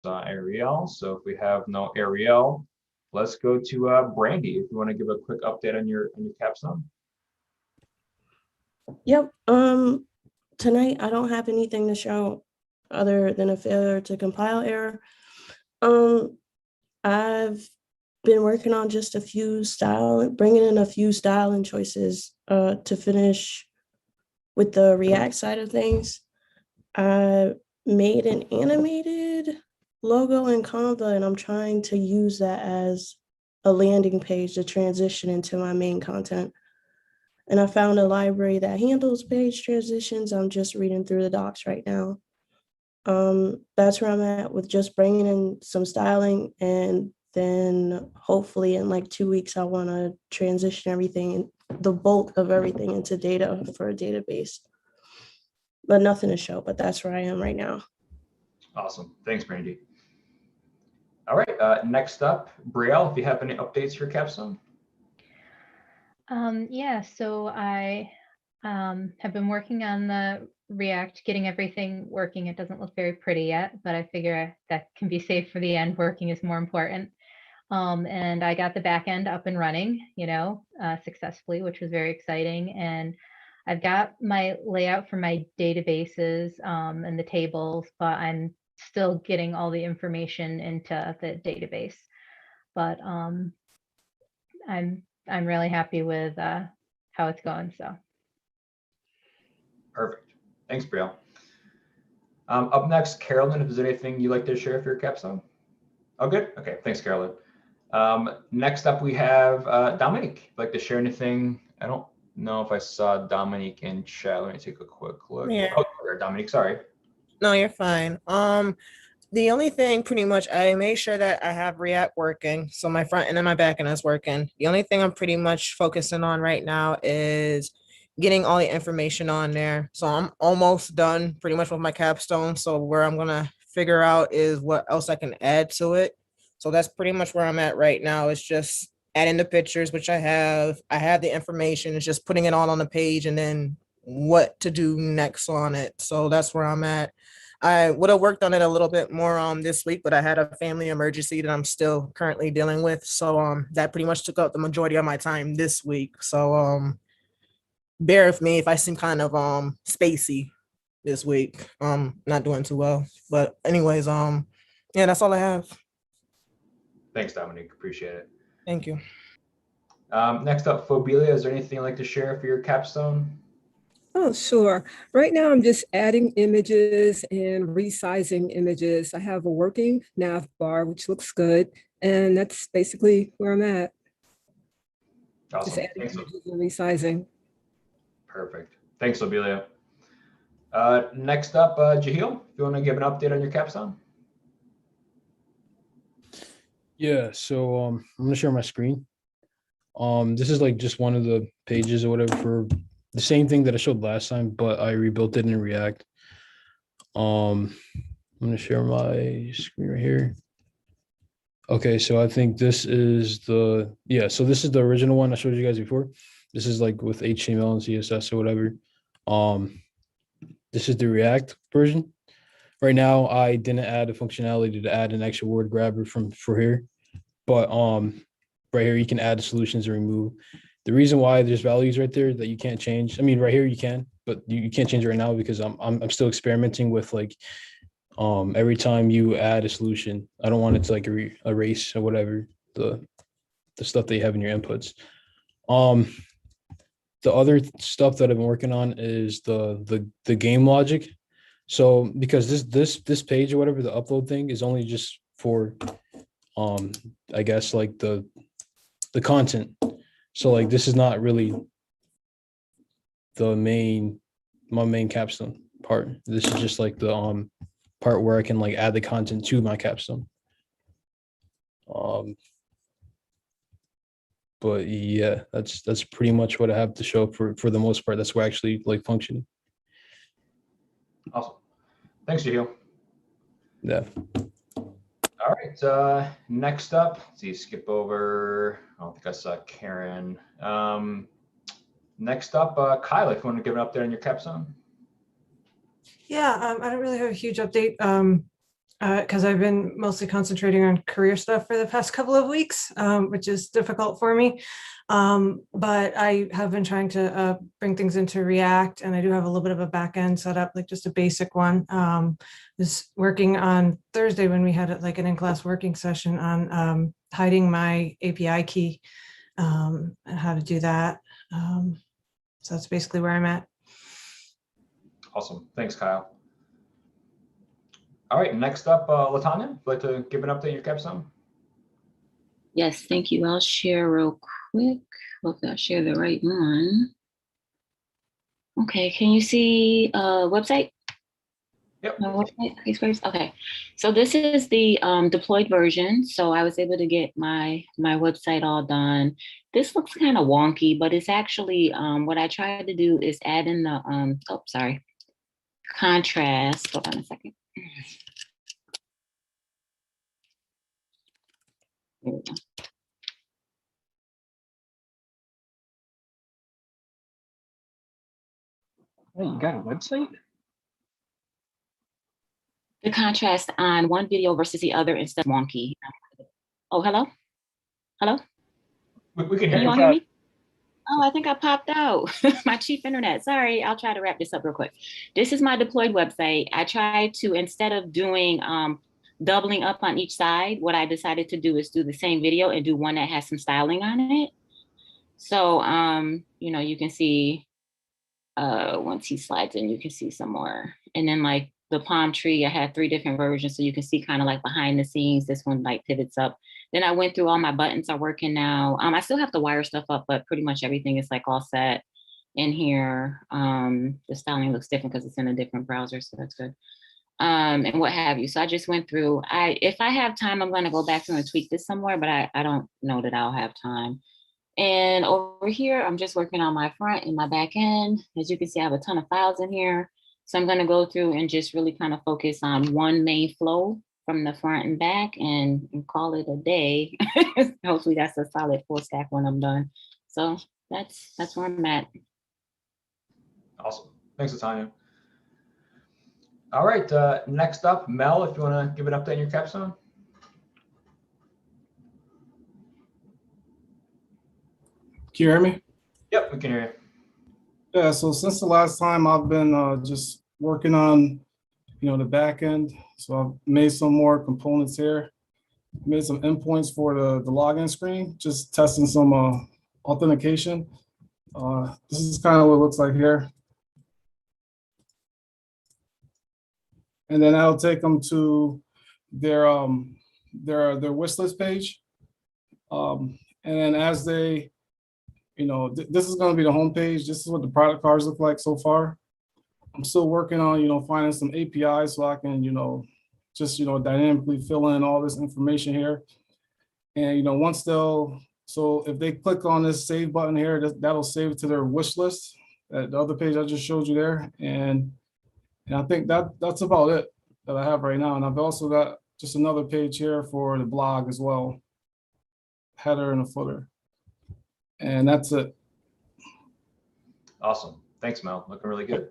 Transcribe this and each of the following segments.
Ariel. So if we have no Ariel, let's go to Brandy. If you want to give a quick update on your capstone. Yep. Tonight I don't have anything to show other than a failure to compile error. Um, I've been working on just bringing in a few styling choices to finish with the React side of things. I made an animated logo in Canva, and I'm trying to use that as a landing page to transition into my main content. And I found a library that handles page transitions. I'm just reading through the docs right now. That's where I'm at with just bringing in some styling, and then hopefully in like 2 weeks, I want to transition everything, the bulk of everything, into data for a database. But nothing to show, but that's where I am right now. Awesome. Thanks, Brandy. All right. Next up, Brielle, if you have any updates for capstone. Yeah, so I have been working on the React, getting everything working. It doesn't look very pretty yet, but I figure that can be saved for the end. Working is more important. And I got the back end up and running, successfully, which was very exciting. And I've got my layout for my databases and the tables, but I'm still getting all the information into the database. But I'm really happy with how it's going. So. Perfect. Thanks, Brielle. Up next, Carolyn, if there's anything you'd like to share for your capstone. Oh, good. Okay. Thanks, Carolyn. Next up, we have Dominique. If you'd like to share anything. I don't know if I saw Dominique in chat. Let me take a quick look. Yeah. Oh, Dominique, sorry. No, you're fine. The only thing pretty much, I made sure that I have React working. So my front end and my back end is working. The only thing I'm pretty much focusing on right now is getting all the information on there. So I'm almost done pretty much with my capstone. So where I'm going to figure out is what else I can add to it. So that's pretty much where I'm at right now. It's just adding the pictures, which I have. I have the information. It's just putting it all on the page and then what to do next on it. So that's where I'm at. I would have worked on it a little bit more this week, but I had a family emergency that I'm still currently dealing with. So that pretty much took up the majority of my time this week. So bear with me if I seem kind of spacey this week. Not doing too well. But anyways, yeah, that's all I have. Thanks, Dominique. Appreciate it. Thank you. Next up, Phobelia, is there anything you'd like to share for your capstone? Oh, sure. Right now, I'm just adding images and resizing images. I have a working nav bar, which looks good. And that's basically where I'm at. Awesome. Just adding Thanks. images and resizing. Perfect. Thanks, Phobelia. Next up, Jahil, if you want to give an update on your capstone. Yeah, so I'm gonna share my screen. This is like just one of the pages or whatever for the same thing that I showed last time, but I rebuilt it in React. I'm gonna share my screen right here. Okay, so I think this is so this is the original one I showed you guys before. This is like with HTML and CSS or whatever. This is the React version. Right now, I didn't add a functionality to add an extra word grabber for here, but right here you can add the solutions and remove. The reason why there's values right there that you can't change. I mean, right here you can, but you can't change it right now because I'm still experimenting with like every time you add a solution, I don't want it to like erase or whatever the stuff that you have in your inputs. The other stuff that I've been working on is the game logic. So because this page or whatever, the upload thing is only just for I guess like the content. So like this is not really my main capstone part. This is just like the part where I can like add the content to my capstone. But yeah, that's pretty much what I have to show for the most part. That's where actually like functioning. Awesome. Thanks, Jahil. Yeah. All right. Next up, let's see, skip over. I don't think I saw Karen. Next up, Kyle, if you want to give an update on your capstone. Yeah, I don't really have a huge update. because I've been mostly concentrating on career stuff for the past couple of weeks, which is difficult for me. But I have been trying to bring things into React, and I do have a little bit of a back end set up, like just a basic one. Was working on Thursday when we had like an in-class working session on hiding my API key and how to do that. So that's basically where I'm at. Awesome. Thanks, Kyle. All right, next up, Latanya, would you like to give an update on your capstone? Yes, thank you. I'll share real quick. Hopefully I'll share the right one. Okay, can you see website? Yep. My website? Okay, so this is the deployed version. So I was able to get my website all done. This looks kind of wonky, but it's actually what I tried to do is add in the contrast. Hold on a second. There we go. Oh, you got a website? The contrast on one video versus the other instead of wonky. Oh, hello? Hello? We can Can you all hear hear you. me? Oh, I think I popped out. My cheap internet. Sorry, I'll try to wrap this up real quick. This is my deployed website. I tried to, instead of doing doubling up on each side, what I decided to do is do the same video and do one that has some styling on it. So, you know, you can see once he slides in, you can see some more. And then like the palm tree, I had 3 different versions. So you can see kind of like behind the scenes, this one like pivots up. Then I went through all my buttons are working now. I still have to wire stuff up, but pretty much everything is like all set in here. The styling looks different because it's in a different browser, so that's good. And what have you. So I just went through, if I have time, I'm gonna go back through and tweak this somewhere, but I don't know that I'll have time. And over here, I'm just working on my front and my back end. As you can see, I have a ton of files in here. So I'm gonna go through and just really kind of focus on one main flow from the front and back and call it a day. Hopefully that's a solid full stack when I'm done. So that's where I'm at. Awesome. Thanks, Latanya. All right, next up, Mel, if you want to give an update on your capstone. Can you hear me? Yep, we can hear Yeah, so since the last time I've been just working on, the back end. So I've made some more components here, made some endpoints for the login screen, just testing some authentication. This is kind of what it looks like here. And then I'll take them to their wish list page. And then as they, this is going to be the home page. This is what the product cards look like so far. I'm still working on, finding some APIs so I can, just, dynamically fill in all this information here. And, so if they click on this save button here, that'll save it to their wish list, the other page I just showed you there. And I think that's about it that I have right now. And I've also got just another page here for the blog as well, header and a footer. And that's it. Awesome. Thanks, Mel. Looking really good.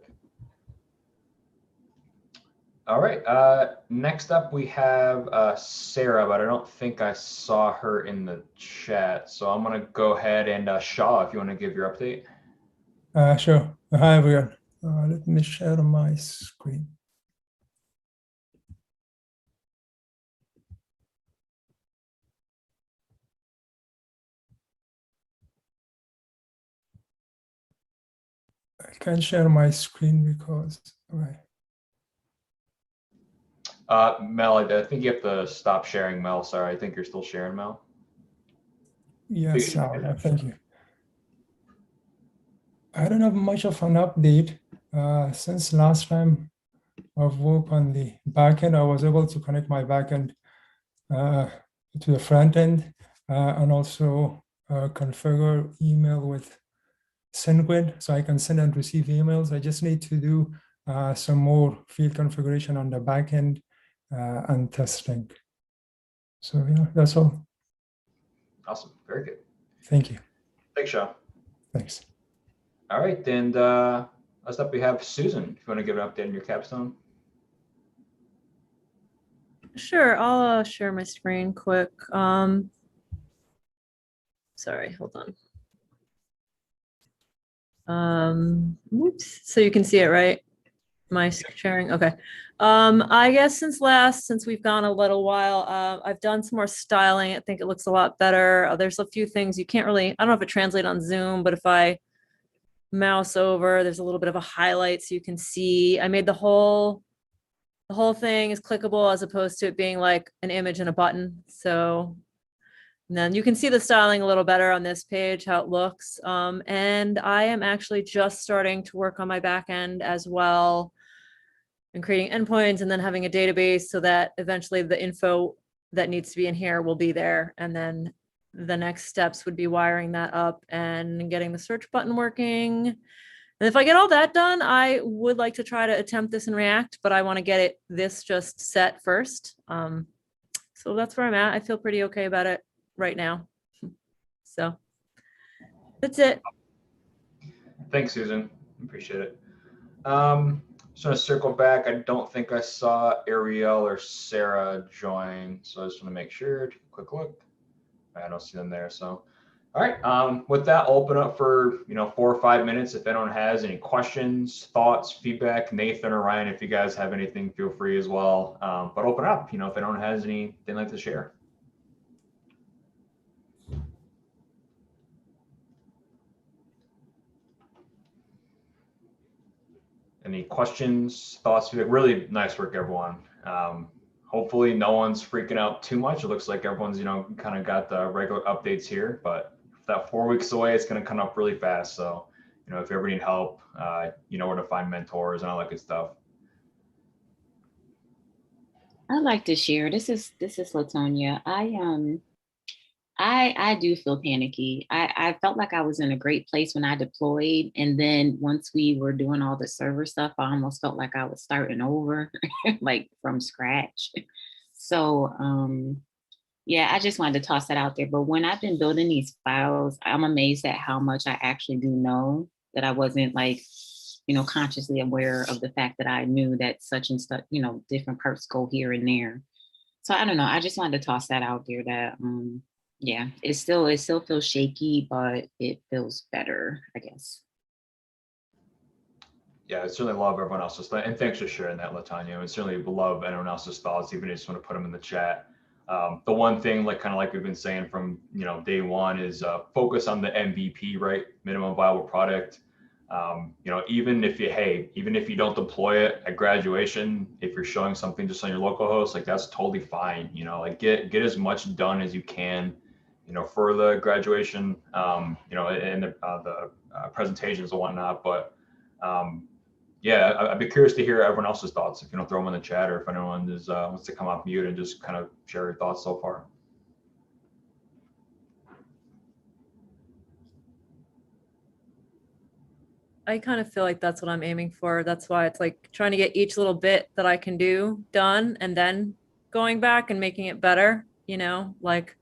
All right. Next up, we have Sarah, but I don't think I saw her in the chat. So I'm going to go ahead and Shaw, if you want to give your update. Sure. Hi, everyone. Let me share my screen. I can't share my screen because, okay. Mel, I think you have to stop sharing, Mel. Sorry, I think you're still sharing, Mel. Yes, thank you. I don't have much of an update. Since last time I've worked on the backend, I was able to connect my backend to the front end and also configure email with SendGrid, so I can send and receive emails. I just need to do some more field configuration on the backend and testing. So yeah, that's all. Awesome. Very good. Thank you. Thanks, Shaw. Thanks. All right. And last up, we have Susan. If you want to give an update on your capstone. Sure, I'll share my screen quick. Sorry, hold on. Oops, so you can see it, right? My sharing, okay. I guess since we've gone a little while, I've done some more styling. I think it looks a lot better. There's a few things you can't really, I don't know if it translates on Zoom, but if I mouse over, there's a little bit of a highlight so you can see. I made the whole thing is clickable as opposed to it being like an image and a button. So and then you can see the styling a little better on this page, how it looks. And I am actually just starting to work on my back end as well and creating endpoints and then having a database so that eventually the info that needs to be in here will be there. And then the next steps would be wiring that up and getting the search button working. And if I get all that done, I would like to try to attempt this in React, but I want to get this just set first. So that's where I'm at. I feel pretty okay about it right now. So that's it. Thanks, Susan. Appreciate it. Just want to circle back. I don't think I saw Ariel or Sarah join, so I just want to make sure. Take a quick look. I don't see them there. So, all right. With that, I'll open up for 4 or 5 minutes. If anyone has any questions, thoughts, feedback, Nathan or Ryan, if you guys have anything, feel free as well. But open up. If anyone has anything they'd like to share. Any questions, thoughts? Really nice work, everyone. Hopefully no one's freaking out too much. It looks like everyone's, kind of got the regular updates here, but that 4 weeks away, it's going to come up really fast. So, if you ever need help, you know where to find mentors and all that good stuff. I'd like to share. This is Latonia. I do feel panicky. I felt like I was in a great place when I deployed. And then once we were doing all the server stuff, I almost felt like I was starting over, like from scratch. So yeah, I just wanted to toss that out there. But when I've been building these files, I'm amazed at how much I actually do know that I wasn't like, consciously aware of the fact that I knew that such and such, different parts go here and there. So I don't know. I just wanted to toss that out there that yeah, it still feels shaky, but it feels better, I guess. Yeah, I certainly love everyone else's thoughts. And thanks for sharing that, Latanya. I certainly love anyone else's thoughts, even if you just want to put them in the chat. The one thing, like we've been saying from day one, is focus on the MVP, right? Minimum viable product. Even if you don't deploy it at graduation, if you're showing something just on your local host, like that's totally fine. Get as much done as you can, for the graduation, and the presentations and whatnot. But yeah, I'd be curious to hear everyone else's thoughts. If you don't throw them in the chat, or if anyone wants to come off mute and just kind of share your thoughts so far. I kind of feel like that's what I'm aiming for. That's why it's like trying to get each little bit that I can do done and then going back and making it better, like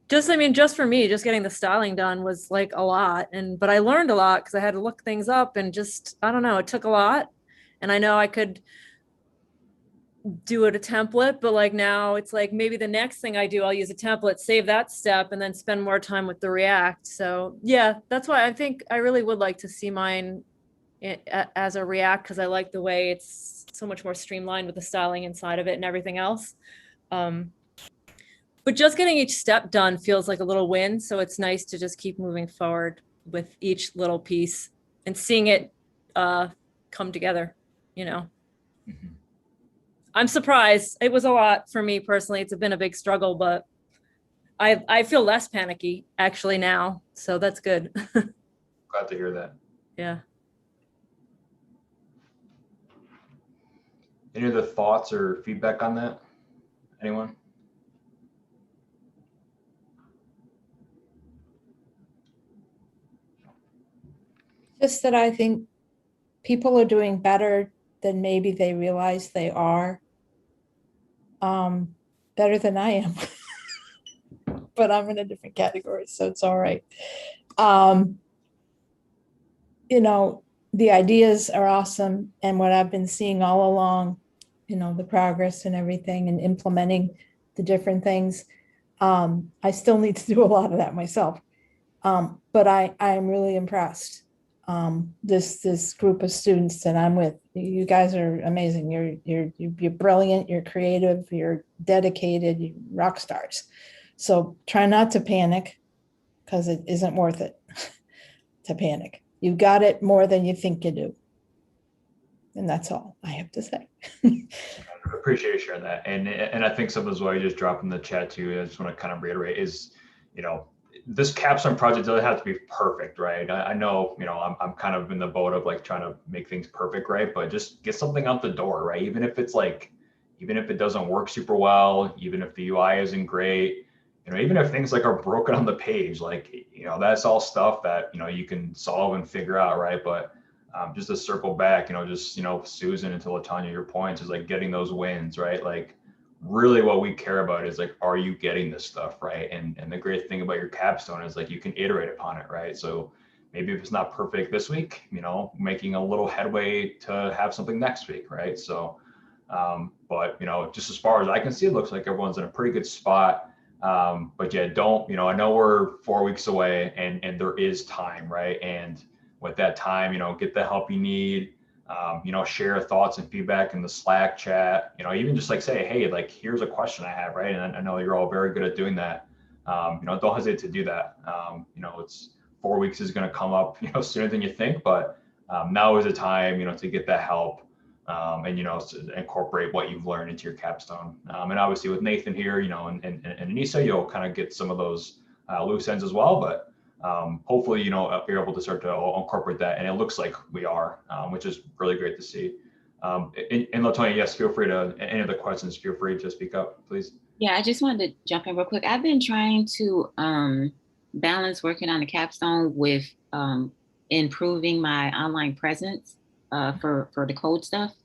just for me, just getting the styling done was like a lot. But I learned a lot because I had to look things up and just, I don't know, it took a lot. And I know I could do it a template, but like now it's like maybe the next thing I do, I'll use a template, save that step, and then spend more time with the React. So yeah, that's why I think I really would like to see mine as a React, because I like the way it's so much more streamlined with the styling inside of it and everything else. But just getting each step done feels like a little win. So it's nice to just keep moving forward with each little piece and seeing it come together, Mm-hmm. I'm surprised. It was a lot for me personally. It's been a big struggle, but I feel less panicky actually now. So that's good. Glad to hear that. Yeah. Any other thoughts or feedback on that? Anyone? Just that I think people are doing better than maybe they realize they are. Better than I am. But I'm in a different category, so it's all right. The ideas are awesome. And what I've been seeing all along the progress and everything and implementing the different things. I still need to do a lot of that myself. But I'm really impressed. This group of students that I'm with, you guys are amazing. You're brilliant, you're creative, you're dedicated, you're rock stars. So try not to panic, because it isn't worth it to panic. You got it more than you think you do. And that's all I have to say. I appreciate you sharing that. And I think something as well you just dropped in the chat too, I just want to kind of reiterate is, this capstone project doesn't have to be perfect, right? I know, I'm kind of in the boat of like trying to make things perfect, right? But just get something out the door, right? Even if it doesn't work super well, even if the UI isn't great, even if things like are broken on the page, like, that's all stuff that, you can solve and figure out, right? But just to circle back, Susan and to Latanya, your points is like getting those wins, right? Like, really what we care about is like, are you getting this stuff right? And the great thing about your capstone is like you can iterate upon it, right? So maybe if it's not perfect this week, making a little headway to have something next week, right? So but just as far as I can see, it looks like everyone's in a pretty good spot. But yeah, don't, I know we're 4 weeks away and there is time, right? And with that time, get the help you need. Share thoughts and feedback in the Slack chat, even just like say, hey, like, here's a question I have, right? And I know you're all very good at doing that. Don't hesitate to do that. It's 4 weeks is going to come up, sooner than you think, but now is the time, to get that help and, to incorporate what you've learned into your capstone. And obviously with Nathan here, and Anissa, you'll kind of get some of those loose ends as well, but hopefully, you're able to start to incorporate that. And it looks like we are, which is really great to see. And Latonya, yes, feel free to, any other questions, feel free to speak up, please. Yeah, I just wanted to jump in real quick. I've been trying to balance working on the capstone with improving my online presence for the code stuff.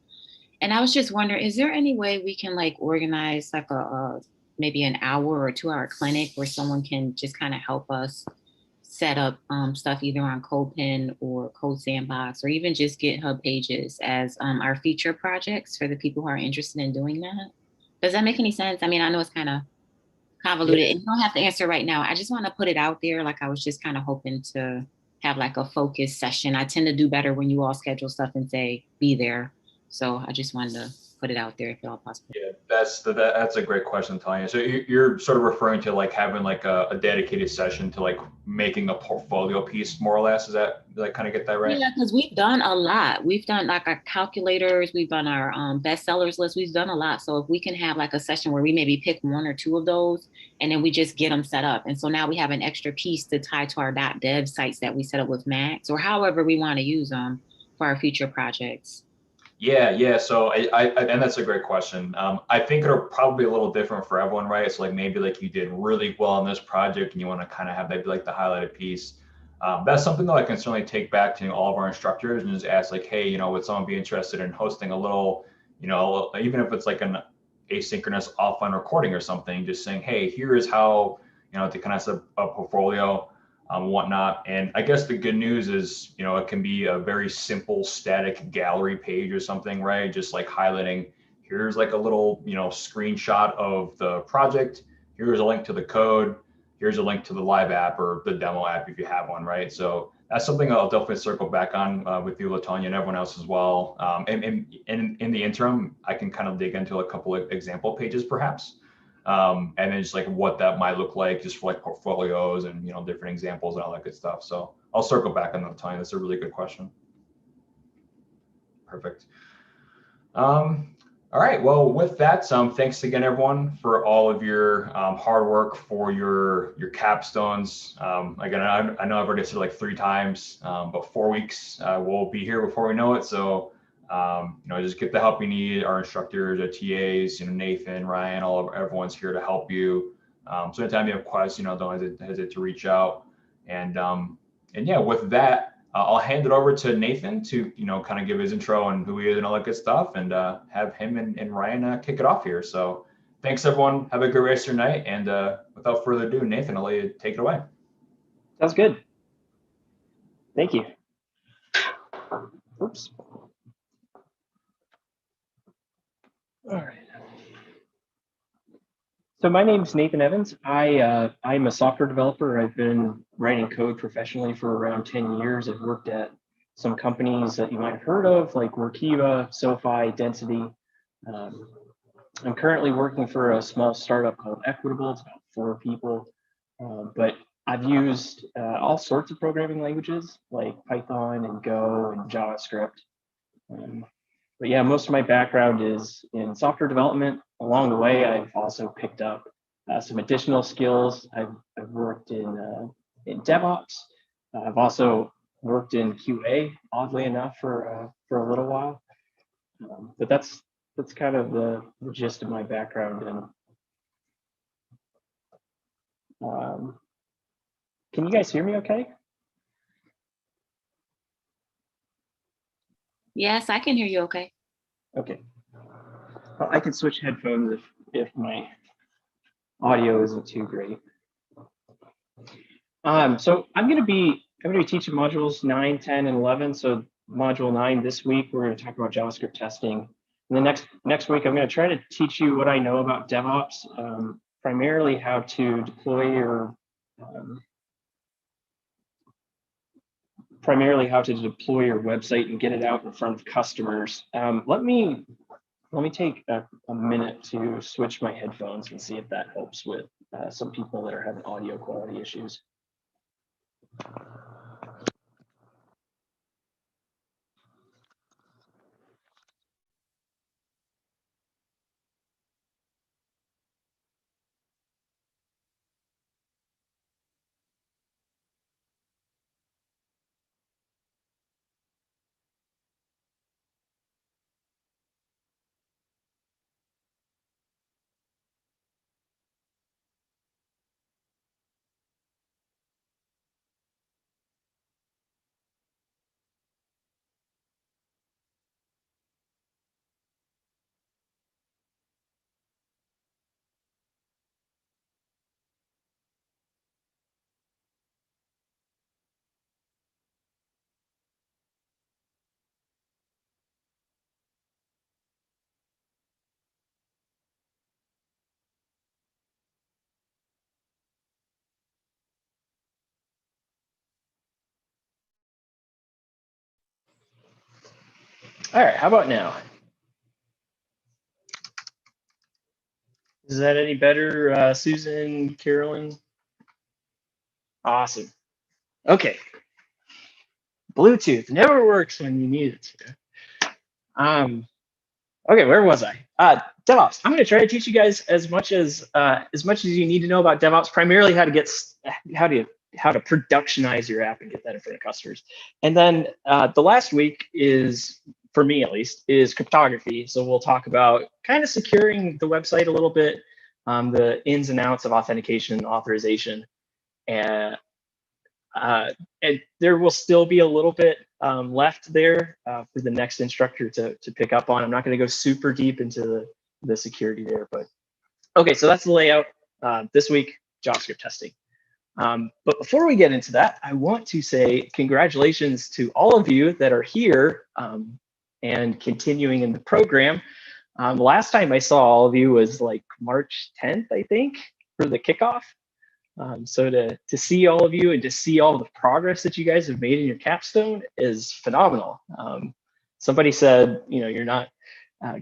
And I was just wondering, is there any way we can like organize like a maybe an hour or 2 hour clinic where someone can just kind of help us set up stuff either on CodePen or Code Sandbox or even just GitHub pages as our feature projects for the people who are interested in doing that? Does that make any sense? I mean, I know it's kind of convoluted and you don't have to answer right now. I just want to put it out there. Like I was just kind of hoping to have like a focus session. I tend to do better when you all schedule stuff and say, be there. So I just wanted to put it out there if at all possible. Yeah, that's a great question, Tanya. So you're sort of referring to like having like a dedicated session to like making a portfolio piece, more or less. Did I kind of get that right? Yeah, because we've done a lot. We've done like our calculators, we've done our bestsellers list, we've done a lot. So if we can have like a session where we maybe pick 1 or 2 of those and then we just get them set up. And so now we have an extra piece to tie to our .dev sites that we set up with Max or however we want to use them for our future projects. Yeah. So I and that's a great question. I think it'll probably be a little different for everyone, right? So like maybe like you did really well on this project and you want to kind of have that be like the highlighted piece. That's something that I can certainly take back to all of our instructors and just ask like, hey, would someone be interested in hosting a little, even if it's like an asynchronous offline recording or something, just saying, hey, here is how, to kind of set up a portfolio. Whatnot. And I guess the good news is, it can be a very simple static gallery page or something, right? Just like highlighting, here's like a little, screenshot of the project. Here's a link to the code. Here's a link to the live app or the demo app if you have one, right? So that's something I'll definitely circle back on with you, Latonya, and everyone else as well. And in the interim, I can kind of dig into a couple of example pages perhaps. And then just like what that might look like just for like portfolios and different examples and all that good stuff. So I'll circle back another time. That's a really good question. Perfect. All right, well, with that, thanks again everyone for all of your hard work for your capstones. Again, I know I've already said like 3 times, but 4 weeks we'll be here before we know it. So just get the help you need. Our instructors, our TAs, Nathan, Ryan, everyone's here to help you. So anytime you have questions, don't hesitate to reach out. And yeah, with that, I'll hand it over to Nathan to kind of give his intro and who he is and all that good stuff, and have him and Ryan kick it off here. So thanks everyone. Have a good rest of your night. And without further ado, Nathan, I'll let you take it away. Sounds good. Thank you. Oops. All right. So my name is Nathan Evans. I'm a software developer. I've been writing code professionally for around 10 years. I've worked at some companies that you might have heard of, like Workiva, SoFi, Density. I'm currently working for a small startup called Equitable. It's about 4 people, but I've used all sorts of programming languages like Python and Go and JavaScript. But yeah, most of my background is in software development. Along the way, I've also picked up some additional skills. I've worked in DevOps. I've also worked in QA, oddly enough, for a little while. But that's kind of the gist of my background. And can you guys hear me okay? Yes, I can hear you okay. Okay. Well, I can switch headphones if my audio isn't too great. So I'm going to be teaching modules 9, 10, and 11. So module 9 this week, we're going to talk about JavaScript testing. And then next week, I'm going to try to teach you what I know about DevOps, primarily how to deploy your website and get it out in front of customers. Let me take a minute to switch my headphones and see if that helps with some people that are having audio quality issues. All right, how about now? Is that any better, Susan, Carolyn? Awesome. Okay. Bluetooth never works when you need it to. Okay, where was I? DevOps. I'm going to try to teach you guys as much as you need to know about DevOps. Primarily, how to productionize your app and get that in front of customers. And then the last week is, for me at least, is cryptography. So we'll talk about kind of securing the website a little bit, the ins and outs of authentication and authorization, and there will still be a little bit left there for the next instructor to pick up on. I'm not going to go super deep into the security there, but okay, so that's the layout. This week, JavaScript testing. But before we get into that, I want to say congratulations to all of you that are here and continuing in the program. Last time I saw all of you was like March 10th, I think, for the kickoff. So to see all of you and to see all the progress that you guys have made in your capstone is phenomenal. Somebody said, you're not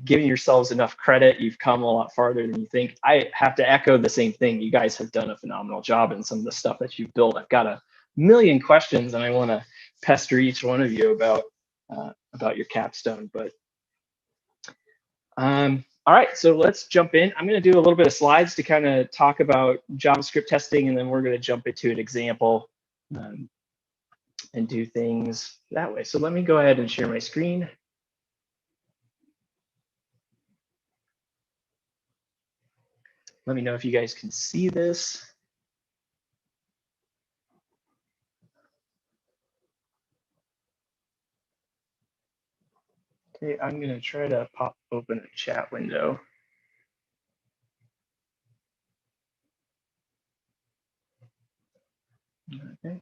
giving yourselves enough credit. You've come a lot farther than you think. I have to echo the same thing. You guys have done a phenomenal job in some of the stuff that you've built. I've got a million questions and I want to pester each one of you about your capstone. But all right, so let's jump in. I'm going to do a little bit of slides to kind of talk about JavaScript testing, and then we're going to jump into an example and do things that way. So let me go ahead and share my screen. Let me know if you guys can see this. Okay, I'm going to try to pop open a chat window. Okay.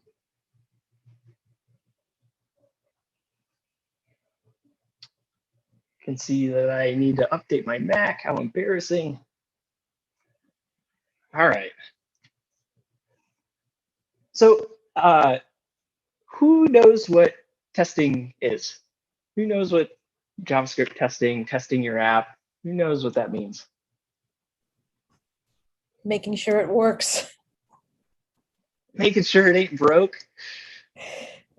can see that I need to update my Mac. How embarrassing. All right. So who knows what testing is? Who knows what JavaScript testing your app? Who knows what that means? Making sure it works. Making sure it ain't broke.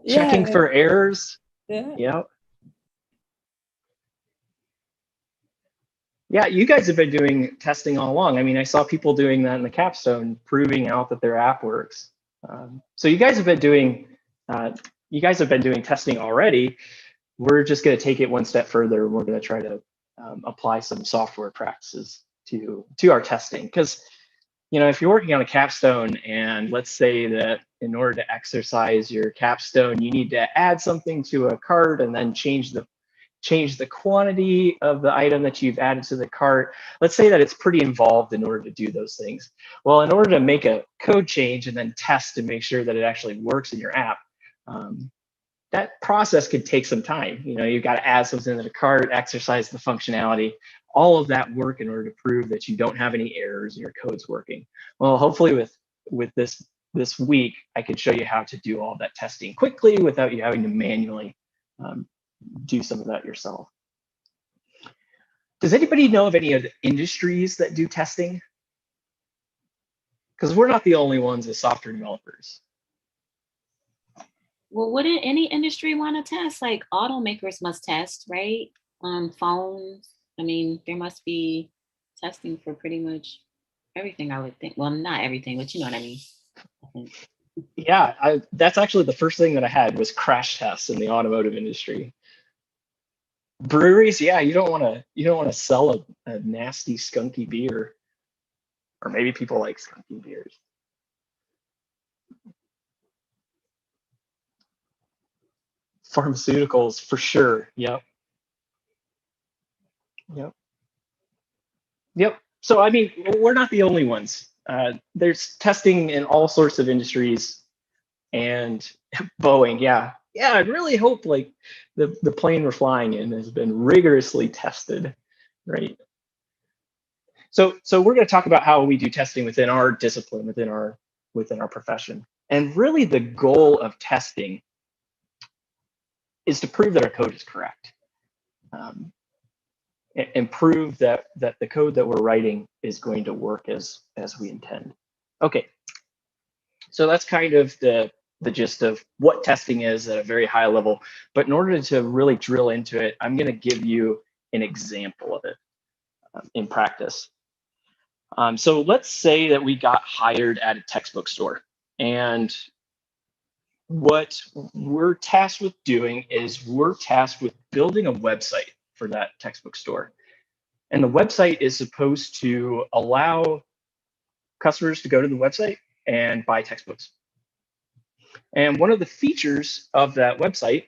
Checking Yeah. for errors. Yeah. Yep. Yeah, you guys have been doing testing all along. I mean, I saw people doing that in the capstone, proving out that their app works. So you guys have been doing testing already. We're just going to take it one step further. We're going to try to apply some software practices to our testing. Because, you know, if you're working on a capstone, and let's say that in order to exercise your capstone, you need to add something to a cart and then change the quantity of the item that you've added to the cart. Let's say that it's pretty involved in order to do those things. Well, in order to make a code change and then test to make sure that it actually works in your app, that process could take some time. You know, you've got to add something to the cart, exercise the functionality, all of that work in order to prove that you don't have any errors and your code's working. Well, hopefully with this week, I can show you how to do all that testing quickly without you having to manually do some of that yourself. Does anybody know of any of the industries that do testing? Because we're not the only ones as software developers. Well, wouldn't any industry want to test? Like automakers must test, right? Phones. I mean, there must be testing for pretty much everything, I would think. Well, not everything, but you know what I mean. I think. Yeah, that's actually the first thing that I had was crash tests in the automotive industry. Breweries, yeah, you don't want to sell a nasty skunky beer, or maybe people like skunky beers. Pharmaceuticals for sure. Yep. So I mean, we're not the only ones. There's testing in all sorts of industries, and Boeing, yeah, I really hope like the plane we're flying in has been rigorously tested, right? So we're going to talk about how we do testing within our discipline, within our profession, and really the goal of testing is to prove that our code is correct, and prove that the code that we're writing is going to work as we intend. Okay, so that's kind of the gist of what testing is at a very high level. But in order to really drill into it, I'm going to give you an example of it in practice. So let's say that we got hired at a textbook store, and what we're tasked with doing is we're tasked with building a website for that textbook store. And the website is supposed to allow customers to go to the website and buy textbooks. And one of the features of that website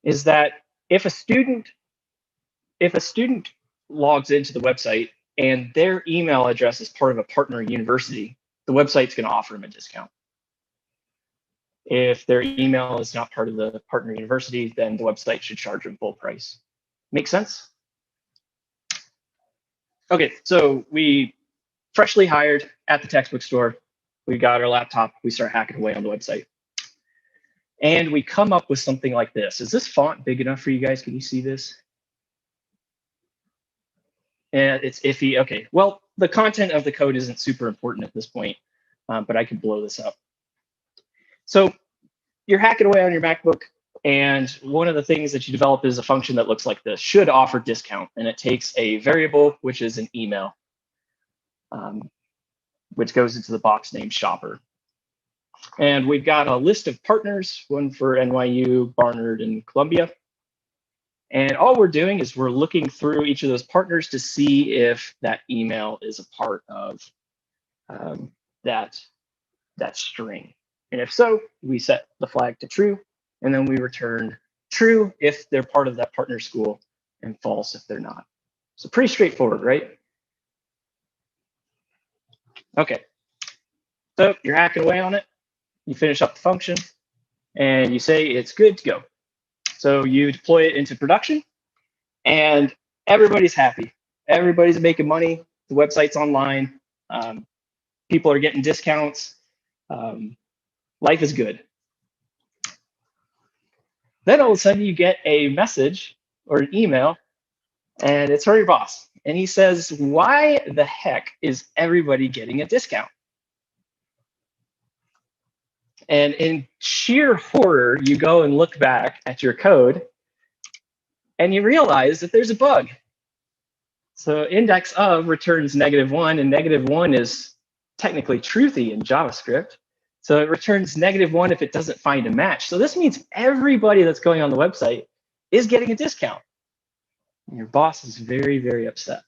is that if a student logs into the website and their email address is part of a partner university, the website's going to offer them a discount. If their email is not part of the partner university, then the website should charge them full price. Make sense? Okay, so we freshly hired at the textbook store. We got our laptop. We start hacking away on the website. And we come up with something like this. Is this font big enough for you guys? Can you see this? And it's iffy. Okay, well, the content of the code isn't super important at this point, but I can blow this up. So you're hacking away on your MacBook, and one of the things that you develop is a function that looks like this, should offer discount, and it takes a variable, which is an email, which goes into the box named shopper. And we've got a list of partners, one for NYU, Barnard, and Columbia. And all we're doing is we're looking through each of those partners to see if that email is a part of that string. And if so, we set the flag to true, and then we return true if they're part of that partner school and false if they're not. So pretty straightforward, right? Okay, so you're hacking away on it. You finish up the function, and you say it's good to go. So you deploy it into production, And everybody's happy. Everybody's making money. The website's online. People are getting discounts. Life is good. Then all of a sudden you get a message or an email, and it's from your boss. And he says, why the heck is everybody getting a discount? And in sheer horror, you go and look back at your code and you realize that there's a bug. So index of returns -1, and -1 is technically truthy in JavaScript. So it returns -1 if it doesn't find a match. So this means everybody that's going on the website is getting a discount. And your boss is very, very upset.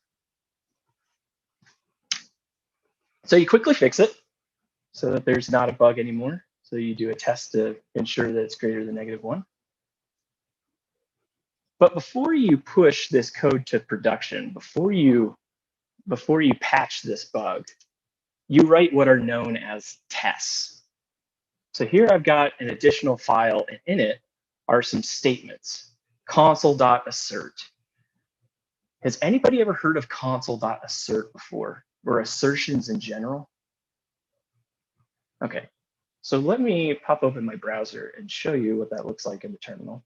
So you quickly fix it so that there's not a bug anymore. So you do a test to ensure that it's greater than -1. But before you push this code to production, before you patch this bug, you write what are known as tests. So here I've got an additional file, and in it are some statements, console.assert. Has anybody ever heard of console.assert before, or assertions in general? Okay, so let me pop open my browser and show you what that looks like in the terminal.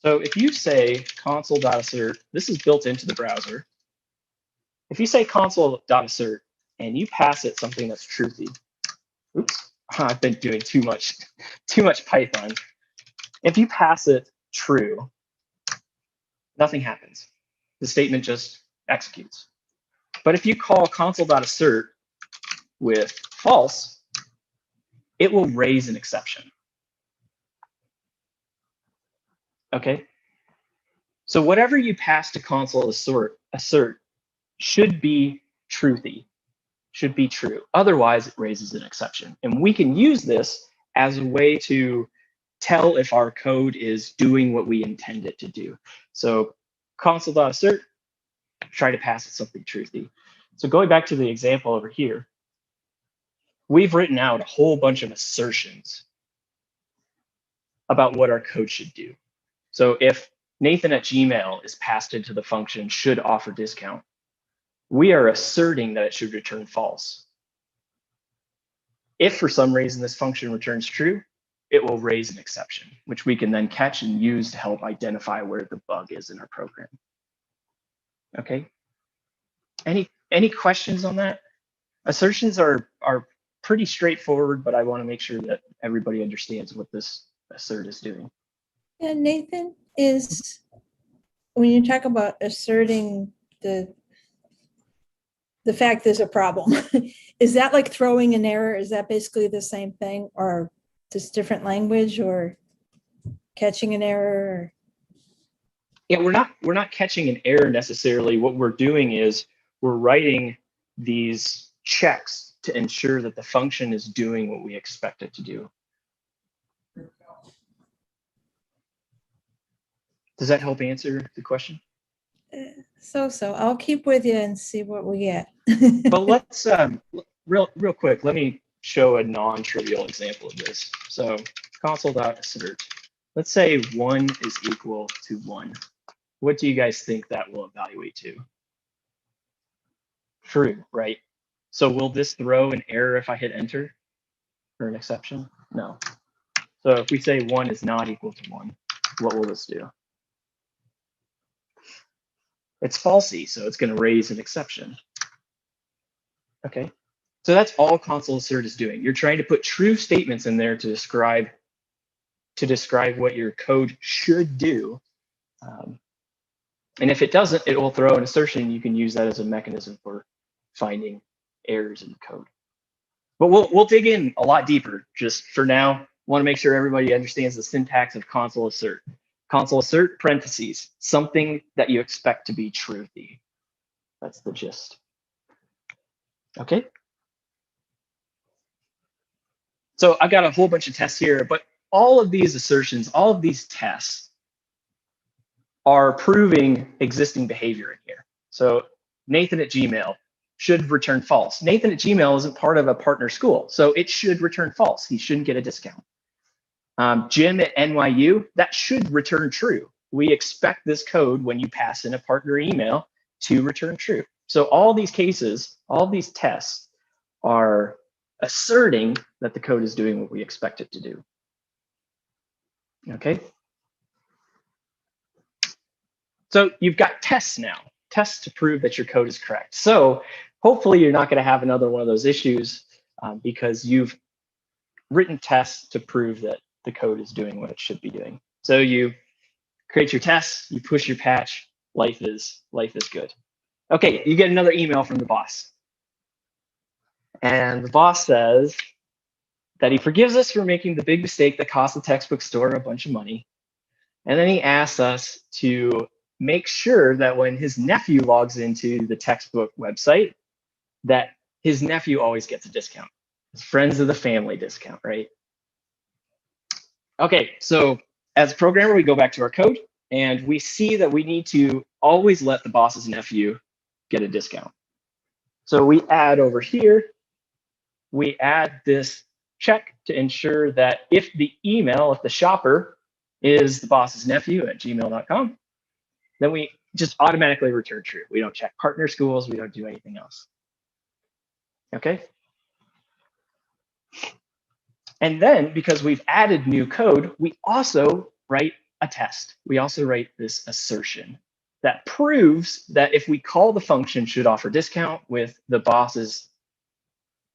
So if you say console.assert, this is built into the browser. If you say console.assert and you pass it something that's truthy, oops, I've been doing too much Python. If you pass it true, nothing happens. The statement just executes. But if you call console.assert with false, it will raise an exception. Okay. So whatever you pass to console.assert should be truthy, should be true. Otherwise, it raises an exception. And we can use this as a way to tell if our code is doing what we intend it to do. So console.assert, try to pass it something truthy. So going back to the example over here, we've written out a whole bunch of assertions about what our code should do. So if Nathan@Gmail is passed into the function should offer discount, we are asserting that it should return false. If for some reason this function returns true, it will raise an exception, which we can then catch and use to help identify where the bug is in our program. Okay. Any questions on that? Assertions are pretty straightforward, but I want to make sure that everybody understands what this assert is doing. And Nathan, is when you talk about asserting the fact there's a problem, is that like throwing an error? Is that basically the same thing, or just different language, or catching an error? Yeah, we're not catching an error necessarily. What we're doing is we're writing these checks to ensure that the function is doing what we expect it to do. Does that help answer the question? So I'll keep with you and see what we get. But let's real quick, let me show a non-trivial example of this. So console.assert. Let's say 1 is equal to 1. What do you guys think that will evaluate to? True, right? So will this throw an error if I hit enter, or an exception? No. So if we say 1 is not equal to 1, what will this do? It's falsy, so it's going to raise an exception. Okay, so that's all console.assert is doing. You're trying to put true statements in there to describe what your code should do. And if it doesn't, it will throw an assertion. You can use that as a mechanism for finding errors in the code. But we'll dig in a lot deeper. Just for now, want to make sure everybody understands the syntax of console.assert. Console.assert parentheses, something that you expect to be truthy. That's the gist. Okay. So I've got a whole bunch of tests here, but all of these assertions, all of these tests are proving existing behavior in here. So Nathan@Gmail, should return false. Nathan at Gmail isn't part of a partner school, so it should return false. He shouldn't get a discount. Jim at NYU, that should return true. We expect this code when you pass in a partner email to return true. So all these cases, all these tests are asserting that the code is doing what we expect it to do. Okay. So you've got tests now, tests to prove that your code is correct. So hopefully you're not going to have another one of those issues because you've written tests to prove that the code is doing what it should be doing. So you create your tests, you push your patch, life is good. Okay, you get another email from the boss. And the boss says that he forgives us for making the big mistake that cost the textbook store a bunch of money. And then he asks us to make sure that when his nephew logs into the textbook website, that his nephew always gets a discount. It's friends of the family discount, right? Okay, so as a programmer, we go back to our code and we see that we need to always let the boss's nephew get a discount. So we add over here, we add this check to ensure that if the shopper is the boss's nephew at gmail.com, then we just automatically return true. We don't check partner schools, we don't do anything else. Okay. And then because we've added new code, we also write a test. We also write this assertion that proves that if we call the function should offer discount with the boss's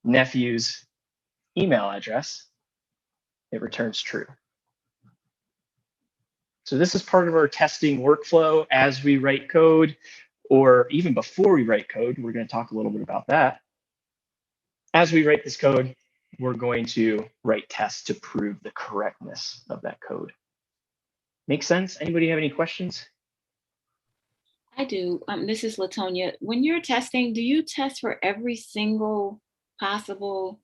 nephew's email address, it returns true. So this is part of our testing workflow as we write code, or even before we write code. We're going to talk a little bit about that. As we write this code, we're going to write tests to prove the correctness of that code. Make sense? Anybody have any questions? I do. This is Latonia. When you're testing, do you test for every single possible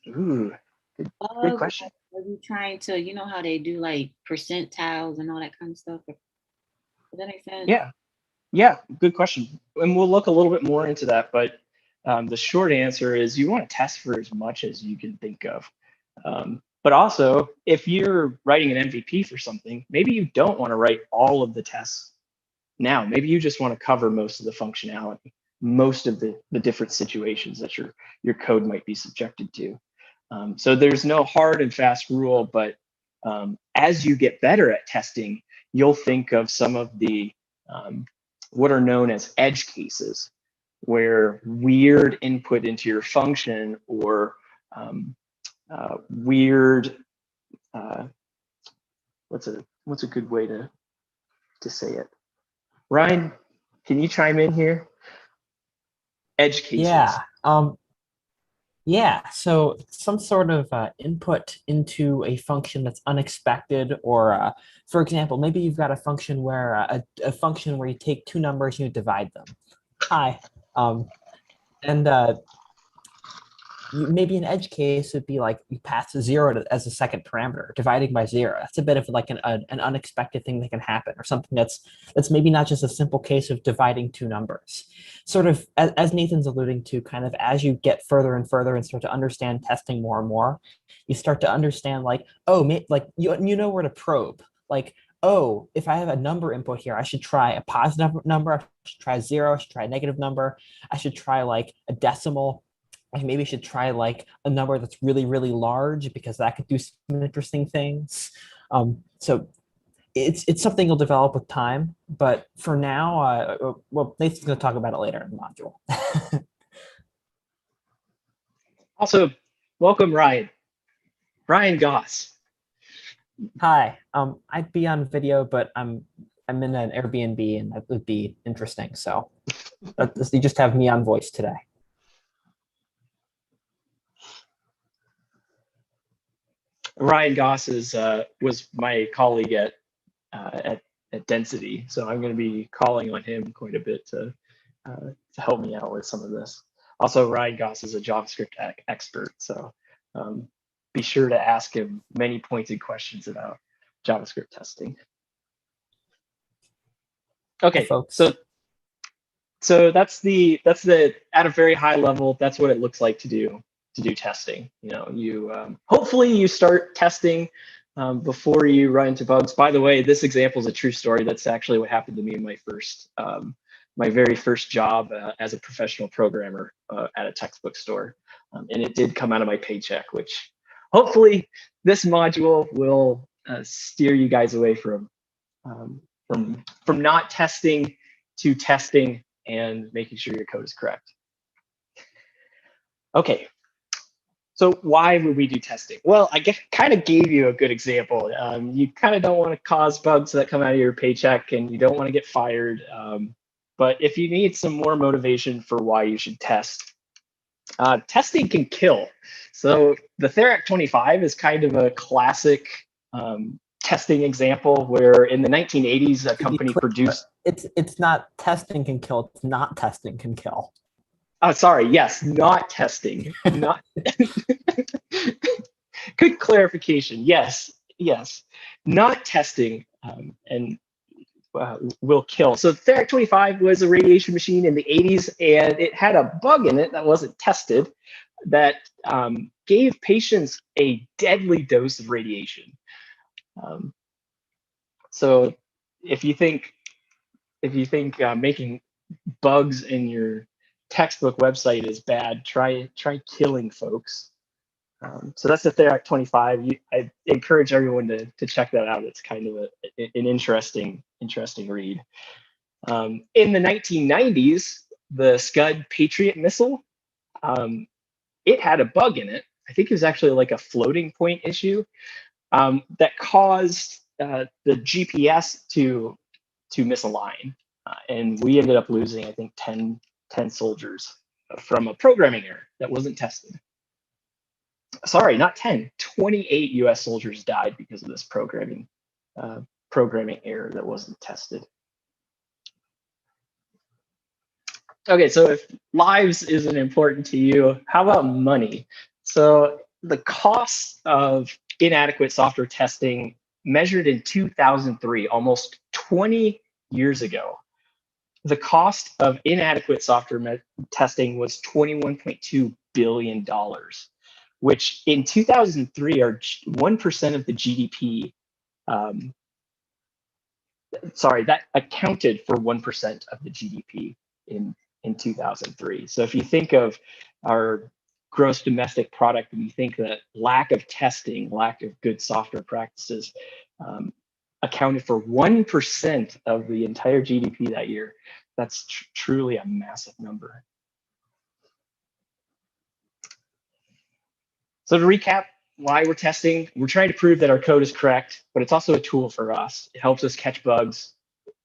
Ooh, good question. Are you trying to, you know how they do like percentiles and all that kind of stuff? Does that make sense? Yeah, good question. And we'll look a little bit more into that, but the short answer is you want to test for as much as you can think of. But also, if you're writing an MVP for something, maybe you don't want to write all of the tests now. Maybe you just want to cover most of the functionality, most of the different situations that your code might be subjected to. So there's no hard and fast rule, but as you get better at testing, you'll think of some of the what are known as edge cases, where weird input into your function or weird, what's a good way to say it? Ryan, can you chime in here? Edge cases. Yeah, so some sort of input into a function that's unexpected, or for example, maybe you've got a function where a function where you take two numbers and you divide them. Hi, and maybe an edge case would be like you pass a 0 as a second parameter, dividing by 0. That's a bit of like an unexpected thing that can happen, or something that's maybe not just a simple case of dividing two numbers. Sort of as Nathan's alluding to, kind of as you get further and further and start to understand testing more and more, you start to understand like, oh, like you know where to probe. Like, oh, if I have a number input here, I should try a positive number, I should try 0, I should try a negative number, I should try like a decimal. Maybe I should try like a number that's really, really large because that could do some interesting things. So it's something you'll develop with time. But for now, well, Nathan's going to talk about it later in the module. Also, welcome Ryan Goss. Hi, I'd be on video, but I'm in an Airbnb and that would be interesting. So you just have me on voice today. Ryan Goss was my colleague at Density, so I'm going to be calling on him quite a bit to help me out with some of this. Also, Ryan Goss is a JavaScript expert, so be sure to ask him many pointed questions about JavaScript testing. Okay, folks. So So that's the at a very high level, that's what it looks like to do testing. You hopefully you start testing before you run into bugs. By the way, this example is a true story. That's actually what happened to me in my very first job as a professional programmer at a textbook store, and it did come out of my paycheck. Which hopefully this module will steer you guys away from not testing to testing and making sure your code is correct. Okay, so why would we do testing? Well, I kind of gave you a good example. You kind of don't want to cause bugs that come out of your paycheck, and you don't want to get fired. But if you need some more motivation for why you should test, testing can kill. So the Therac 25 is kind of a classic testing example where in the 1980s, a company produced. It's not testing can kill, it's not testing can kill. Oh, sorry. Yes, not testing. Not good clarification. Yes, not testing and will kill. So the Therac 25 was a radiation machine in the 80s, and it had a bug in it that wasn't tested that gave patients a deadly dose of radiation. So if you think making bugs in your textbook website is bad, try killing folks. So that's the Therac 25. I encourage everyone to check that out. It's kind of an interesting read. In the 1990s, the Scud Patriot missile, it had a bug in it. I think it was actually like a floating point issue that caused the GPS to misalign. And we ended up losing, I think, 10 soldiers from a programming error that wasn't tested. Sorry, not 10, 28 US soldiers died because of this programming error that wasn't tested. Okay, so if lives isn't important to you, how about money? So the cost of inadequate software testing measured in 2003, almost 20 years ago, the cost of inadequate software testing was $21.2 billion, which in 2003 are 1% of the GDP. Sorry, that accounted for 1% of the GDP in 2003. So if you think of our gross domestic product and you think that lack of testing, lack of good software practices accounted for 1% of the entire GDP that year, that's truly a massive number. So to recap why we're testing, we're trying to prove that our code is correct, but it's also a tool for us. It helps us catch bugs.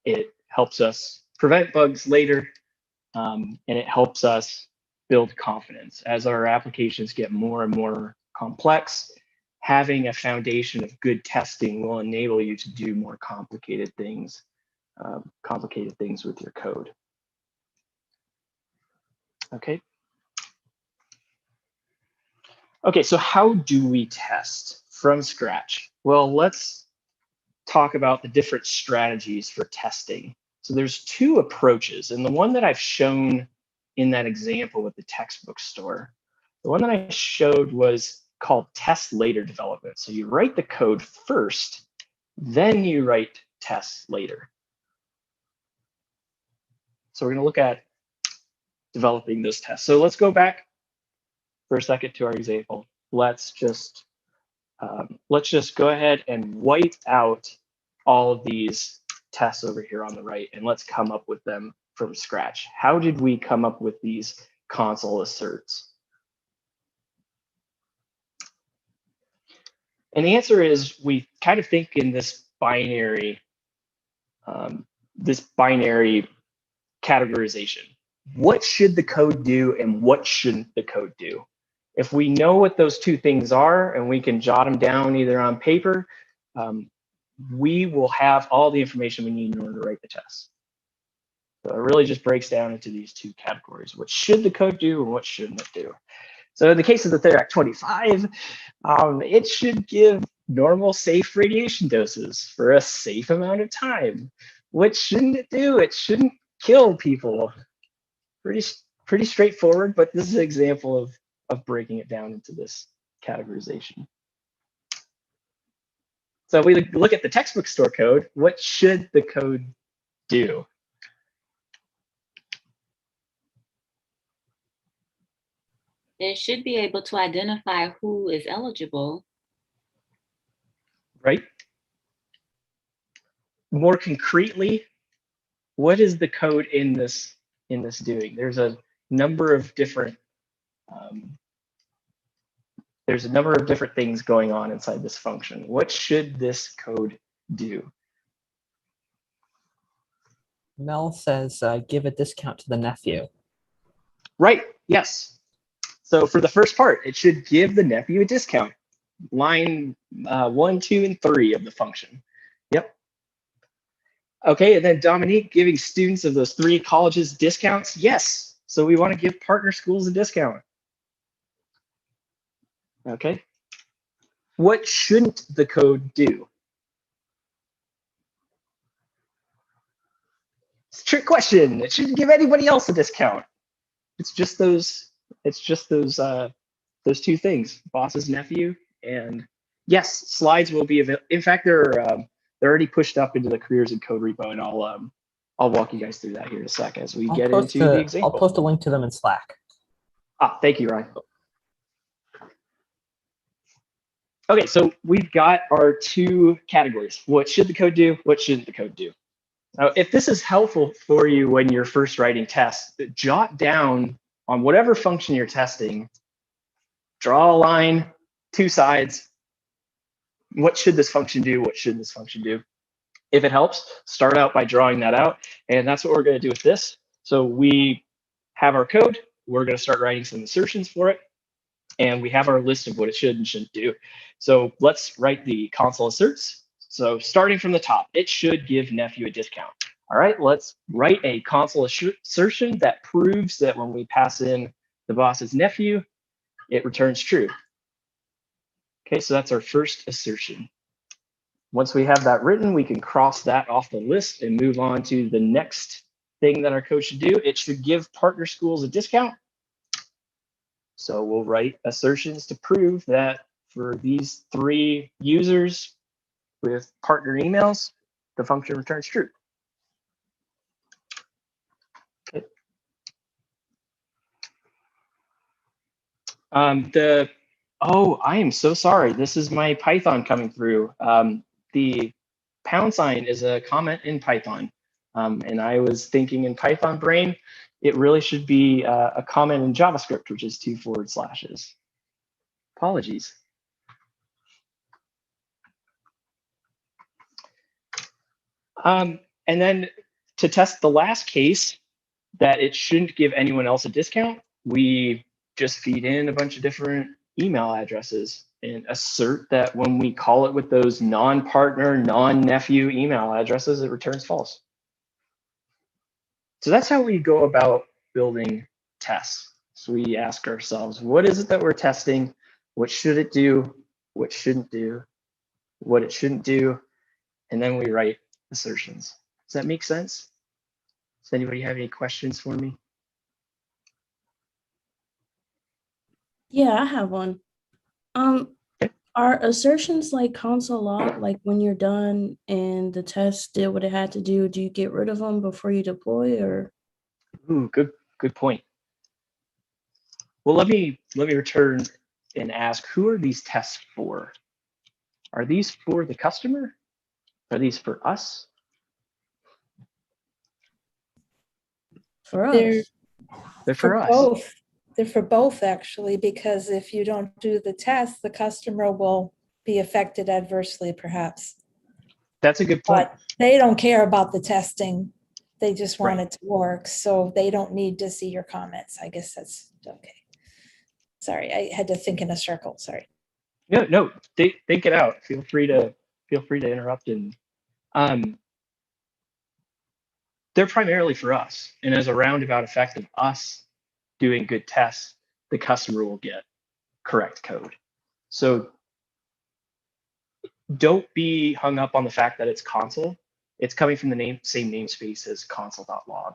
It helps us prevent bugs later, and it helps us build confidence. As our applications get more and more complex, having a foundation of good testing will enable you to do more complicated things with your code. Okay. Okay, so how do we test from scratch? Well, let's talk about the different strategies for testing. So there's two approaches, and the one that I've shown in that example with the textbook store, the one that I showed was called test later development. So you write the code first, then you write tests later. So we're going to look at developing those tests. So let's go back for a second to our example. Let's just go ahead and white out all of these tests over here on the right, and let's come up with them from scratch. How did we come up with these console asserts? And the answer is we kind of think in this binary categorization. What should the code do and what shouldn't the code do? If we know what those two things are and we can jot them down either on paper, we will have all the information we need in order to write the test. So it really just breaks down into these two categories. What should the code do and what shouldn't it do? So in the case of the Therac 25, it should give normal safe radiation doses for a safe amount of time. What shouldn't it do? It shouldn't kill people. pretty straightforward, but this is an example of breaking it down into this categorization. So we look at the textbook store code. What should the code do? It should be able to identify who is eligible. Right? More concretely, what is the code in this doing? There's a number of different things going on inside this function. What should this code do? Mel says, give a discount to the nephew. Right, yes. So for the first part, it should give the nephew a discount. Line 1, 2, and 3 of the function. Yep. Okay, and then Dominique, giving students of those 3 colleges discounts. Yes, so we want to give partner schools a discount. Okay. What shouldn't the code do? It's a trick question. It shouldn't give anybody else a discount. It's just those 2 things, boss's nephew, and yes, slides will be available. In fact, they're already pushed up into the careers and code repo, and I'll walk you guys through that here in a sec as we get into the example. I'll post a link to them in Slack. Thank you, Ryan. Okay, so we've got our 2 categories. What should the code do? What shouldn't the code do? Now, if this is helpful for you when you're first writing tests, jot down on whatever function you're testing, draw a line, 2 sides. What should this function do? What should this function do? If it helps, start out by drawing that out. And that's what we're going to do with this. So we have our code. We're going to start writing some assertions for it. And we have our list of what it should and shouldn't do. So let's write the console asserts. So starting from the top, it should give nephew a discount. All right, let's write a console assertion that proves that when we pass in the boss's nephew, it returns true. Okay, so that's our first assertion. Once we have that written, we can cross that off the list and move on to the next thing that our code should do. It should give partner schools a discount. So we'll write assertions to prove that for these 3 users with partner emails, the function returns true. Okay. I am so sorry. This is my Python coming through. The # is a comment in Python. And I was thinking in Python brain, it really should be a comment in JavaScript, which is 2 forward slashes. Apologies. And then to test the last case, that it shouldn't give anyone else a discount, we just feed in a bunch of different email addresses and assert that when we call it with those non-partner, non-nephew email addresses, it returns false. So that's how we go about building tests. So we ask ourselves, what is it that we're testing? What should it do? What shouldn't do? What it shouldn't do? And then we write assertions. Does that make sense? Does anybody have any questions for me? Yeah, I have one. Are assertions like console log, like when you're done and the test did what it had to do, do you get rid of them before you deploy, or? Ooh, good point. Well, let me return and ask, who are these tests for? Are these for the customer? Are these for us? For us. They're for us. Both. They're for both, actually, because if you don't do the test, the customer will be affected adversely, perhaps. That's a good point. But they don't care about the testing. They just want it to work. So they don't need to see your comments. I guess that's okay. Sorry, I had to think in a circle. Sorry. No, think it out. Feel free to interrupt. And they're primarily for us. And as a roundabout effect of us doing good tests, the customer will get correct code. So don't be hung up on the fact that it's console. It's coming from the same namespace as console.log.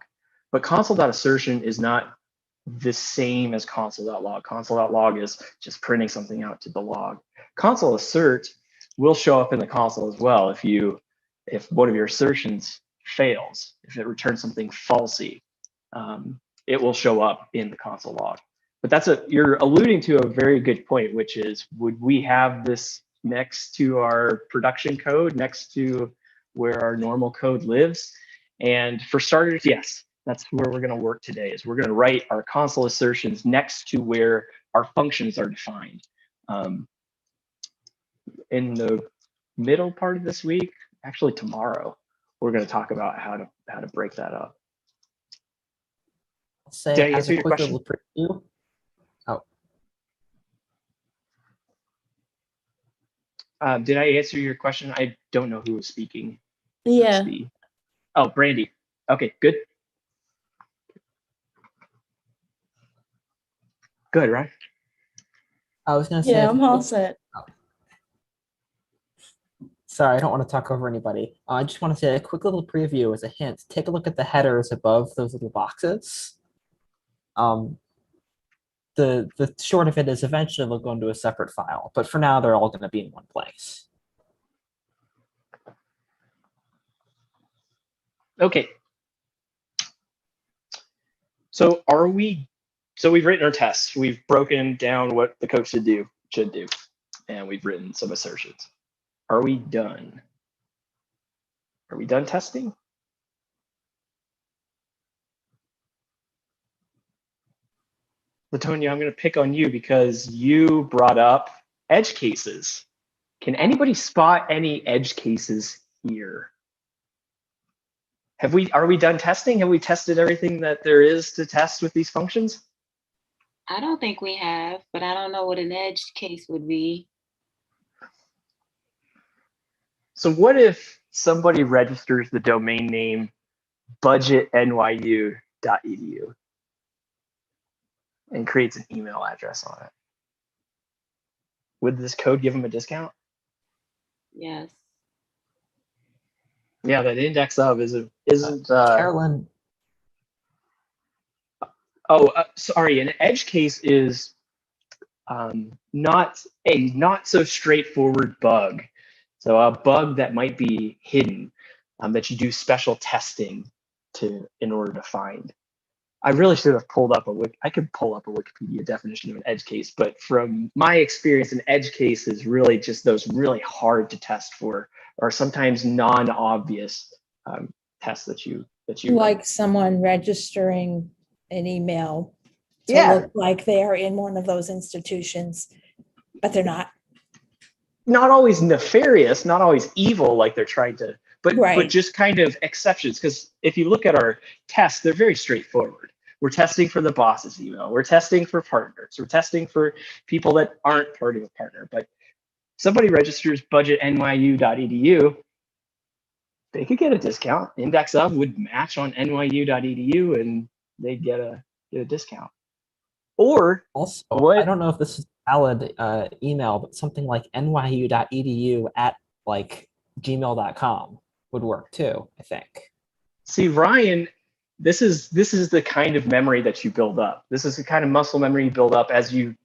But console.assertion is not the same as console.log. Console.log is just printing something out to the log. Console assert will show up in the console as well if one of your assertions fails, if it returns something falsy, it will show up in the console log. But you're alluding to a very good point, which is, would we have this next to our production code, next to where our normal code lives? And for starters, yes, that's where we're going to work today, is we're going to write our console assertions next to where our functions are defined. In the middle part of this week, actually tomorrow, we're going to talk about how to break that up. Say, Did I as answer a your quick question? little preview. Did I answer your question? I don't know who was speaking. Yeah. Oh, Brandy. Okay, good. Good, right? I was going to say. Yeah, I'm all set. Sorry, I don't want to talk over anybody. I just want to say a quick little preview as a hint. Take a look at the headers above those little boxes. The short of it is eventually they'll go into a separate file, but for now they're all going to be in one place. Okay. So we've written our tests. We've broken down what the code should do, and we've written some assertions. Are we done? Are we done testing? Latonia, I'm going to pick on you because you brought up edge cases. Can anybody spot any edge cases here? Are we done testing? Have we tested everything that there is to test with these functions? I don't think we have, but I don't know what an edge case would be. So what if somebody registers the domain name budgetnyu.edu and creates an email address on it? Would this code give them a discount? Yes. Yeah, that index of isn't Carolyn. Sorry, an edge case is not so straightforward bug. So a bug that might be hidden, that you do special testing in order to find. I really should have pulled up I could pull up a Wikipedia definition of an edge case, but from my experience, an edge case is really just those really hard to test for, or sometimes non-obvious tests that you Like someone registering an email to look like they are in one of those institutions, but they're not. Not always nefarious, not always evil, like they're trying to, but just kind of exceptions. Because if you look at our tests, they're very straightforward. We're testing for the boss's email. We're testing for partners. We're testing for people that aren't part of a partner. But somebody registers budgetnyu.edu, they could get a discount. Index of would match on nyu.edu, and they'd get a discount. Or also, I don't know if this is valid email, but something like nyu.edu at like gmail.com would work too, I think. See, Ryan, this is the kind of memory that you build up. This is the kind of muscle memory you build up as you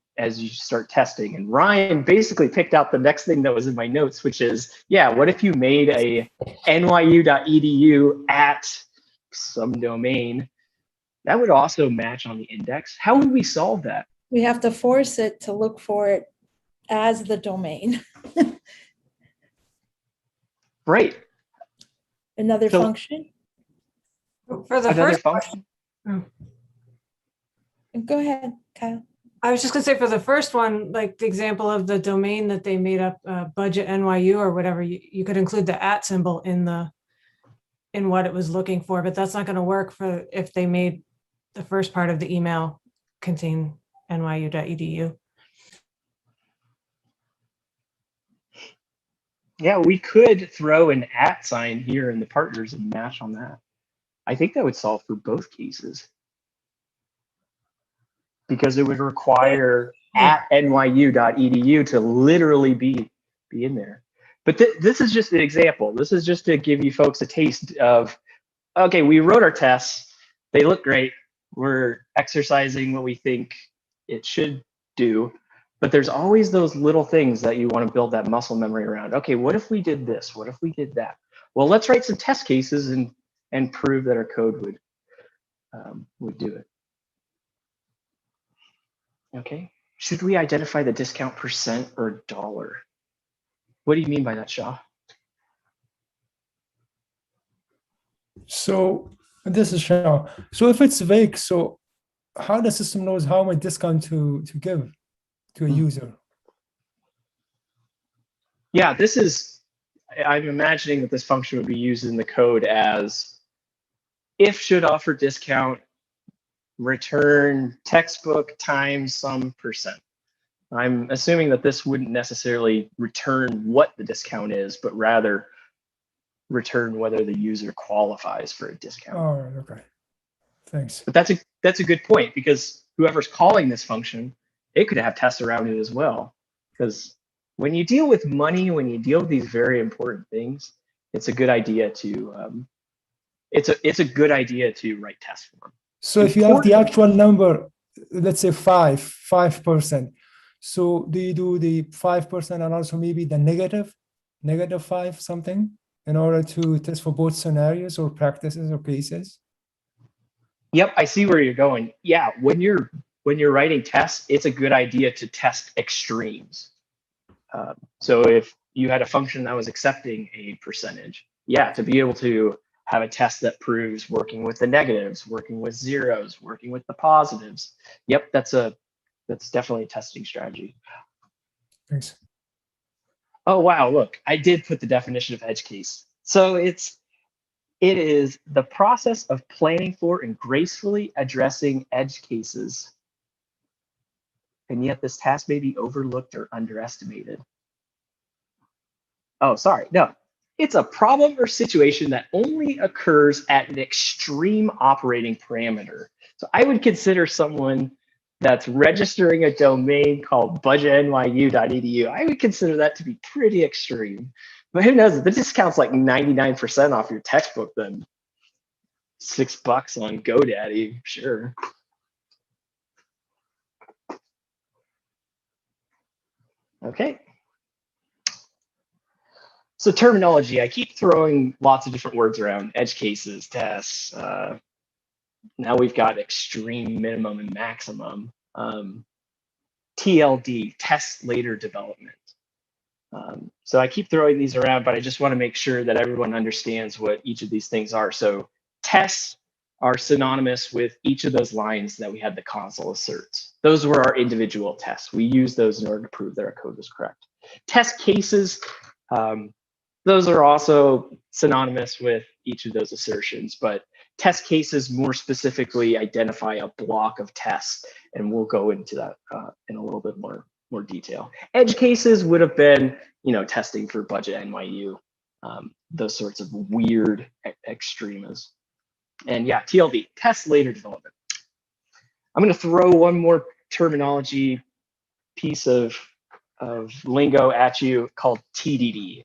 start testing. And Ryan basically picked out the next thing that was in my notes, which is, what if you made a nyu.edu at some domain? That would also match on the index. How would we solve that? We have to force it to look for it as the domain. Right. Another function? For the Another first function? Go ahead, Kyle. I was just going to say, for the first one, like the example of the domain that they made up, budget NYU or whatever, you could include the @ symbol in what it was looking for, but that's not going to work for if they made the first part of the email contain nyu.edu. Yeah, we could throw an @ sign here in the partners and match on that. I think that would solve for both cases, because it would require at nyu.edu to literally be in there. But this is just an example. This is just to give you folks a taste of, okay, we wrote our tests. they look great. We're exercising what we think it should do, but there's always those little things that you want to build that muscle memory around. Okay, what if we did this? What if we did that? Well, let's write some test cases and prove that our code would do it. Okay, should we identify the discount percent or dollar? What do you mean by that, Shaw? So this is Shao. So if it's vague, so how the system knows how much discount to give to a user? Yeah, this is, I'm imagining that this function would be used in the code as if should offer discount, return textbook times some percent. I'm assuming that this wouldn't necessarily return what the discount is, but rather return whether the user qualifies for a discount. All right, okay. Thanks. But that's a good point, because whoever's calling this function, it could have tests around it as well. Because when you deal with money, when you deal with these very important things, it's a good idea to it's a good idea to write tests for them. So if you have the actual number, let's say 5%. So do you do the 5% and also maybe the negative 5 something in order to test for both scenarios or practices or cases? Yep, I see where you're going. Yeah, when you're writing tests, it's a good idea to test extremes. So if you had a function that was accepting a percentage, yeah, to be able to have a test that proves working with the negatives, working with zeros, working with the positives. Yep, that's definitely a testing strategy. Thanks. Oh, wow, look, I did put the definition of edge case. So it is the process of planning for and gracefully addressing edge cases. And yet this task may be overlooked or underestimated. Oh, sorry, no. It's a problem or situation that only occurs at an extreme operating parameter. So I would consider someone that's registering a domain called budgetnyu.edu. I would consider that to be pretty extreme. But who knows, if the discount's like 99% off your textbook, then $6 on GoDaddy, sure. Okay. So terminology, I keep throwing lots of different words around: edge cases, tests. Now we've got extreme, minimum, and maximum. TLD, test later development. So I keep throwing these around, but I just want to make sure that everyone understands what each of these things are. So tests are synonymous with each of those lines that we had the console asserts. Those were our individual tests. We used those in order to prove that our code was correct. Test cases, those are also synonymous with each of those assertions, but test cases more specifically identify a block of tests, and we'll go into that in a little bit more detail. Edge cases would have been, testing for budget NYU, those sorts of weird extremas. And yeah, TLD, test later development. I'm going to throw one more terminology piece of lingo at you called TDD.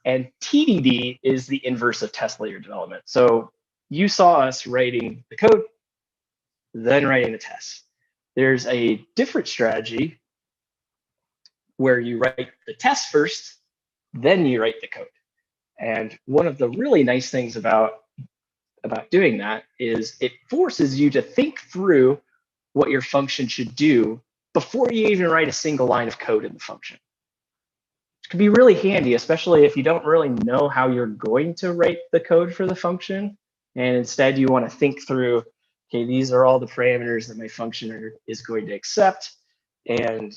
And TDD is the inverse of test later development. So you saw us writing the code, then writing the tests. There's a different strategy where you write the test first, then you write the code. And one of the really nice things about doing that is it forces you to think through what your function should do before you even write a single line of code in the function. It can be really handy, especially if you don't really know how you're going to write the code for the function. And instead you want to think through, okay, these are all the parameters that my function is going to accept. And,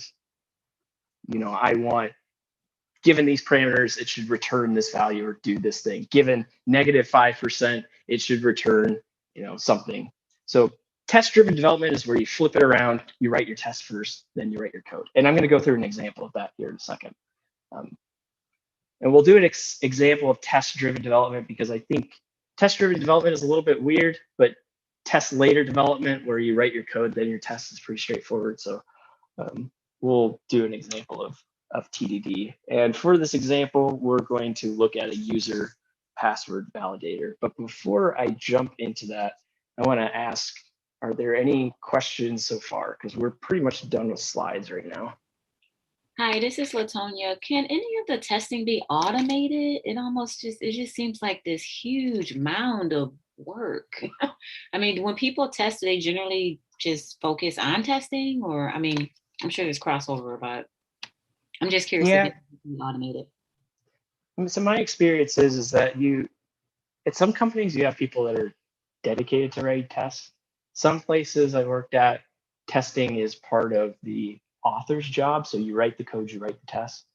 I want, given these parameters, it should return this value or do this thing. Given -5%, it should return, something. So test-driven development is where you flip it around, you write your test first, then you write your code. And I'm going to go through an example of that here in a second. And we'll do an example of test-driven development because I think test-driven development is a little bit weird, but test later development where you write your code, then your test is pretty straightforward. So we'll do an example of TDD. And for this example, we're going to look at a user password validator. But before I jump into that, I want to ask, are there any questions so far? Because we're pretty much done with slides right now. Hi, this is Latonia. Can any of the testing be automated? It just seems like this huge mound of work. I mean, when people test, do they generally just focus on testing? Or, I mean, I'm sure there's crossover, but I'm just curious if it can be automated. So my experience is that at some companies, you have people that are dedicated to write tests. Some places I worked at, testing is part of the author's job. So you write the code, you write the test.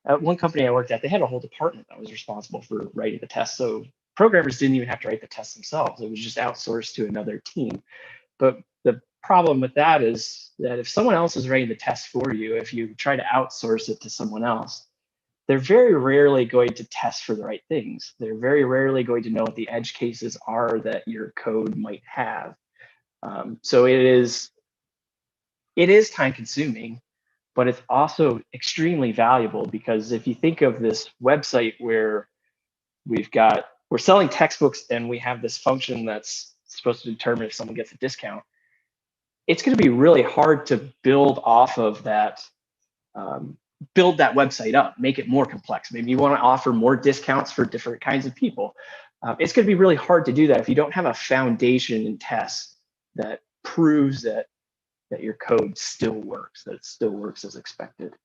At one company I worked at, they had a whole department that was responsible for writing the test. So programmers didn't even have to write the test themselves. It was just outsourced to another team. But the problem with that is that if someone else is writing the test for you, if you try to outsource it to someone else, they're very rarely going to test for the right things. They're very rarely going to know what the edge cases are that your code might have. So it is time consuming, but it's also extremely valuable, because if you think of this website where we're selling textbooks and we have this function that's supposed to determine if someone gets a discount, it's going to be really hard to build off of that, build that website up, make it more complex. Maybe you want to offer more discounts for different kinds of people. It's going to be really hard to do that if you don't have a foundation in tests that proves that your code still works, that it still works as expected.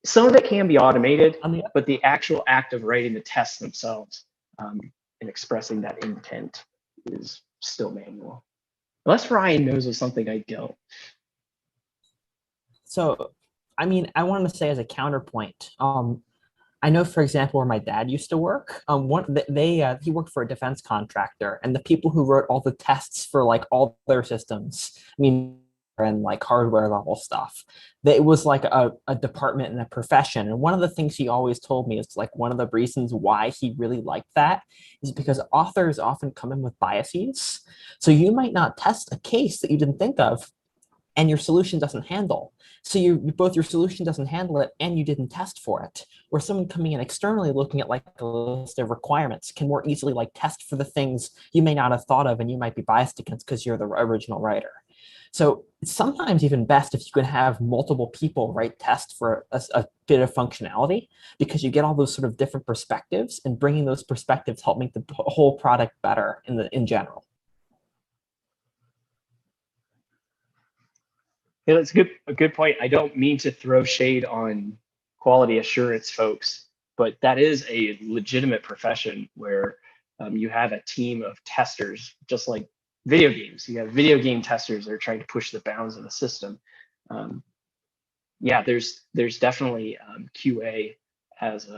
Some of it can be automated, but the actual act of writing the tests themselves and expressing that intent is still manual. Unless Ryan knows of something I don't. So, I mean, I wanted to say as a counterpoint, I know, for example, where my dad used to work, he worked for a defense contractor, and the people who wrote all the tests for like all their systems, I mean, and like hardware level stuff, it was like a department and a profession. And one of the things he always told me is like one of the reasons why he really liked that is because authors often come in with biases. So you might not test a case that you didn't think of, and your solution doesn't handle. So both your solution doesn't handle it and you didn't test for it. Where someone coming in externally looking at like a list of requirements can more easily like test for the things you may not have thought of and you might be biased against because you're the original writer. So it's sometimes even best if you can have multiple people write tests for a bit of functionality, because you get all those sort of different perspectives, and bringing those perspectives help make the whole product better in general. Yeah, that's a good point. I don't mean to throw shade on quality assurance folks, but that is a legitimate profession where you have a team of testers, just like video games. You have video game testers that are trying to push the bounds of the system. Yeah, there's definitely QA as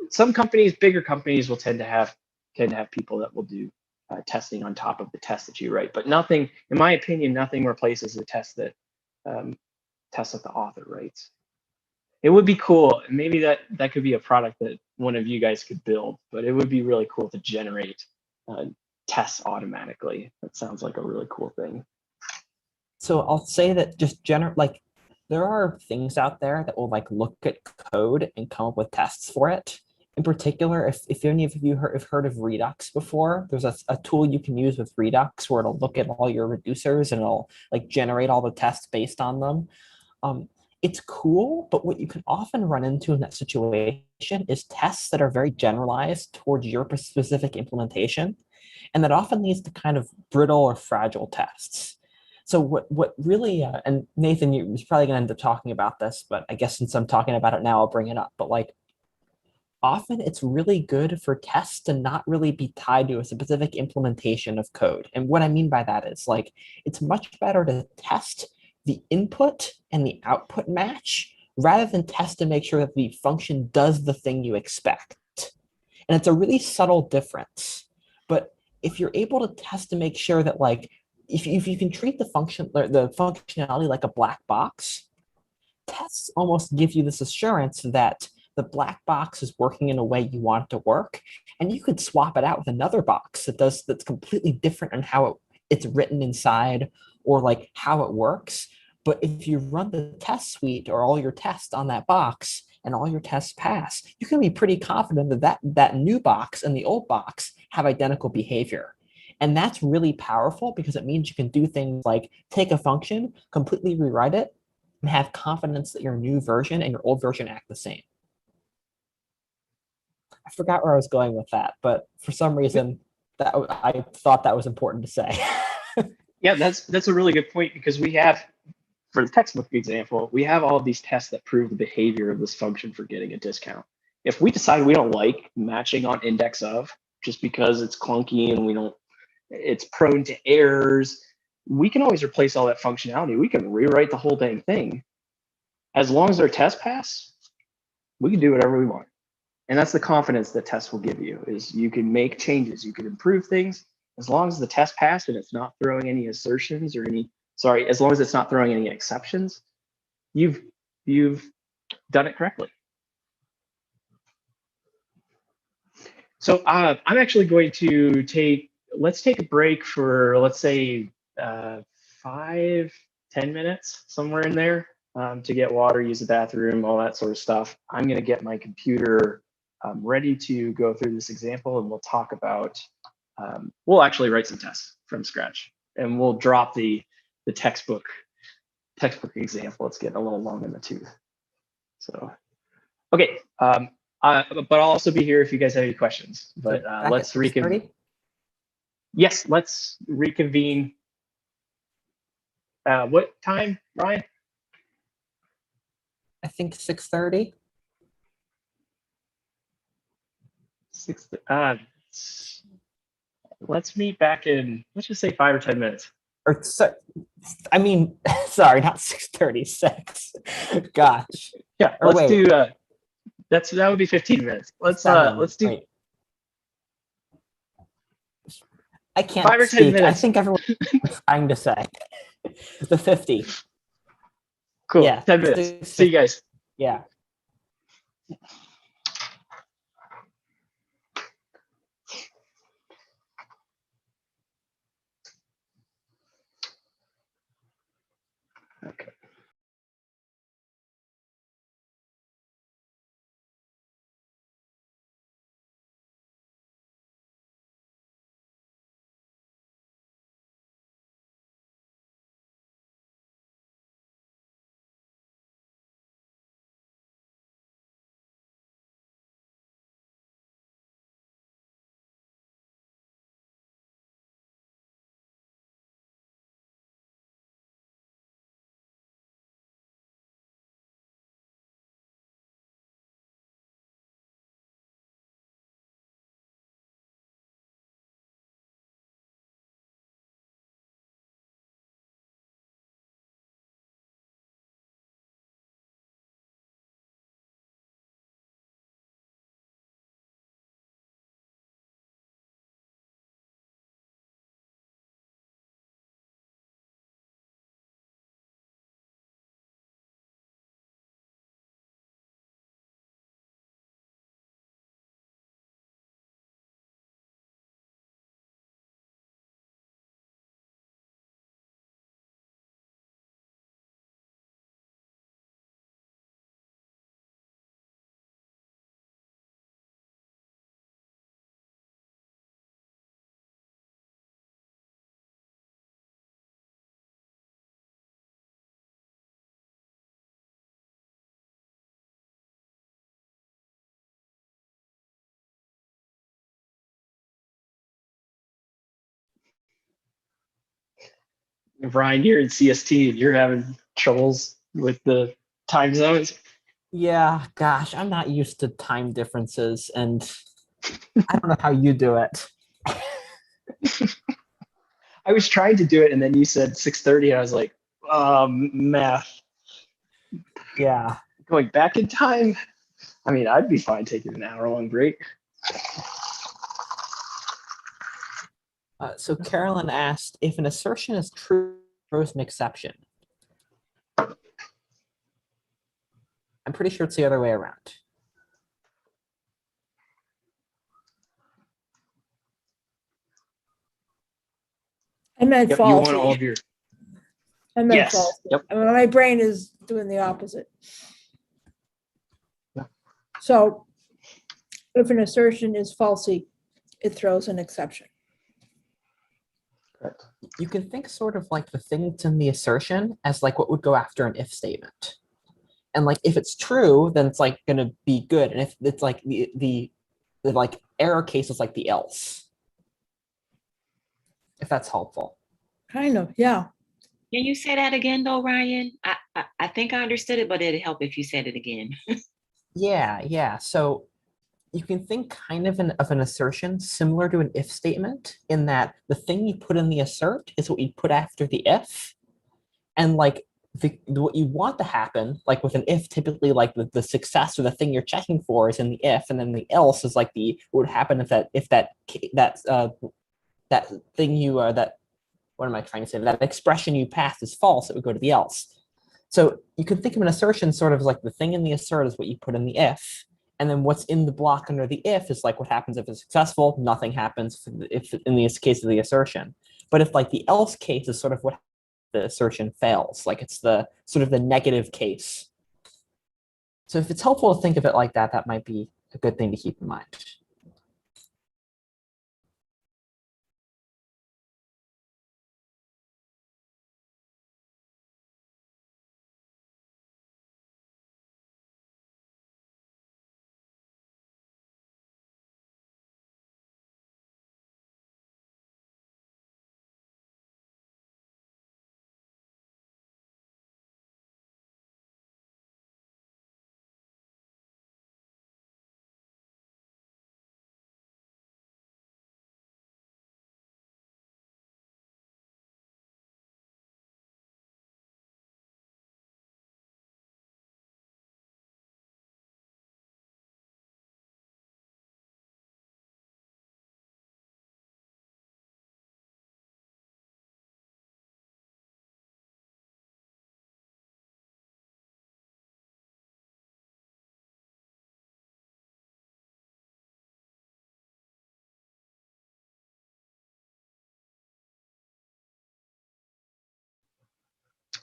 some companies, bigger companies will tend to have people that will do testing on top of the test that you write, but nothing, in my opinion, nothing replaces the test that the author writes. It would be cool. Maybe that could be a product that one of you guys could build, but it would be really cool to generate tests automatically. That sounds like a really cool thing. So I'll say that just there are things out there that will like look at code and come up with tests for it. In particular, if any of you have heard of Redux before, there's a tool you can use with Redux where it'll look at all your reducers and it'll like generate all the tests based on them. It's cool, but what you can often run into in that situation is tests that are very generalized towards your specific implementation. And that often leads to kind of brittle or fragile tests. So what really, and Nathan, you're probably going to end up talking about this, but I guess since I'm talking about it now, I'll bring it up. But like, often it's really good for tests to not really be tied to a specific implementation of code. And what I mean by that is like, it's much better to test the input and the output match rather than test to make sure that the function does the thing you expect. And it's a really subtle difference. But if you're able to test to make sure that like, if you can treat the functionality like a black box, tests almost give you this assurance that the black box is working in a way you want it to work, and you could swap it out with another box that's completely different in how it's written inside or like how it works. But if you run the test suite or all your tests on that box, and all your tests pass, you can be pretty confident that new box and the old box have identical behavior. And that's really powerful because it means you can do things like take a function, completely rewrite it, and have confidence that your new version and your old version act the same. I forgot where I was going with that, but for some reason that I thought that was important to say. Yeah, that's a really good point, because we have, for the textbook example, we have all of these tests that prove the behavior of this function for getting a discount. If we decide we don't like matching on index of, just because it's clunky and it's prone to errors, we can always replace all that functionality. We can rewrite the whole dang thing. As long as our tests pass, we can do whatever we want. And that's the confidence that tests will give you, is you can make changes, you can improve things, as long as the test passed and it's not throwing any assertions or as long as it's not throwing any exceptions, you've done it correctly. So I'm actually going to let's take a break for, let's say 5-10 minutes, somewhere in there, to get water, use the bathroom, all that sort of stuff. I'm going to get my computer ready to go through this example, and we'll talk about, we'll actually write some tests from scratch, and we'll drop the textbook example. It's getting a little long in the tooth. So, okay. But I'll also be here if you guys have any questions. But let's reconvene. Yes, let's reconvene. What time, Ryan? I think 6:30. Let's meet back in, let's just say 5 or 10 minutes. Or I mean, sorry, not 6:36. Gosh. Yeah, or let's wait. do that would be 15 minutes. Let's do. Wait. I can't 5 or 10 speak. minutes. I think everyone's trying to say the 50. Cool. Yeah, 10 minutes. See you guys. Yeah. Okay. Brian, you're in CST and you're having troubles with the time zones. Yeah, gosh, I'm not used to time differences, and I don't know how you do it. I was trying to do it, and then you said 6:30, and I was like, math. Yeah. Going back in time. I mean, I'd be fine taking an hour-long break. So Carolyn asked, if an assertion is true, throws an exception. I'm pretty sure it's the other way around. I meant Yep, faulty. you want all of your. I meant Yes. faulty. Yep. I mean, my brain is doing the opposite. So if an assertion is falsy, it throws an exception. Correct. You can think sort of like the thing that's in the assertion as like what would go after an if statement. And like if it's true, then it's like gonna be good. And if it's like the like error case is like the else. If that's helpful. Kind of, yeah. Can you say that again though, Ryan? I think I understood it, but it'd help if you said it again. Yeah. So you can think kind of of an assertion similar to an if statement in that the thing you put in the assert is what you put after the if. And like what you want to happen, like with an if, typically like the success or the thing you're checking for is in the if, and then the else is like what would happen if that thing you that what am I trying to say? That expression you passed is false, it would go to the else. So you can think of an assertion sort of like the thing in the assert is what you put in the if, and then what's in the block under the if is like what happens if it's successful, nothing happens if in the case of the assertion. But if like the else case is sort of what the assertion fails, like it's the sort of the negative case. So if it's helpful to think of it like that, that might be a good thing to keep in mind.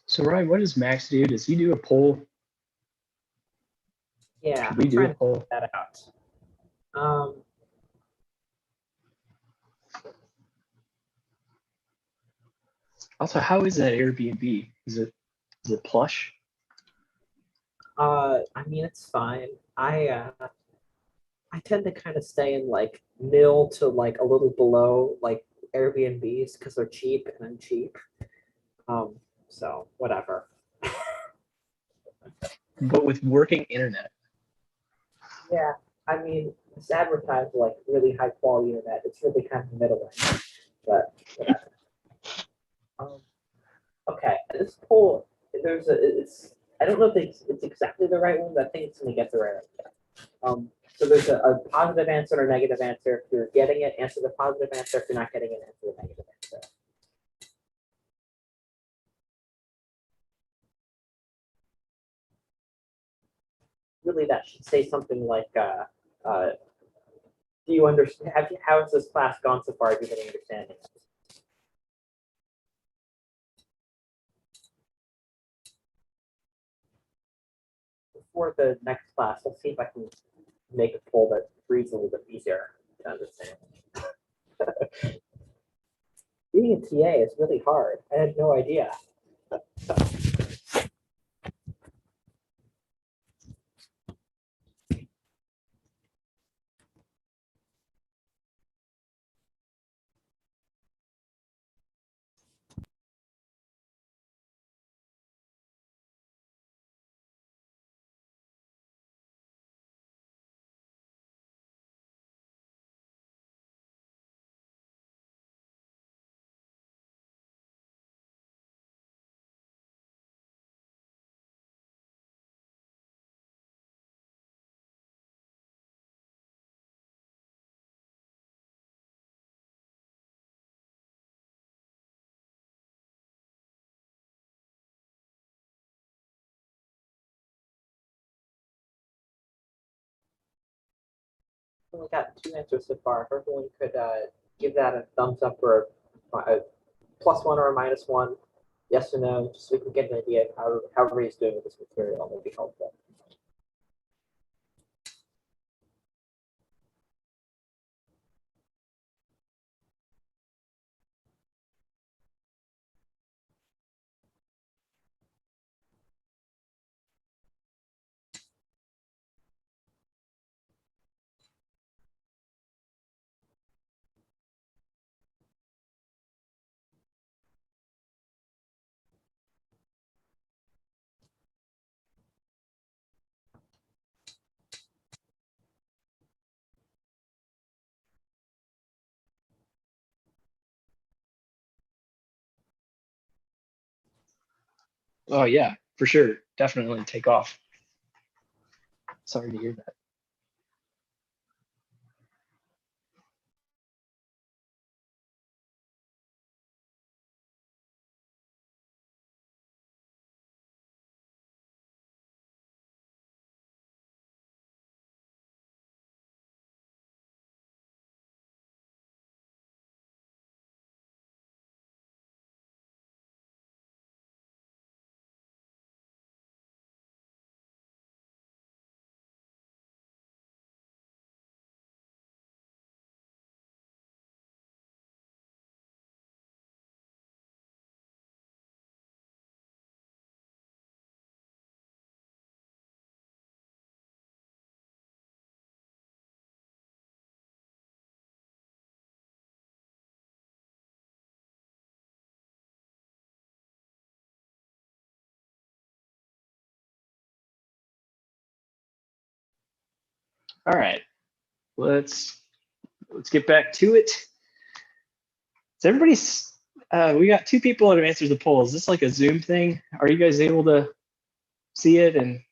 So Ryan, what does Max do? Does he do a poll? Yeah, Should we do a poll? That out. Also, how is that Airbnb? Is it plush? I mean, it's fine. I tend to kind of stay in like nil to like a little below like Airbnbs because they're cheap and I'm cheap. So whatever. But with working internet. Yeah, I mean, it's advertised like really high quality internet. It's really kind of middling, but whatever. Okay, this poll, I don't know if it's exactly the right one, but I think it's going to get the right answer. So there's a positive answer and a negative answer. If you're getting it, answer the positive answer. If you're not getting it, answer the negative answer. Really, that should say something like, do you understand? How has this class gone so far? Do you have any understanding? For the next class, I'll see if I can make a poll that reads a little bit easier to understand. Being a TA is really hard. I had no idea. Only got 2 answers so far. If everyone could give that a thumbs up or a +1 or a -1, yes or no, just so we can get an idea of how everybody's doing with this material. That would be helpful. Oh yeah, for sure. Definitely take off. Sorry to hear that. All right, let's get back to it. So everybody's we got 2 people that have answered the poll. Is this like a Zoom thing? Are you guys able to see it? And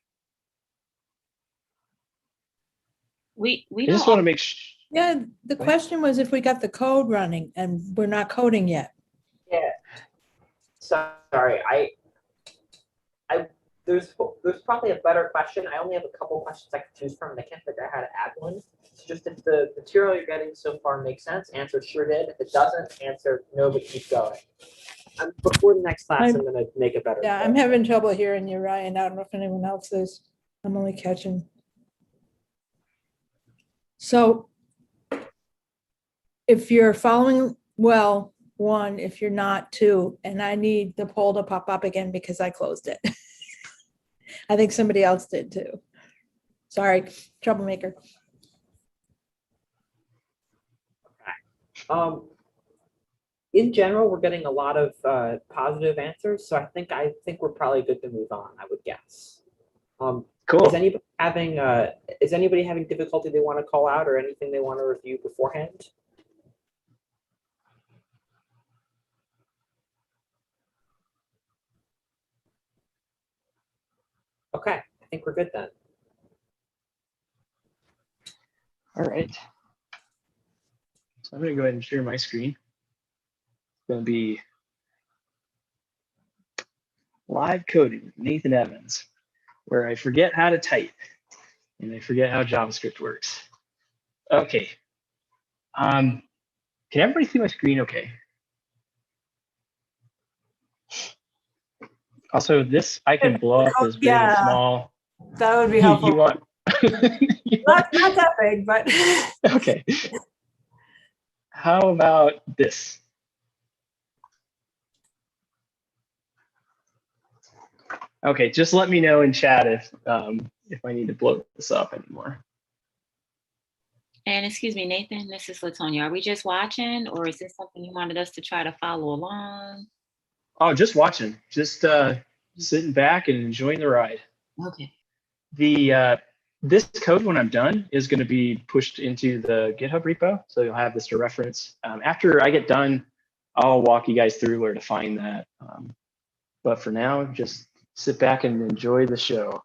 We I don't just want to make sure. Yeah, the question was if we got the code running, and we're not coding yet. Yeah. Sorry, there's probably a better question. I only have a couple questions I could choose from, and I can't figure out how to add one. It's just if the material you're getting so far makes sense, answer sure did. If it doesn't, answer no, but keep going. Before the next class, I'm gonna make a better. Yeah, I'm having trouble hearing you, Ryan. I don't know if anyone else is. I'm only catching. So if you're following well, 1, if you're not, 2, and I need the poll to pop up again because I closed it. I think somebody else did too. Sorry, troublemaker. In general, we're getting a lot of positive answers, so I think we're probably good to move on, I would guess. Cool. Is anybody having difficulty they want to call out or anything they want to review beforehand? Okay, I think we're good then. All right. So I'm going to go ahead and share my screen. It's going to be live coding with Nathan Evans, where I forget how to type and I forget how JavaScript works. Okay. Can everybody see my screen okay? Also, this, I can blow up this big and small. That would be helpful. You want? Not that big, but. Okay. How about this? Okay, just let me know in chat if I need to blow this up anymore. And excuse me, Nathan, this is Latonia. Are we just watching, or is this something you wanted us to try to follow along? Oh, just watching, just sitting back and enjoying the ride. Okay. This code, when I'm done, is going to be pushed into the GitHub repo, so you'll have this to reference. After I get done, I'll walk you guys through where to find that. But for now, just sit back and enjoy the show.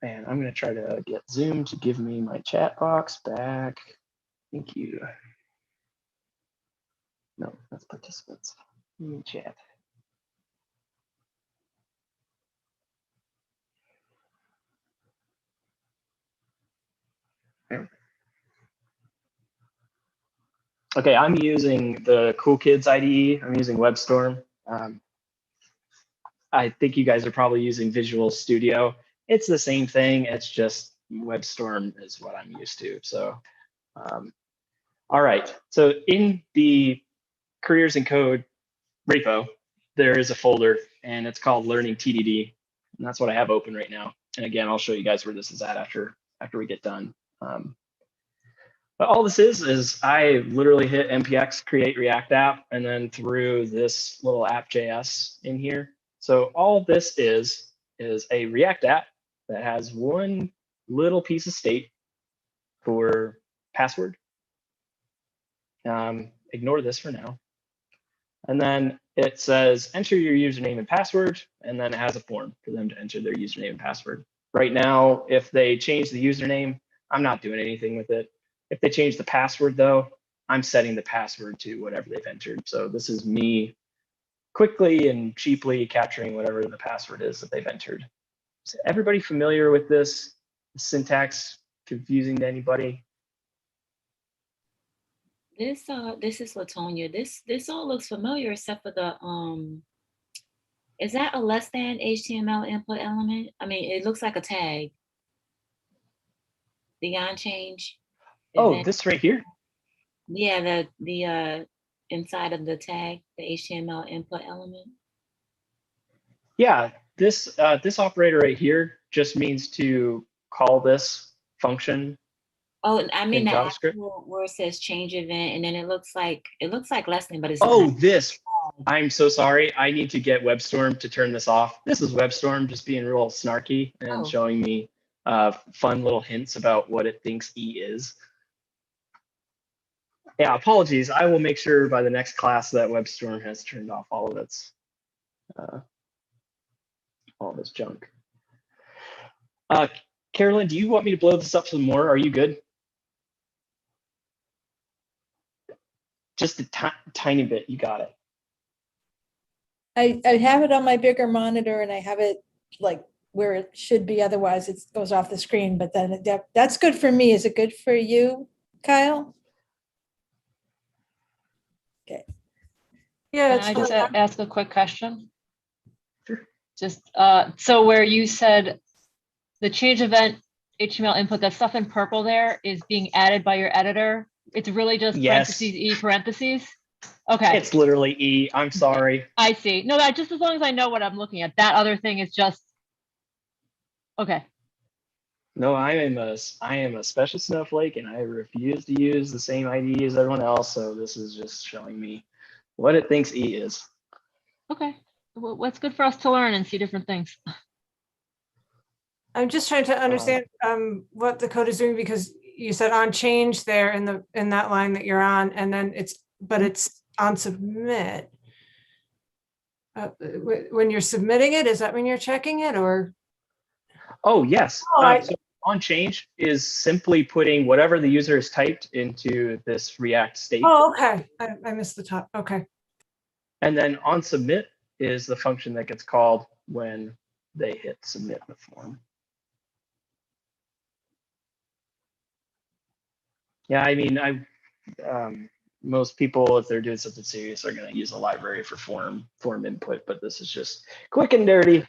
And I'm going to try to get Zoom to give me my chat box back. Thank you. No, that's participants. Chat. Okay, I'm using the Cool Kids IDE. I'm using WebStorm. I think you guys are probably using Visual Studio. It's the same thing. It's just WebStorm is what I'm used to. So, all right. So in the Careers in Code repo, there is a folder, and it's called Learning TDD, and that's what I have open right now. And again, I'll show you guys where this is at after we get done. But all this is I literally hit npx create React app and then threw this little app.js in here. So all this is a React app that has one little piece of state for password. Ignore this for now. And then it says enter your username and password, and then it has a form for them to enter their username and password. Right now, if they change the username, I'm not doing anything with it. If they change the password though, I'm setting the password to whatever they've entered. So this is me quickly and cheaply capturing whatever the password is that they've entered. Is everybody familiar with this? Syntax confusing to anybody? This is Latonia. This all looks familiar except for the is that a less than HTML input element? I mean, it looks like a tag. The on change. Oh, this right here? Yeah, the inside of the tag, the HTML input element. Yeah, this operator right here just means to call this function. Oh, I mean in the JavaScript. actual where it says change event, and then it looks like less than, but it's Oh, not. this. I'm so sorry. I need to get WebStorm to turn this off. This is WebStorm just being real snarky and showing me fun little hints about what it thinks E is. Yeah, apologies. I will make sure by the next class that WebStorm has turned off all of its all this junk. Carolyn, do you want me to blow this up some more? Are you good? Just a tiny bit. You got it. I have it on my bigger monitor and I have it like where it should be. Otherwise it goes off the screen, but then that's good for me. Is it good for you, Kyle? Okay. Yeah, Can I just ask a quick question? Sure. Just so where you said the change event HTML input, that stuff in purple there is being added by your editor. It's really just parentheses E parentheses. Okay. It's literally E. I'm sorry. I see. No, that just as long as I know what I'm looking at. That other thing is just okay. No, I am a special snowflake, and I refuse to use the same ID as everyone else. So this is just showing me what it thinks E is. Okay. Well, what's good for us to learn and see different things. I'm just trying to understand what the code is doing, because you said on change there in that line that you're on, and then it's on submit. When you're submitting it, is that when you're checking it, or? Oh, yes. So on change is simply putting whatever the user has typed into this React state. Oh, okay. I missed the top. Okay. And then on submit is the function that gets called when they hit submit the form. Yeah, I mean, most people, if they're doing something serious, are going to use a library for form input, but this is just quick and dirty.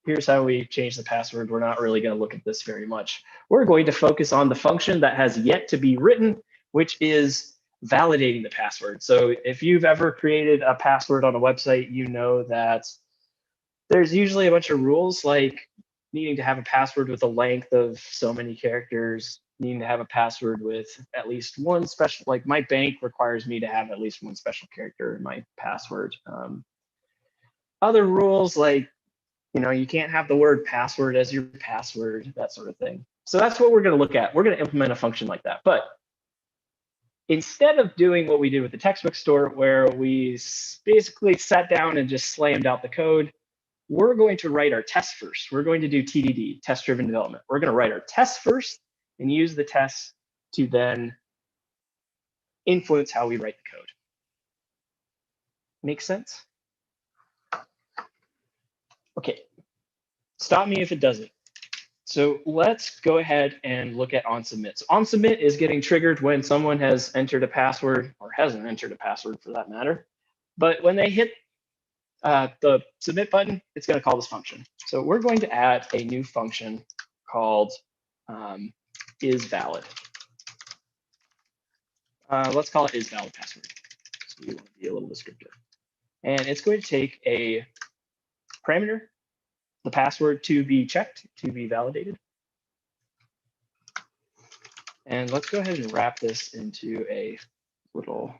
Here's how we change the password. We're not really going to look at this very much. We're going to focus on the function that has yet to be written, which is validating the password. So if you've ever created a password on a website, you know that there's usually a bunch of rules, like needing to have a password with a length of so many characters, needing to have a password with at least one special, like my bank requires me to have at least one special character in my password. Other rules like, you can't have the word password as your password, that sort of thing. So that's what we're going to look at. We're going to implement a function like that. But instead of doing what we did with the textbook store, where we basically sat down and just slammed out the code, we're going to write our tests first. We're going to do TDD, test-driven development. We're going to write our tests first and use the tests to then influence how we write the code. Make sense? Okay, stop me if it doesn't. So let's go ahead and look at onSubmit. So onSubmit is getting triggered when someone has entered a password, or hasn't entered a password for that matter. But when they hit the submit button, it's going to call this function. So we're going to add a new function called isValid. Let's call it isValidPassword. So we want to be a little descriptive. And it's going to take a parameter, the password to be checked, to be validated. And let's go ahead and wrap this into a little,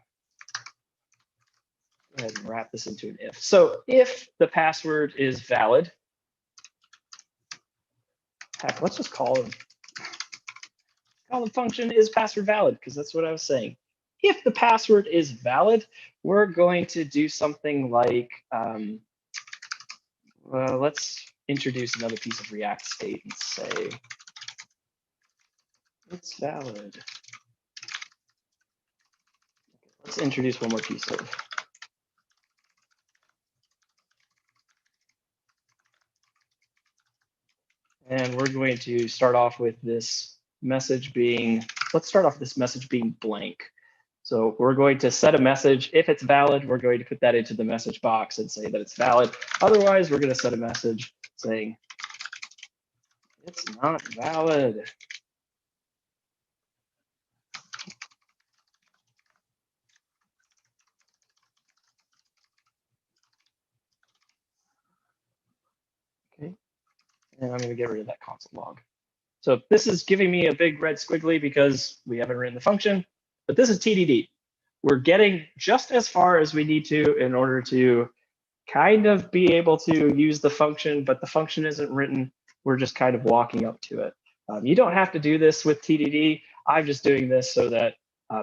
go ahead and wrap this into an if. So if the password is valid, heck, let's just call the function is password valid, because that's what I was saying. if the password is valid, we're going to do something like, let's introduce another piece of React state and say, it's valid. Let's introduce one more piece of. And we're going to start off with this message being, let's start off this message being blank. So we're going to set a message. If it's valid, we're going to put that into the message box and say that it's valid. Otherwise, we're going to set a message saying, it's not valid. Okay, and I'm going to get rid of that console log. So this is giving me a big red squiggly because we haven't written the function, but this is TDD. We're getting just as far as we need to in order to kind of be able to use the function, but the function isn't written. We're just kind of walking up to it. You don't have to do this with TDD. I'm just doing this so that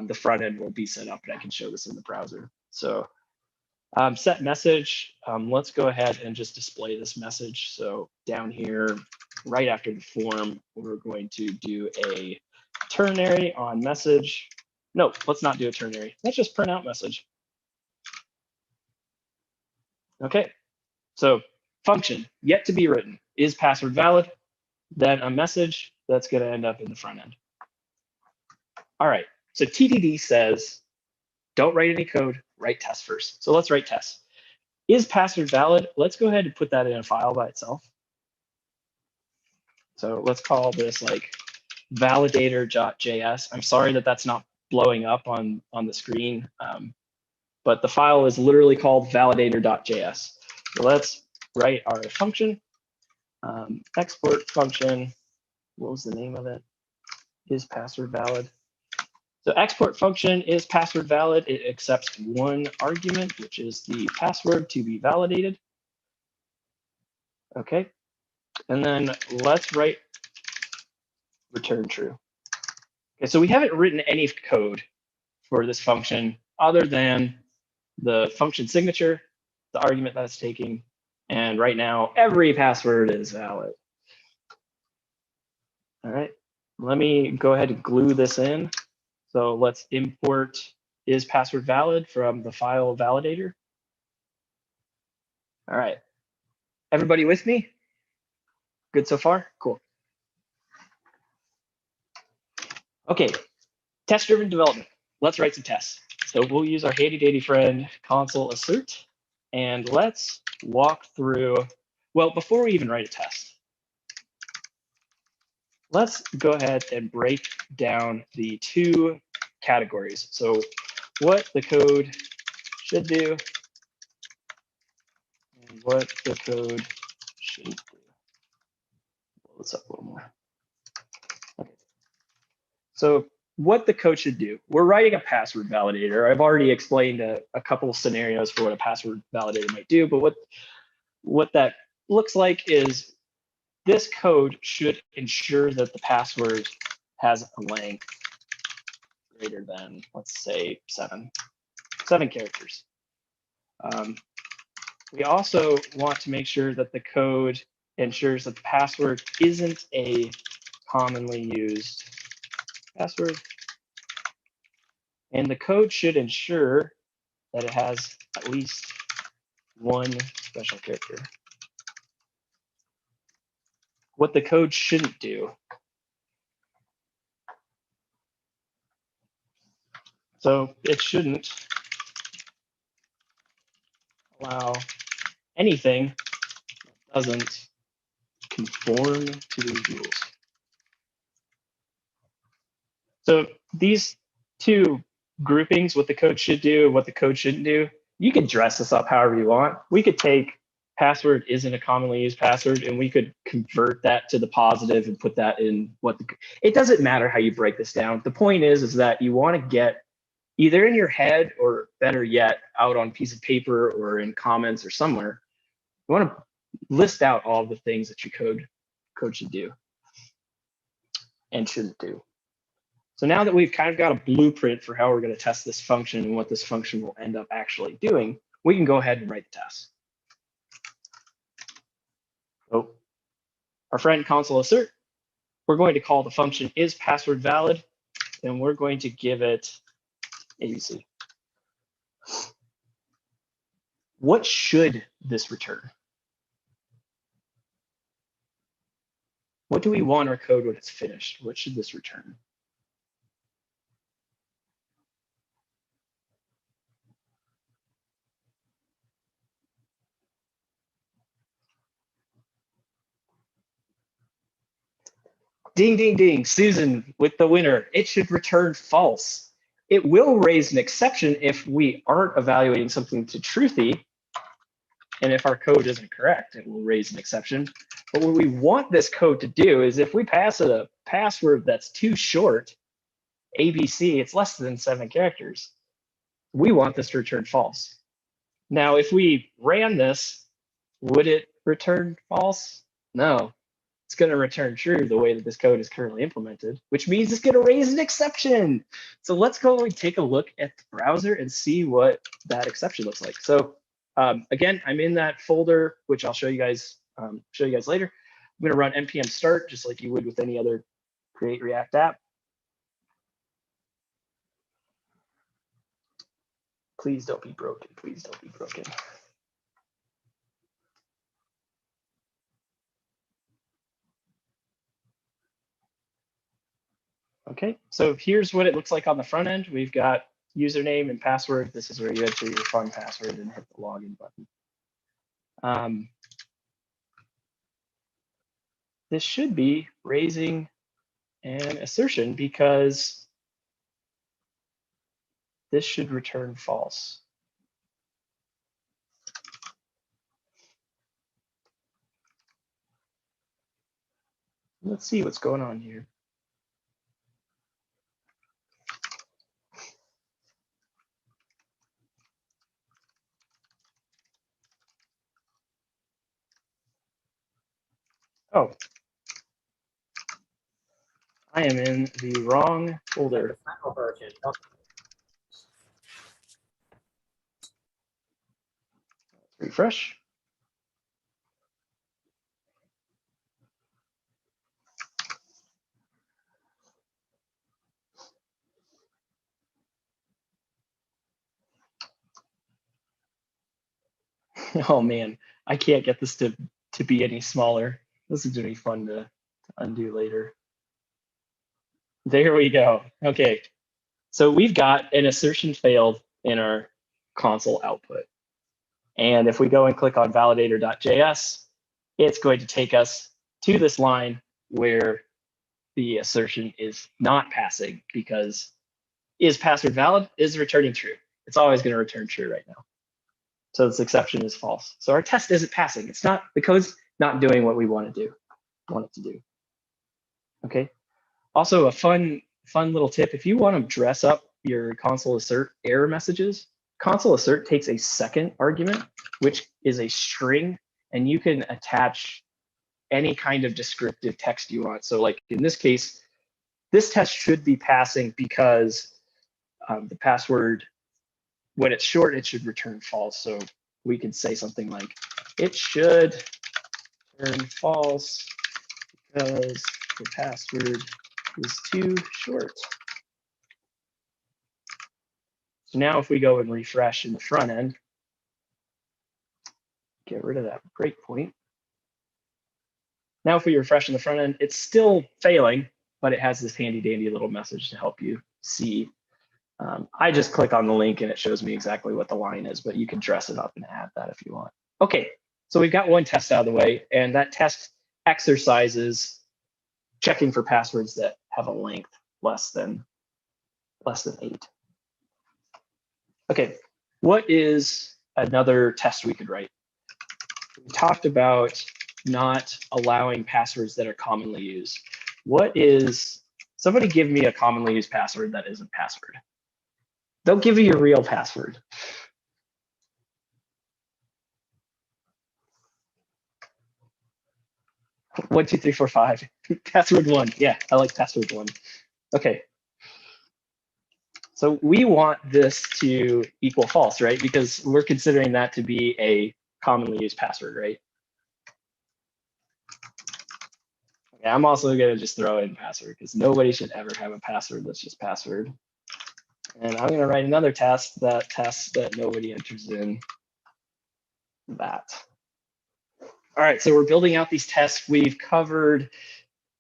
the front end will be set up and I can show this in the browser. So set message, let's go ahead and just display this message. So down here, right after the form, we're going to do a ternary on message. No, let's not do a ternary. Let's just print out message. Okay, so function yet to be written. Is password valid? Then a message that's going to end up in the front end. All right, so TDD says, don't write any code, write test first. So let's write test. Is password valid? Let's go ahead and put that in a file by itself. So let's call this like validator.js. I'm sorry that that's not blowing up on the screen, but the file is literally called validator.js. So let's write our function, export function. What was the name of it? Is password valid? So export function is password valid. It accepts one argument, which is the password to be validated. Okay, and then let's write return true. Okay, so we haven't written any code for this function other than the function signature, the argument that it's taking, and right now every password is valid. All right, let me go ahead and glue this in. So let's import is password valid from the file validator. All right, everybody with me? Good so far? Cool. Okay, test-driven development. Let's write some tests. So we'll use our handy-dandy friend console assert, and let's walk through, well, before we even write a test, let's go ahead and break down the two categories. So what the code should do and what the code shouldn't do. Blow this up a little more. Okay. So what the code should do. We're writing a password validator. I've already explained a couple of scenarios for what a password validator might do, but what that looks like is this code should ensure that the password has a length greater than, let's say, seven characters. We also want to make sure that the code ensures that the password isn't a commonly used password. And the code should ensure that it has at least one special character. What the code shouldn't do. So it shouldn't allow anything that doesn't conform to these rules. So these two groupings, what the code should do and what the code shouldn't do, you can dress this up however you want. We could take password isn't a commonly used password and we could convert that to the positive and put that in what the, it doesn't matter how you break this down. The point is that you want to get either in your head or better yet out on a piece of paper or in comments or somewhere. You want to list out all of the things that your code should do and shouldn't do. So now that we've kind of got a blueprint for how we're going to test this function and what this function will end up actually doing, we can go ahead and write the test. So our friend console assert, we're going to call the function is password valid, and we're going to give it ABC. What should this return? What do we want our code when it's finished? What should this return? Ding, ding, ding, Susan with the winner. It should return false. It will raise an exception if we aren't evaluating something to truthy. And if our code isn't correct, it will raise an exception. But what we want this code to do is if we pass it a password that's too short, ABC, it's less than 7 characters, we want this to return false. Now, if we ran this, would it return false? No. It's going to return true the way that this code is currently implemented, which means it's going to raise an exception. So let's go and take a look at the browser and see what that exception looks like. So again, I'm in that folder, which I'll show you guys later. I'm going to run npm start just like you would with any other create React app. Please don't be broken. Please don't be broken. Okay, so here's what it looks like on the front end. We've got username and password. This is where you enter your fun password and hit the login button. This should be raising an assertion because this should return false. Let's see what's going on here. Oh, I am in the wrong folder. Refresh. Oh man, I can't get this to be any smaller. This is gonna be fun to undo later. There we go. Okay, so we've got an assertion failed in our console output. And if we go and click on validator.js, it's going to take us to this line where the assertion is not passing because is password valid is returning true. It's always going to return true right now. So this exception is false. So our test isn't passing. It's not, the code's not doing what we want it to do. Okay. Also a fun little tip, if you want to dress up your console assert error messages, console assert takes a second argument, which is a string, and you can attach any kind of descriptive text you want. So like in this case, this test should be passing because the password, when it's short, it should return false. So we could say something like, it should return false because the password is too short. So now if we go and refresh in the front end, get rid of that breakpoint. Now if we refresh in the front end, it's still failing, but it has this handy dandy little message to help you see. I just click on the link and it shows me exactly what the line is, but you can dress it up and add that if you want. Okay, so we've got one test out of the way, and that test exercises checking for passwords that have a length less than 8. Okay, what is another test we could write? We talked about not allowing passwords that are commonly used. What is, somebody give me a commonly used password that isn't password. Don't give you your real password. One, two, three, four, five. Password 1. Yeah, I like password 1. Okay. So we want this to equal false, right? Because we're considering that to be a commonly used password, right? Okay, I'm also gonna just throw in password because nobody should ever have a password that's just password. And I'm gonna write another test that tests that nobody enters in that. All right, so we're building out these tests. We've covered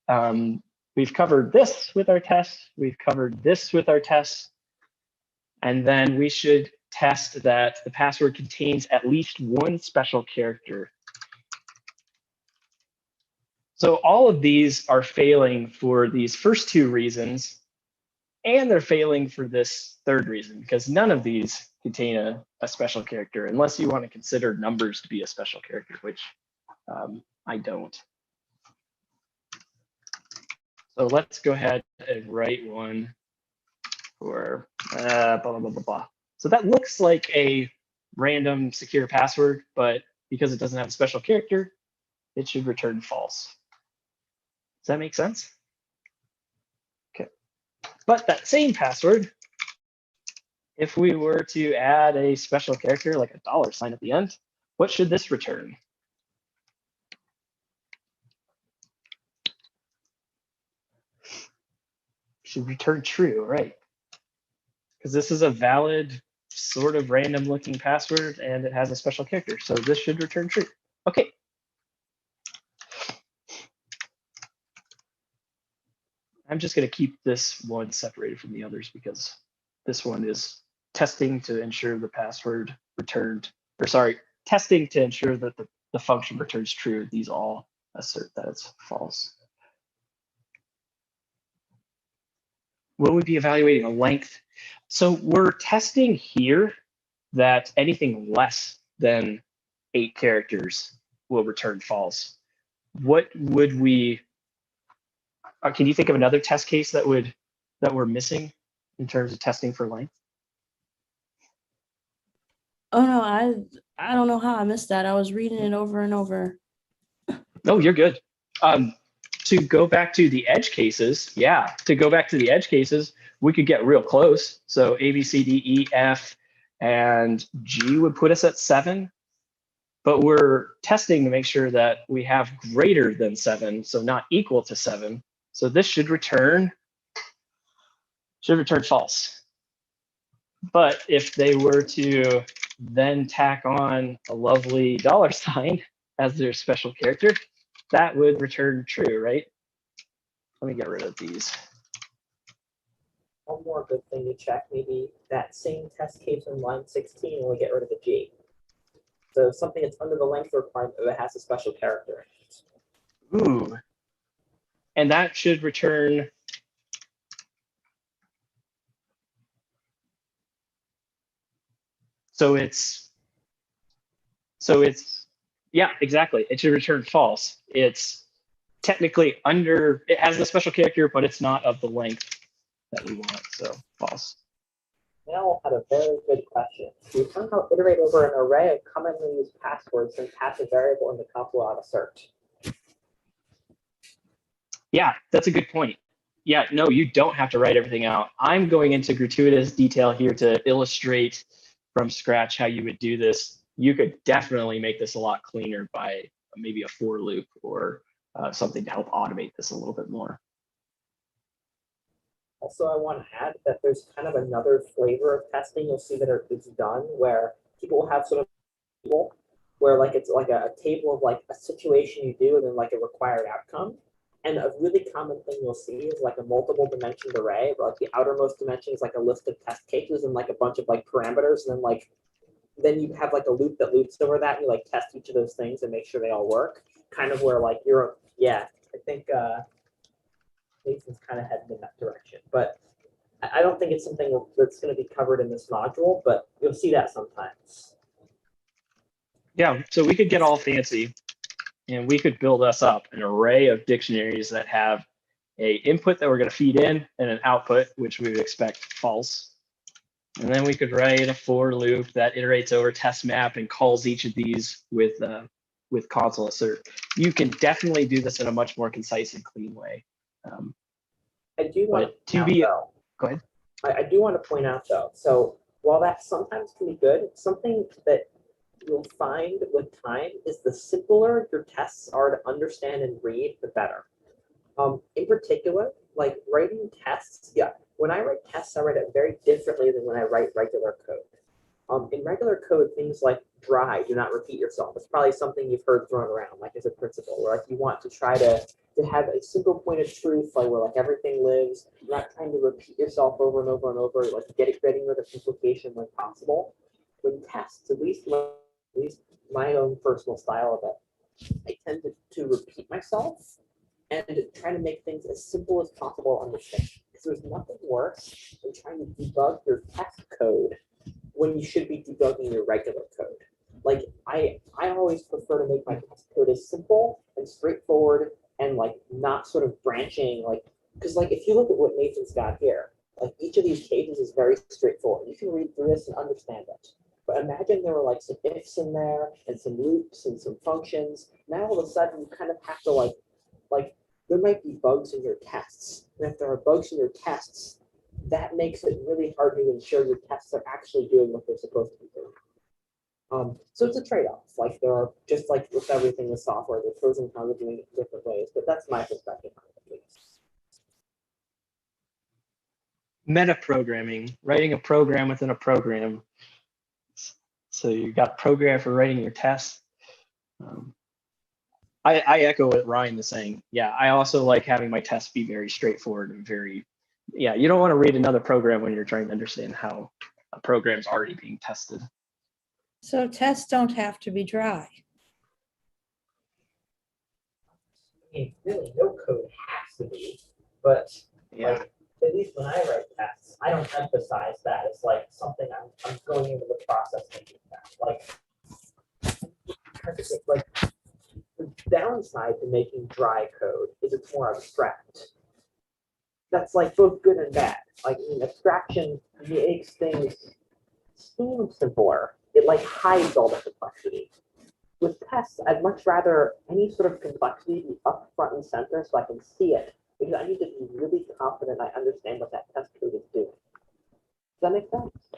this with our tests. We've covered this with our tests. And then we should test that the password contains at least one special character. So all of these are failing for these first two reasons, and they're failing for this third reason, because none of these contain a special character, unless you want to consider numbers to be a special character, which I don't. So let's go ahead and write one for blah, blah, blah, blah, blah. So that looks like a random secure password, but because it doesn't have a special character, it should return false. Does that make sense? Okay. But that same password, if we were to add a special character like a $sign at the end, what should this return? Should return true, right? Because this is a valid sort of random looking password and it has a special character. So this should return true. Okay. I'm just going to keep this one separated from the others because this one is testing to ensure the password returned, or sorry, testing to ensure that the function returns true. These all assert that it's false. Will we be evaluating a length? So we're testing here that anything less than 8 characters will return false. What would we, can you think of another test case that we're missing in terms of testing for length? Oh no, I don't know how I missed that. I was reading it over and over. Oh, you're good. To go back to the edge cases, we could get real close. So A, B, C, D, E, F, and G would put us at 7. But we're testing to make sure that we have greater than 7, so not equal to 7. So this should return false. But if they were to then tack on a lovely $sign as their special character, that would return true, right? Let me get rid of these. One more good thing to check, maybe that same test case in line 16 when we get rid of the G. So something that's under the length requirement that has a special character. Ooh. And that should return. So it's, yeah, exactly. It should return false. It's technically under, it has a special character, but it's not of the length that we want, so false. Now had a very good question. We somehow iterate over an array of commonly used passwords and pass a variable in the console out assert. Yeah, that's a good point. Yeah, no, you don't have to write everything out. I'm going into gratuitous detail here to illustrate from scratch how you would do this. You could definitely make this a lot cleaner by maybe a for loop or something to help automate this a little bit more. Also, I want to add that there's kind of another flavor of testing you'll see that it's done where people will have sort of table where like it's like a table of like a situation you do and then like a required outcome. And a really common thing you'll see is like a multiple dimensioned array, where like the outermost dimension is like a list of test cases and like a bunch of like parameters, and then you have like a loop that loops over that, and you like test each of those things and make sure they all work. Kind of where like I think Nathan's kind of heading in that direction, but I don't think it's something that's going to be covered in this module, but you'll see that sometimes. Yeah, so we could get all fancy and we could build us up an array of dictionaries that have a input that we're going to feed in and an output, which we would expect false. And then we could write a for loop that iterates over test map and calls each of these with console assert. You can definitely do this in a much more concise and clean way. I do want to be. Go ahead. I do want to point out though, so while that sometimes can be good, something that you'll find with time is the simpler your tests are to understand and read, the better. In particular, like writing tests, yeah, when I write tests, I write it very differently than when I write regular code. In regular code, things like dry, do not repeat yourself. It's probably something you've heard thrown around, like as a principle, where like you want to try to have a single point of truth, like where like everything lives. You're not trying to repeat yourself over and over and over, like getting rid of implication when possible. When tests, at least my own personal style of it, I tend to repeat myself and try to make things as simple as possible to understand. Because there's nothing worse than trying to debug your test code when you should be debugging your regular code. Like I always prefer to make my test code as simple and straightforward and like not sort of branching, like, because like if you look at what Nathan's got here, like each of these cases is very straightforward. You can read through this and understand it. But imagine there were like some ifs in there and some loops and some functions. Now all of a sudden you kind of have to like there might be bugs in your tests. And if there are bugs in your tests, that makes it really hard to ensure your tests are actually doing what they're supposed to be doing. So it's a trade-off. Like there are, just like with everything with software, there's pros and cons of doing it in different ways, but that's my perspective on it. Metaprogramming, writing a program within a program. So you got a program for writing your tests. I echo what Ryan is saying. Yeah, I also like having my tests be very straightforward and very, yeah, you don't want to read another program when you're trying to understand how a program's already being tested. So tests don't have to be dry. I mean, really, no code has to be, but yeah. Like, at least when I write tests, I don't emphasize that. It's like something I'm going into the process thinking about. Like the downside to making dry code is it's more abstract. That's like both good and bad. Like abstraction makes things seem simpler. It like hides all the complexity. With tests, I'd much rather any sort of complexity be up front and center so I can see it, because I need to be really confident I understand what that test code is doing. Does that make sense?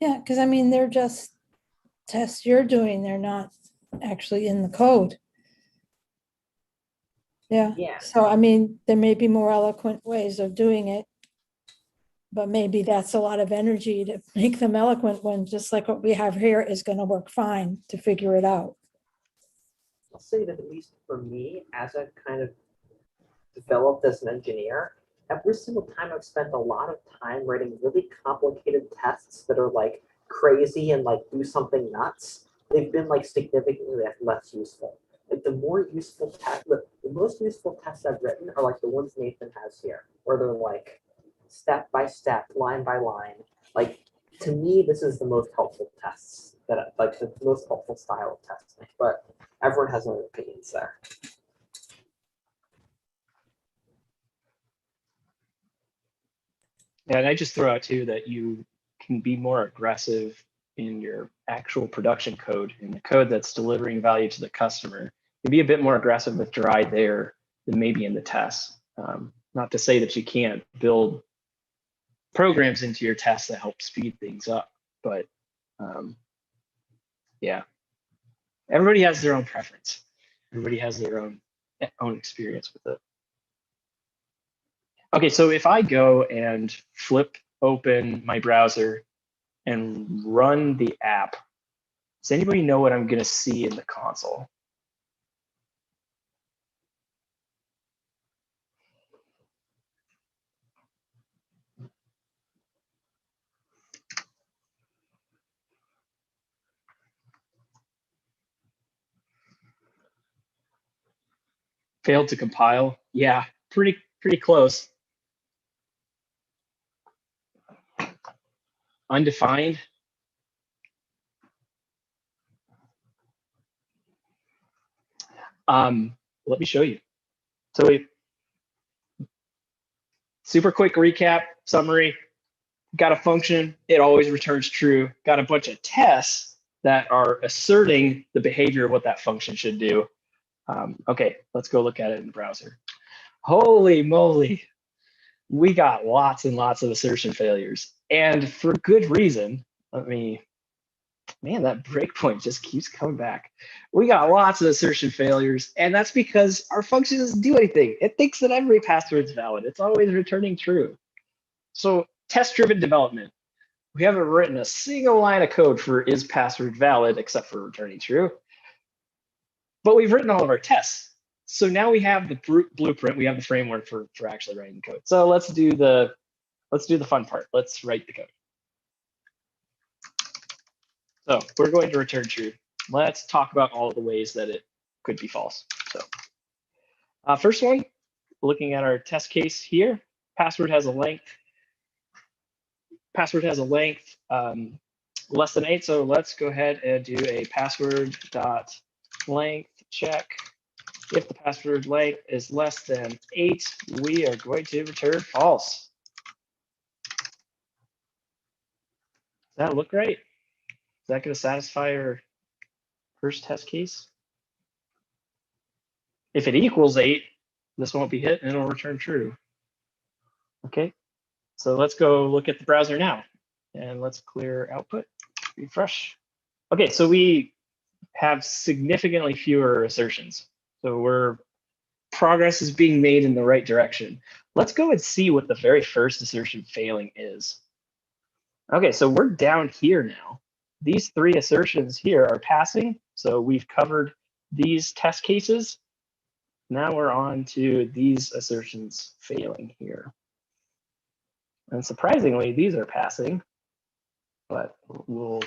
Yeah, because I mean, they're just tests you're doing. They're not actually in the code. Yeah. Yeah. So, I mean, there may be more eloquent ways of doing it, but maybe that's a lot of energy to make them eloquent when just like what we have here is going to work fine to figure it out. I'll say that at least for me, as I've kind of developed as an engineer, every single time I've spent a lot of time writing really complicated tests that are like crazy and like do something nuts, they've been like significantly less useful. Like the more useful test, the most useful tests I've written are like the ones Nathan has here, where they're like step by step, line by line. Like to me, this is the most helpful tests like the most helpful style of testing. But everyone has their opinions there. Yeah, and I just throw out too that you can be more aggressive in your actual production code, in the code that's delivering value to the customer. You be a bit more aggressive with dry there than maybe in the tests. Not to say that you can't build programs into your tests that help speed things up, but yeah, everybody has their own preference. Everybody has their own experience with it. Okay, so if I go and flip open my browser and run the app, does anybody know what I'm going to see in the console? Failed to compile? Yeah, pretty close. Undefined? Let me show you. So super quick recap, summary. Got a function, it always returns true. Got a bunch of tests that are asserting the behavior of what that function should do. Okay, let's go look at it in the browser. Holy moly. we got lots and lots of assertion failures, and for good reason. Man, that breakpoint just keeps coming back. We got lots of assertion failures, and that's because our function doesn't do anything. It thinks that every password is valid. It's always returning true. So test-driven development. We haven't written a single line of code for is password valid, except for returning true. But we've written all of our tests. So now we have the blueprint. We have the framework for actually writing code. So let's do the fun part. Let's write the code. So we're going to return true. Let's talk about all of the ways that it could be false. So first one, looking at our test case here, password has a length. Password has a length less than 8. So let's go ahead and do a password dot length check. If the password length is less than 8, we are going to return false. Does that look right? Is that going to satisfy our first test case? If it equals 8, this won't be hit and it'll return true. Okay, so let's go look at the browser now and let's clear output, refresh. Okay, so we have significantly fewer assertions. So progress is being made in the right direction. Let's go and see what the very first assertion failing is. Okay, so we're down here now. These 3 assertions here are passing. So we've covered these test cases. Now we're on to these assertions failing here. And surprisingly, these are passing, but we'll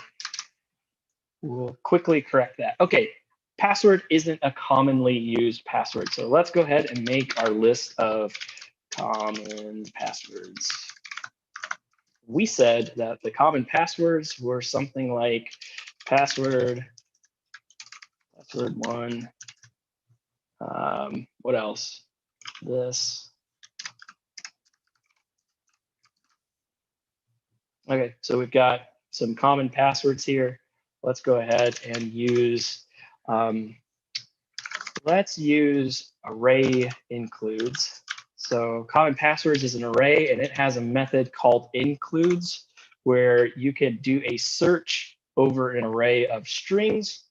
quickly correct that. Okay, password isn't a commonly used password. So let's go ahead and make our list of common passwords. We said that the common passwords were something like password 1. What else? This. Okay, so we've got some common passwords here. Let's go ahead and use, let's use array includes. So common passwords is an array, and it has a method called includes, where you can do a search over an array of strings.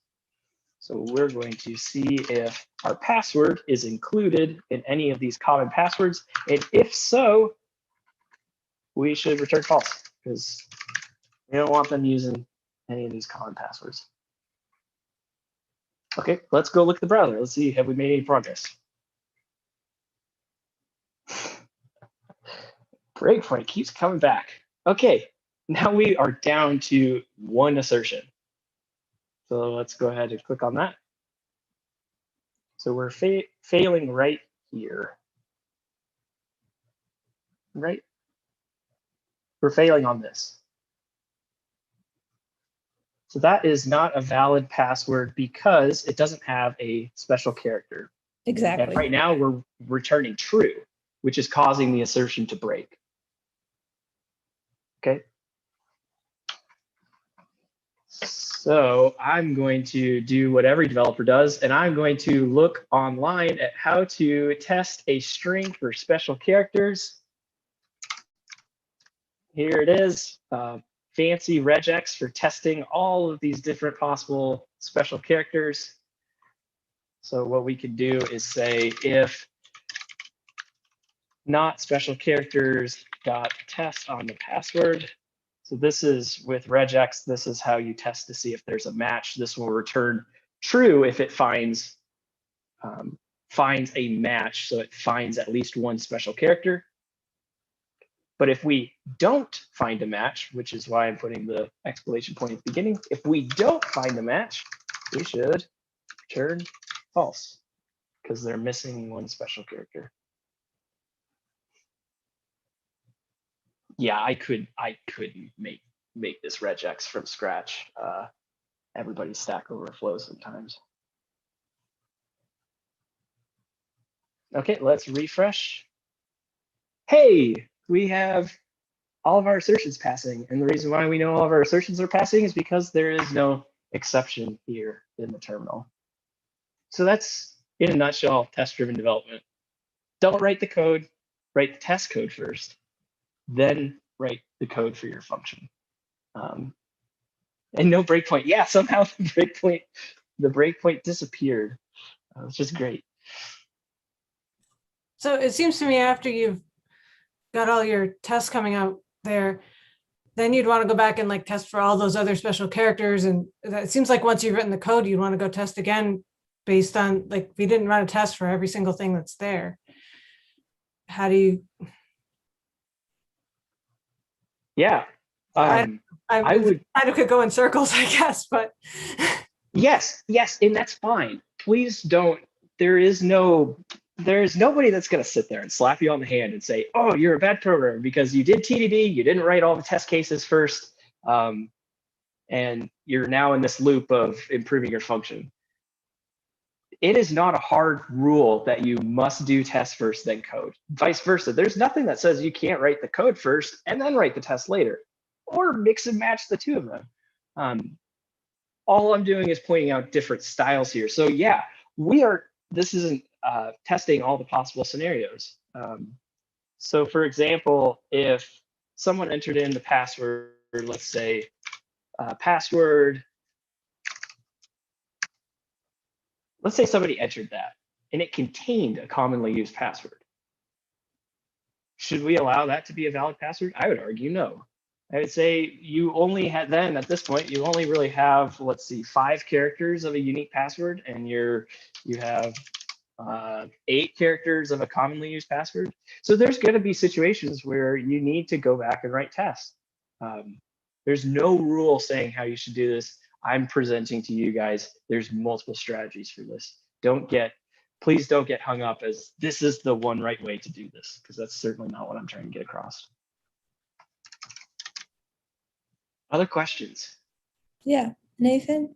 So we're going to see if our password is included in any of these common passwords. And if so, we should return false, because we don't want them using any of these common passwords. Okay, let's go look at the browser. Let's see, have we made any progress? Breakpoint keeps coming back. Okay, now we are down to 1 assertion. So let's go ahead and click on that. So we're failing right here. Right? We're failing on this. So that is not a valid password because it doesn't have a special character. Exactly. And right now we're returning true, which is causing the assertion to break. Okay. So I'm going to do what every developer does, and I'm going to look online at how to test a string for special characters. Here it is, fancy regex for testing all of these different possible special characters. So what we could do is say if not special characters dot test on the password. So this is with regex, this is how you test to see if there's a match. This will return true if it finds a match. So it finds at least 1 special character. But if we don't find a match, which is why I'm putting the exclamation point at the beginning, if we don't find a match, we should return false because they're missing 1 special character. Yeah, I could make this regex from scratch. Everybody's Stack Overflow sometimes. Okay, let's refresh. Hey, we have all of our assertions passing. And the reason why we know all of our assertions are passing is because there is no exception here in the terminal. So that's, in a nutshell, test-driven development. Don't write the code, write the test code first, then write the code for your function. And no breakpoint. Yeah, somehow the breakpoint disappeared. It's just great. So it seems to me after you've got all your tests coming out there, then you'd want to go back and like test for all those other special characters. And it seems like once you've written the code, you'd want to go test again based on, like, if you didn't run a test for every single thing that's there. How do you? Yeah. I would. I could go in circles, I guess, but. Yes, and that's fine. Please don't. There's nobody that's going to sit there and slap you on the hand and say, oh, you're a bad programmer because you did TDD, you didn't write all the test cases first, and you're now in this loop of improving your function. It is not a hard rule that you must do tests first, then code. Vice versa. There's nothing that says you can't write the code first and then write the test later, or mix and match the two of them. All I'm doing is pointing out different styles here. So yeah, this isn't testing all the possible scenarios. So for example, if someone entered in the password, let's say password, let's say somebody entered that and it contained a commonly used password. Should we allow that to be a valid password? I would argue no. I would say you only had then at this point, you only really have, let's see, 5 characters of a unique password, and you have 8 characters of a commonly used password. So there's going to be situations where you need to go back and write tests. There's no rule saying how you should do this. I'm presenting to you guys, there's multiple strategies for this. Please don't get hung up as this is the one right way to do this, because that's certainly not what I'm trying to get across. Other questions? Yeah, Nathan,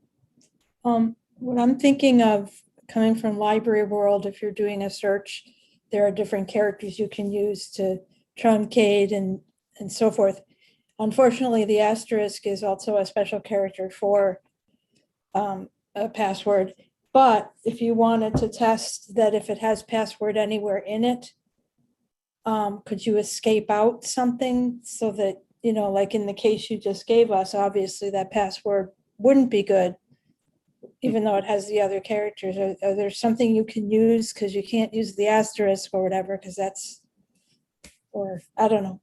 what I'm thinking of coming from library world, if you're doing a search, there are different characters you can use to truncate and so forth. Unfortunately, the asterisk is also a special character for a password. But if you wanted to test that if it has password anywhere in it, could you escape out something so that, you know, like in the case you just gave us, obviously that password wouldn't be good, even though it has the other characters. Are there something you can use because you can't use the asterisk or whatever, because that's, or I don't know.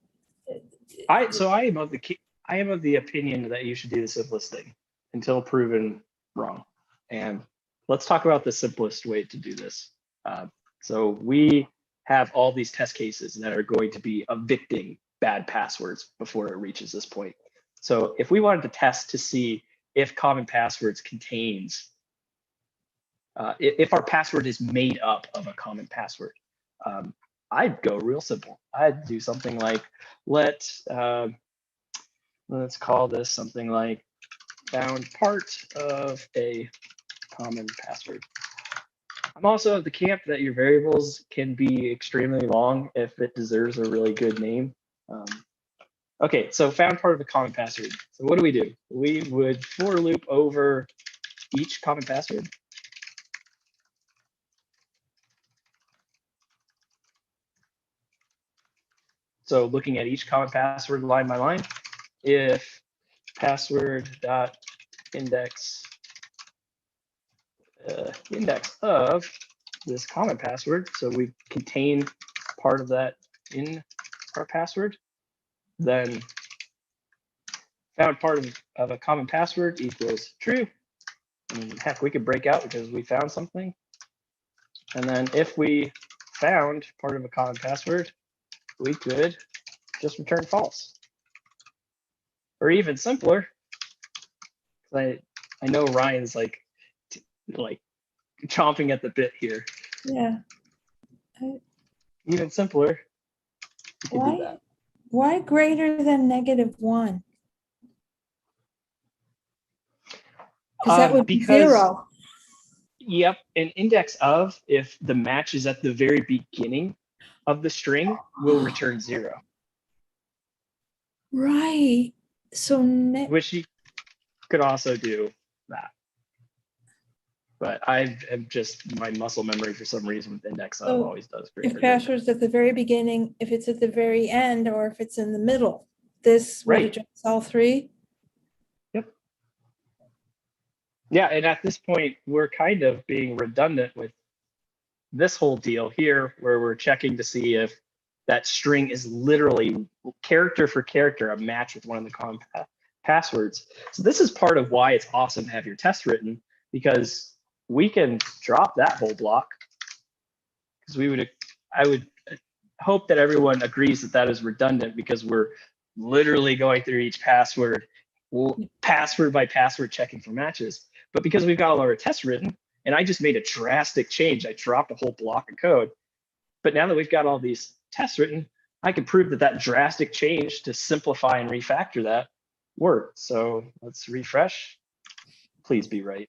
I am of the opinion that you should do the simplest thing until proven wrong. And let's talk about the simplest way to do this. So we have all these test cases that are going to be evicting bad passwords before it reaches this point. So if we wanted to test to see if common passwords contains, if our password is made up of a common password, I'd go real simple. I'd do something like, let's call this something like found part of a common password. I'm also of the camp that your variables can be extremely long if it deserves a really good name. Okay, so found part of a common password. So what do? We would for loop over each common password. So looking at each common password line by line, if password dot index index of this common password, so we contain part of that in our password, then found part of a common password equals true. And heck, we could break out because we found something. And then if we found part of a common password, we could just return false. Or even simpler, I know Ryan's like chomping at the bit here. Yeah. Even simpler, you can do that. Why greater than -1? Because that would be 0. Yep, an index of, if the match is at the very beginning of the string, will return 0. Right. So which you could also do that. But I am just, my muscle memory for some reason with index of So always does great. If password's at the very beginning, if it's at the very end, or if it's in the middle, this would Right. address all three? Yeah, and at this point, we're kind of being redundant with this whole deal here, where we're checking to see if that string is literally character for character a match with one of the common passwords. So this is part of why it's awesome to have your test written, because we can drop that whole block. Because I would hope that everyone agrees that that is redundant, because we're literally going through each password, password by password, checking for matches. But because we've got all our tests written, and I just made a drastic change, I dropped a whole block of code. But now that we've got all these tests written, I can prove that that drastic change to simplify and refactor that worked. So let's refresh. Please be right.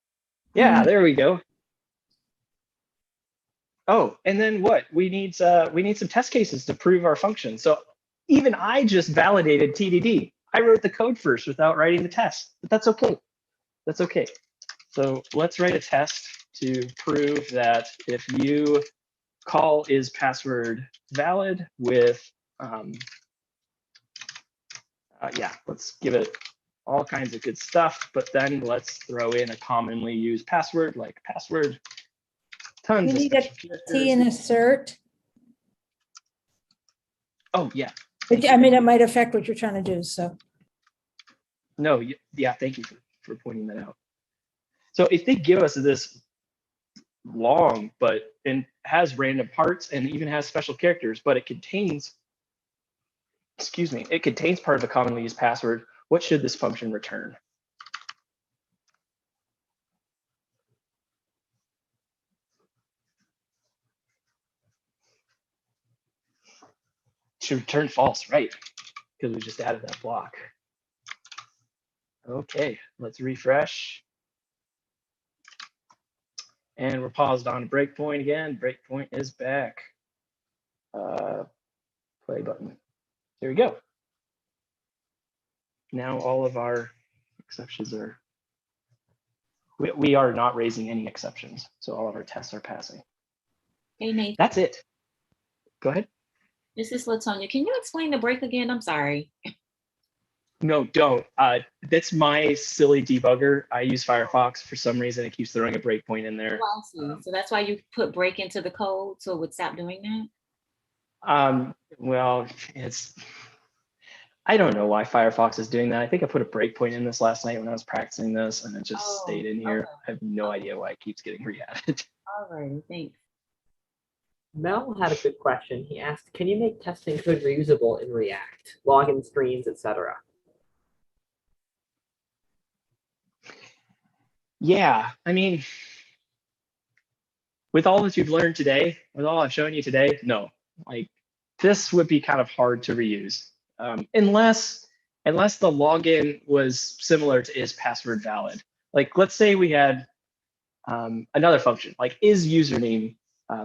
Yeah, there we go. Oh, and then what? We need some test cases to prove our function. So even I just validated TDD. I wrote the code first without writing the test, but that's okay. That's okay. So let's write a test to prove that if you call is password valid with, yeah, let's give it all kinds of good stuff, but then let's throw in a commonly used password like password. Tons You of need a T and assert. Oh, yeah. I mean, it might affect what you're trying to do, so. No, yeah, thank you for pointing that out. So if they give us this long, but it has random parts and even has special characters, but it contains, excuse me, it contains part of a commonly used password, what should this function return? It should return false, right? Because we just added that block. Okay, let's refresh. And we're paused on a breakpoint again. Breakpoint is back. Play button. There we go. Now all of our exceptions are, we are not raising any exceptions. So all of our tests are passing. Hey, Nathan. That's it. Go ahead. This is Latonia. Can you explain the break again? I'm sorry. No, don't. That's my silly debugger. I use Firefox. For some reason, it keeps throwing a breakpoint in there. Oh, I see. So that's why you put break into the code, so it would stop doing that? Well, I don't know why Firefox is doing that. I think I put a breakpoint in this last night when I was practicing this, and it just stayed in here. Okay. I have no idea why it keeps getting re-added. All right, thanks. Mel had a good question. He asked, can you make testing code reusable in React, login screens, etc.? Yeah, I mean, with all that you've learned today, with all I've shown you today, no. Like, this would be kind of hard to reuse. Unless the login was similar to is password valid. Like, let's say we had another function, like is username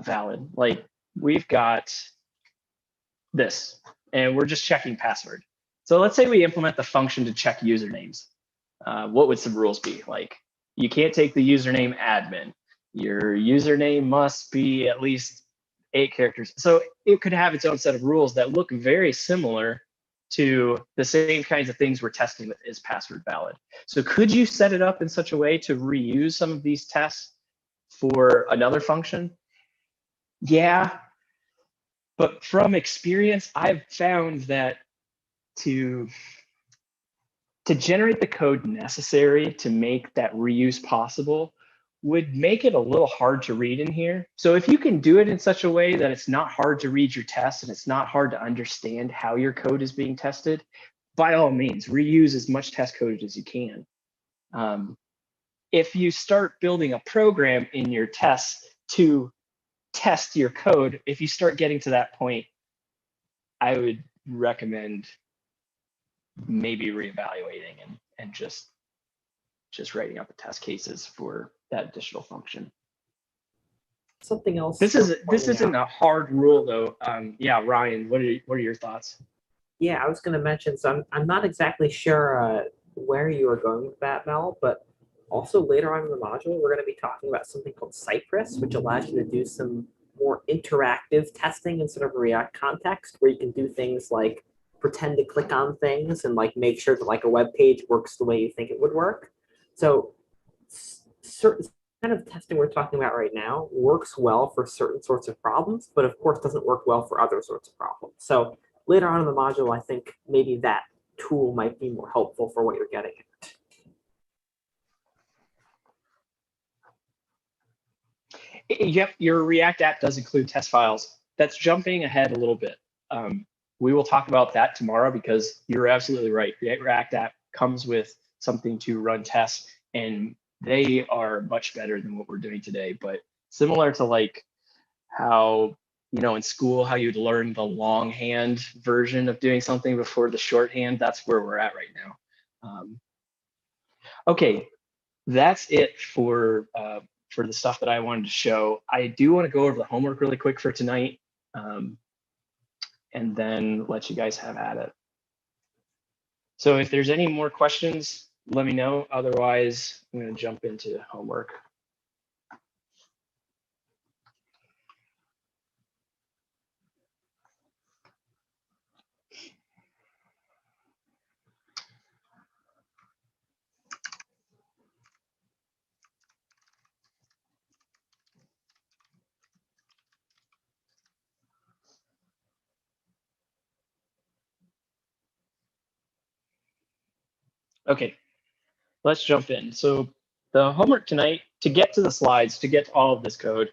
valid? Like, we've got this, and we're just checking password. So let's say we implement the function to check usernames. What would some rules be? Like, you can't take the username admin. Your username must be at least 8 characters. So it could have its own set of rules that look very similar to the same kinds of things we're testing with is password valid. So could you set it up in such a way to reuse some of these tests for another function? Yeah, but from experience, I've found that to generate the code necessary to make that reuse possible would make it a little hard to read in here. So if you can do it in such a way that it's not hard to read your tests and it's not hard to understand how your code is being tested, by all means, reuse as much test code as you can. If you start building a program in your tests to test your code, if you start getting to that point, I would recommend maybe reevaluating and just writing up the test cases for that additional function. Something else. This isn't a hard rule though. Yeah, Ryan, what are your thoughts? Yeah, I was going to mention. So I'm not exactly sure where you are going with that, Mel, but Also, later on in the module, we're going to be talking about something called Cypress, which allows you to do some more interactive testing instead of a React context, where you can do things like pretend to click on things and like make sure that like a web page works the way you think it would work. So certain kind of testing we're talking about right now works well for certain sorts of problems, but of course doesn't work well for other sorts of problems. So later on in the module, I think maybe that tool might be more helpful for what you're getting at. Yep, your React app does include test files. That's jumping ahead a little bit. We will talk about that tomorrow because you're absolutely right. React app comes with something to run tests, and they are much better than what we're doing today. But similar to like how, you know, in school, how you'd learn the longhand version of doing something before the shorthand, that's where we're at right now. Okay, that's it for the stuff that I wanted to show. I do want to go over the homework really quick for tonight, and then let you guys have at it. So if there's any more questions, let me know. Otherwise, I'm going to jump into homework. Okay, let's jump in. So the homework tonight, to get to the slides, to get to all of this code,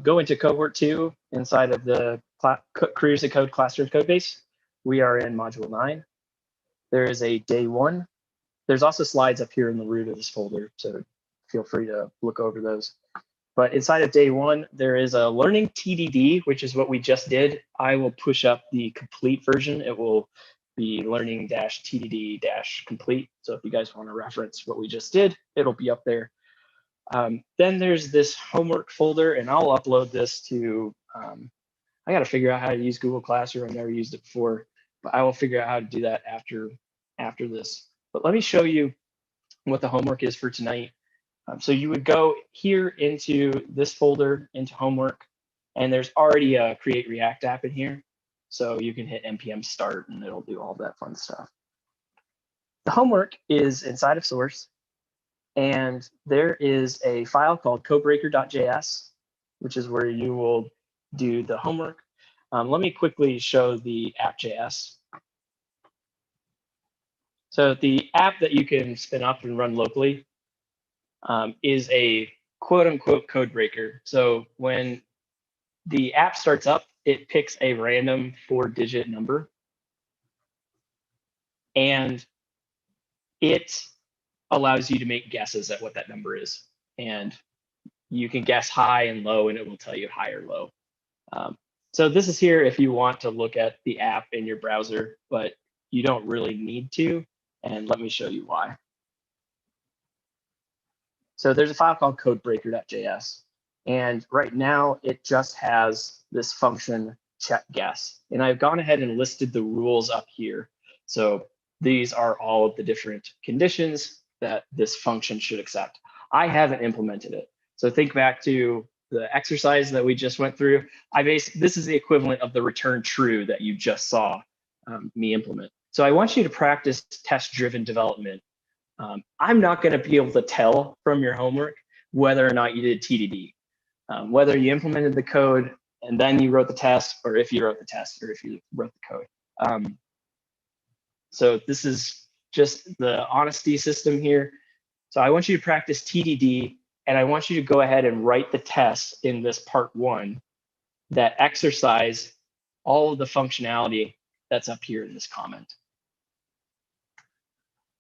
go into cohort 2 inside of the Careers in Code Classroom code base. We are in module 9. There is a day 1. There's also slides up here in the root of this folder, so feel free to look over those. But inside of day 1, there is a learning TDD, which is what we just did. I will push up the complete version. It will be learning-TDD-complete. So if you guys want to reference what we just did, it'll be up there. Then there's this homework folder, and I'll upload this to, I got to figure out how to use Google Classroom. I've never used it before, but I will figure out how to do that after this. But let me show you what the homework is for tonight. So you would go here into this folder, into homework, and there's already a Create React app in here. So you can hit npm start and it'll do all that fun stuff. The homework is inside of source, and there is a file called codebreaker.js, which is where you will do the homework. Let me quickly show the app.js. So the app that you can spin up and run locally is a quote unquote code breaker. So when the app starts up, it picks a random 4-digit number, and it allows you to make guesses at what that number is. And you can guess high and low, and it will tell you high or low. So this is here if you want to look at the app in your browser, but you don't really need to. And let me show you why. So there's a file called codebreaker.js. And right now it just has this function check guess. And I've gone ahead and listed the rules up here. So these are all of the different conditions that this function should accept. I haven't implemented it. So think back to the exercise that we just went through. This is the equivalent of the return true that you just saw me implement. So I want you to practice test-driven development. I'm not going to be able to tell from your homework whether or not you did TDD, whether you implemented the code and then you wrote the test, or if you wrote the test, or if you wrote the code. So this is just the honesty system here. So I want you to practice TDD, and I want you to go ahead and write the tests in this part 1 that exercise all of the functionality that's up here in this comment.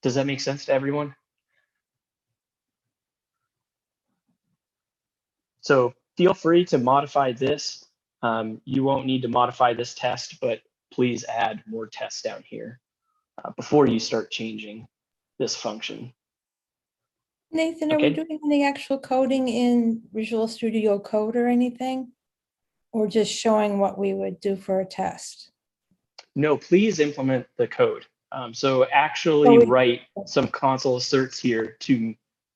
Does that make sense to everyone? So feel free to modify this. You won't need to modify this test, but please add more tests down here before you start changing this function. Nathan, are we doing any actual coding in Visual Studio Code or anything? Or just showing what we would do for a test? No, please implement the code. So actually write some console asserts here to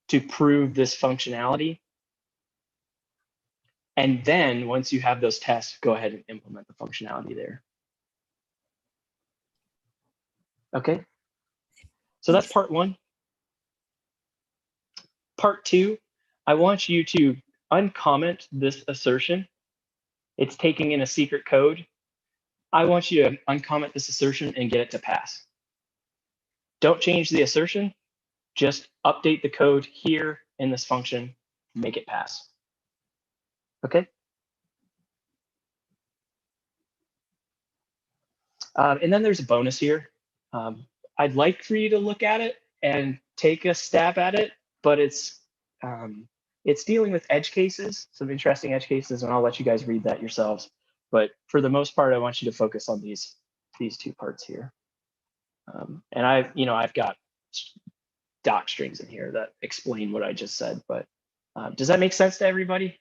to prove this functionality. And then once you have those tests, go ahead and implement the functionality there. Okay, so that's part one. Part two, I want you to uncomment this assertion. It's taking in a secret code. I want you to uncomment this assertion and get it to pass. Don't change the assertion, just update the code here in this function, make it pass. Okay? And then there's a bonus here. I'd like for you to look at it and take a stab at it, but it's dealing with edge cases, some interesting edge cases, and I'll let you guys read that yourselves. But for the most part, I want you to focus on these two parts here. And I've got doc strings in here that explain what I just said, but does that make sense to everybody?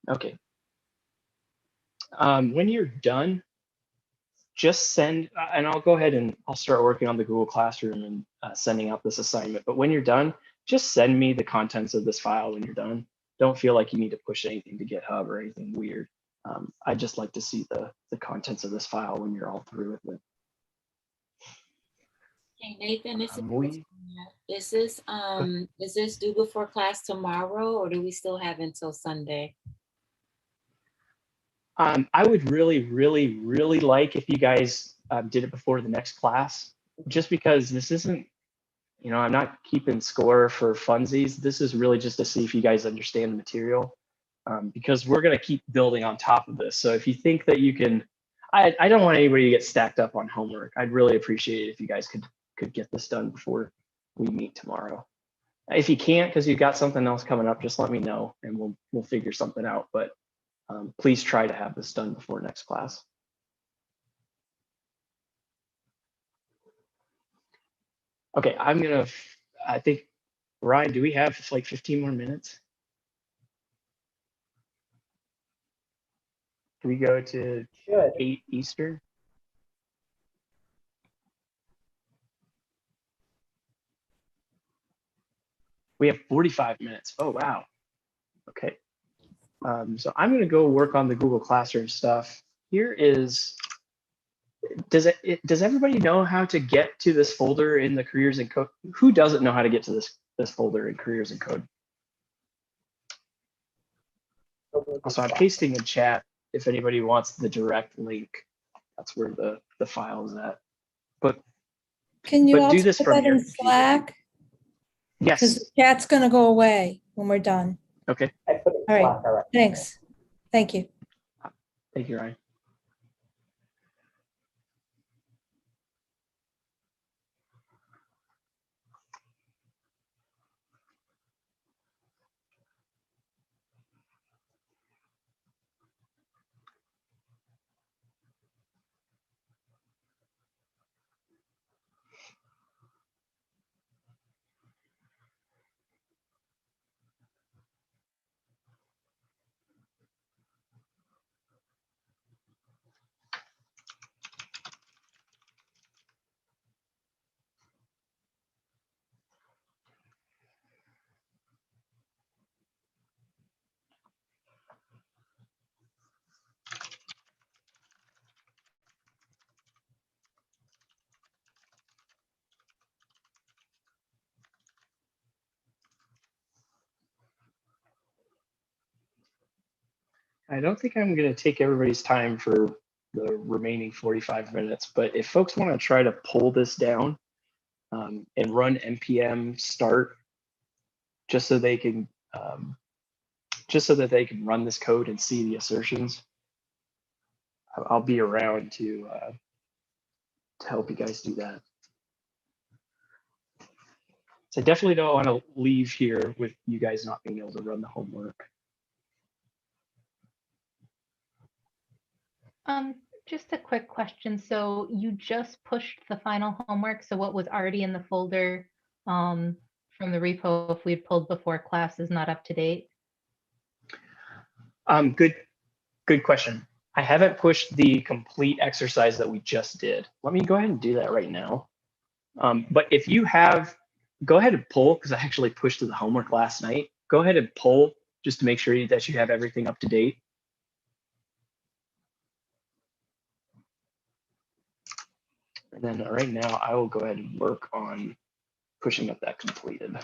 Okay. When you're done, just send, and I'll go ahead and I'll start working on the Google Classroom and sending out this assignment. But when you're done, just send me the contents of this file when you're done. Don't feel like you need to push anything to GitHub or anything weird. I'd just like to see the contents of this file when you're all through with it. Hey Nathan, is this due before class tomorrow, or do we still have until Sunday? I would really, really, really like if you guys did it before the next class, just because this isn't, I'm not keeping score for funsies. This is really just to see if you guys understand the material, because we're going to keep building on top of this. So if you think that you can, I don't want anybody to get stacked up on homework. I'd really appreciate it if you guys could get this done before we meet tomorrow. If you can't, because you've got something else coming up, just let me know and we'll figure something out. But please try to have this done before next class. Okay, I think, Ryan, do we have like 15 more minutes? Can we go to 8 Eastern? We have 45 minutes. Oh, wow. Okay. So I'm going to go work on the Google Classroom stuff. Here is, does everybody know how to get to this folder in the careers and code? Who doesn't know how to get to this folder in careers and code? Also, I'm pasting in chat if anybody wants the direct link. That's where the file is at. But Can you also do this put from that your in Slack? Yes. Because the chat's going to go away when we're done. Okay. I put it in All right. Slack already. Thanks. Thank you. Thank you, Ryan. I don't think I'm going to take everybody's time for the remaining 45 minutes, but if folks want to try to pull this down and run npm start just so they can run this code and see the assertions, I'll be around to help you guys do that. So I definitely don't want to leave here with you guys not being able to run the homework. Just a quick question. So you just pushed the final homework. So what was already in the folder from the repo, if we had pulled before class, is not up to date? Good question. I haven't pushed the complete exercise that we just did. Let me go ahead and do that right now. But if you have, go ahead and pull, because I actually pushed to the homework last night. Go ahead and pull just to make sure that you have everything up to date. And then right now, I will go ahead and work on pushing up that completed.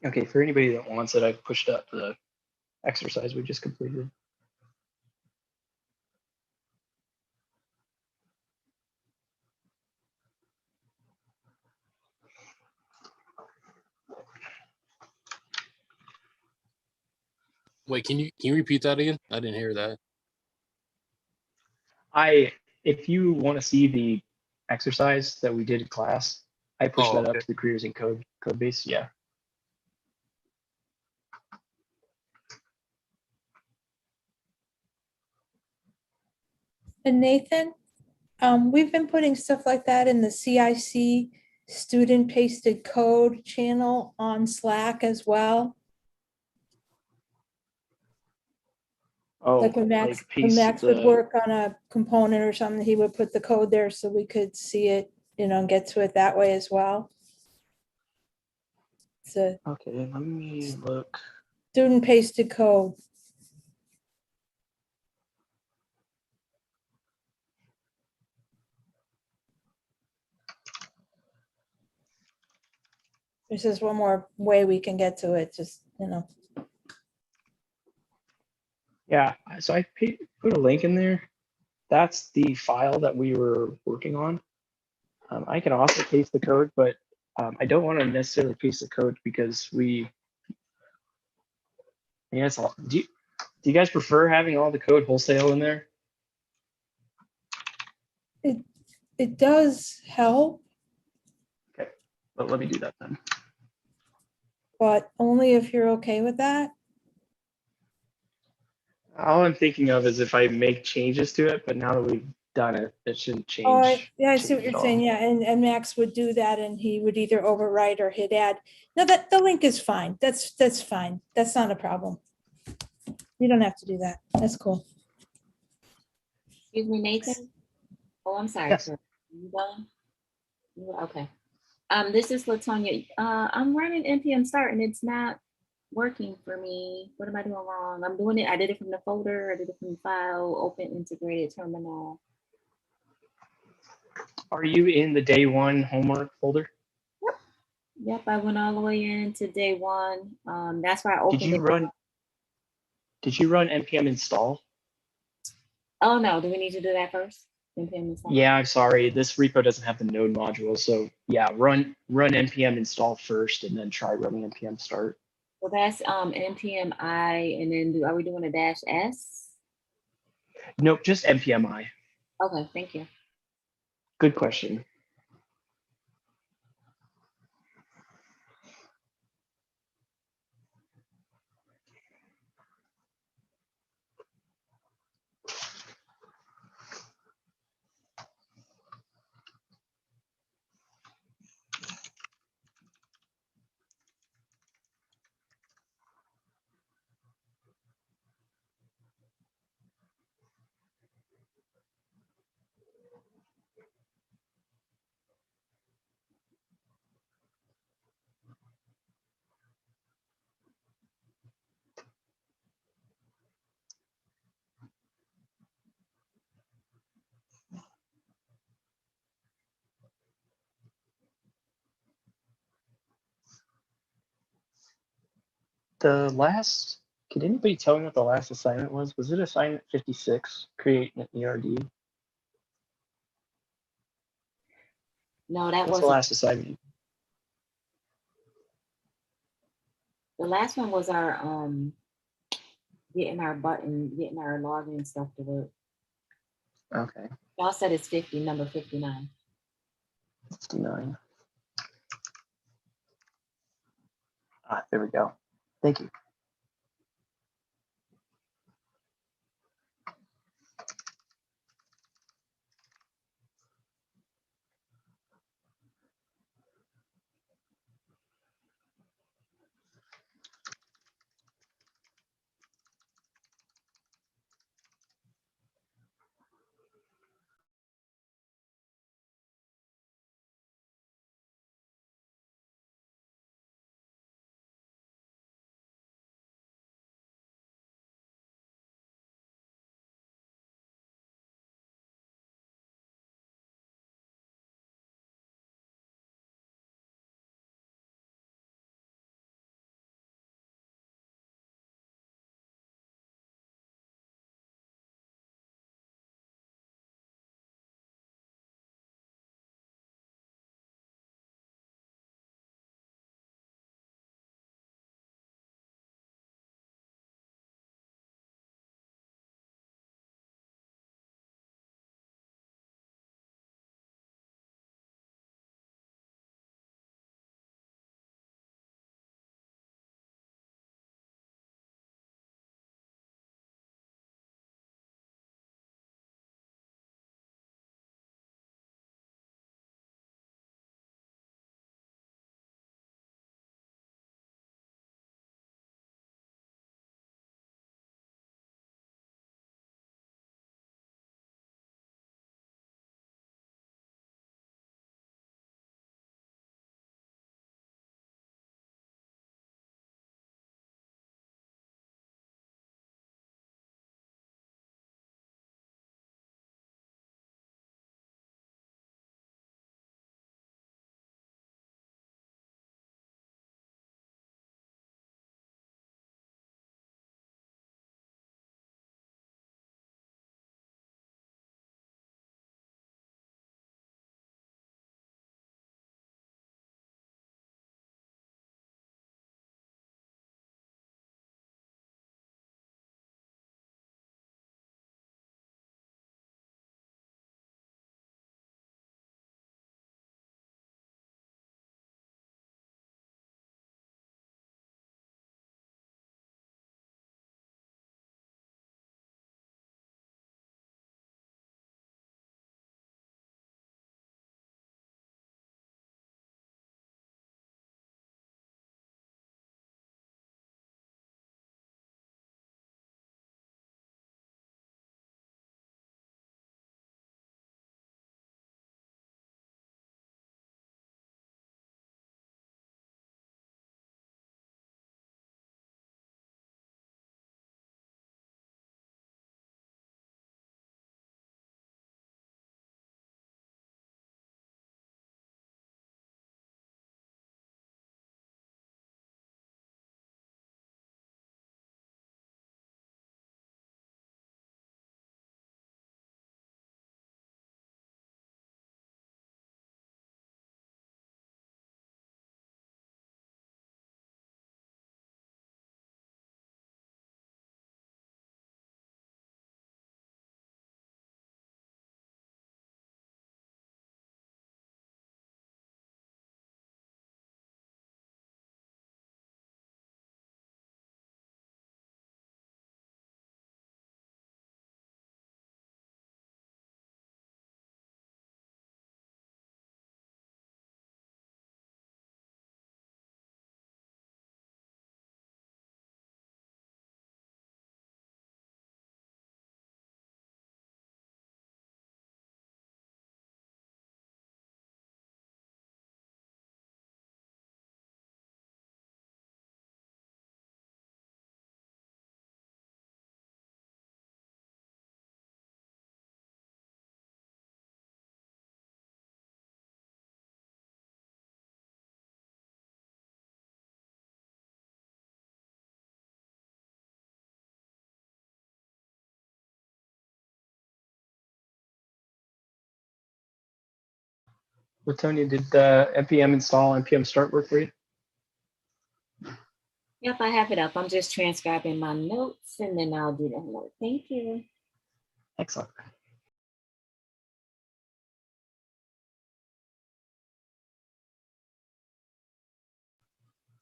Okay, for anybody that wants it, I've pushed up the exercise we just completed. Wait, can you repeat that again? I didn't hear that. If you want to see the exercise that we did in class, I pushed that up to the careers in code base. Yeah. And Nathan, we've been putting stuff like that in the CIC student pasted code channel on Slack as well. Oh, Like when Max would work on a component or something, he would put the code there so we could see it, and get to it that way as well. It's a Okay, let me look. student pasted code. This is one more way we can get to it, just, Yeah, so I put a link in there. That's the file that we were working on. I can also paste the code, but I don't want to necessarily paste the code because it's all. Do you guys prefer having all the code wholesale in there? It does help, Okay, but let me do that then. but only if you're okay with that. All I'm thinking of is if I make changes to it, but now that we've done it, it shouldn't change. Oh, I see what change you're at saying. all. Yeah, and Max would do that, and he would either overwrite or hit add. No, that the link is fine. That's fine. That's not a problem. You don't have to do that. That's cool. Excuse me, Nathan. Oh, I'm sorry, Yes. sir. You done? Okay. This is Latonya. I'm running npm start and it's not working for me. What am I doing wrong? I'm doing it. I did it from the folder. I did it from the file. Open integrated terminal. Are you in the day one homework folder? Yep, I went all the way into day one. That's why I opened Did you run npm install? Oh no, do we need to do that first? npm install? Yeah, I'm sorry. This repo doesn't have the node module. So yeah, run npm install first and then try running npm start. Well, that's npm I, and then are we doing a -s? Nope, just npm I. Okay, thank you. Good question. Can anybody tell me what the last assignment was? Was it assignment 56, create an ERD? No, that What's the wasn't. last assignment? The last one was our getting our login stuff to work. Okay, Y'all said it's 50, number 59. 59. There we go. Thank you. Latonia, did npm install, npm start work for you? Yep, I have it up. I'm just transcribing my notes and then I'll do the homework. Thank you. Excellent.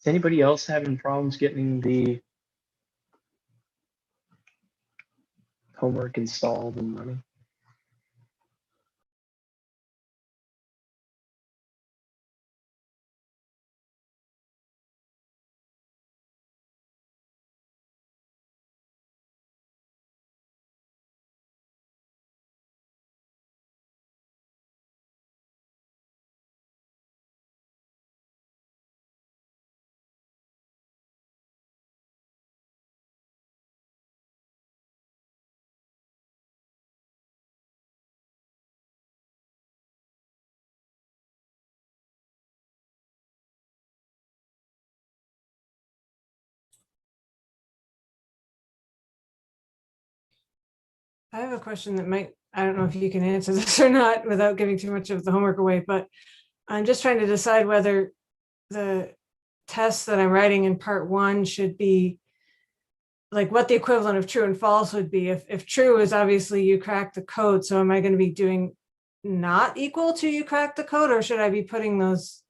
Is anybody else having problems getting the homework installed and running? I have a question that I don't know if you can answer this or not without giving too much of the homework away, but I'm just trying to decide whether the tests that I'm writing in part 1 should be like what the equivalent of true and false would be. If true is obviously you crack the code, so am I going to be doing not equal to you crack the code, or should I be putting those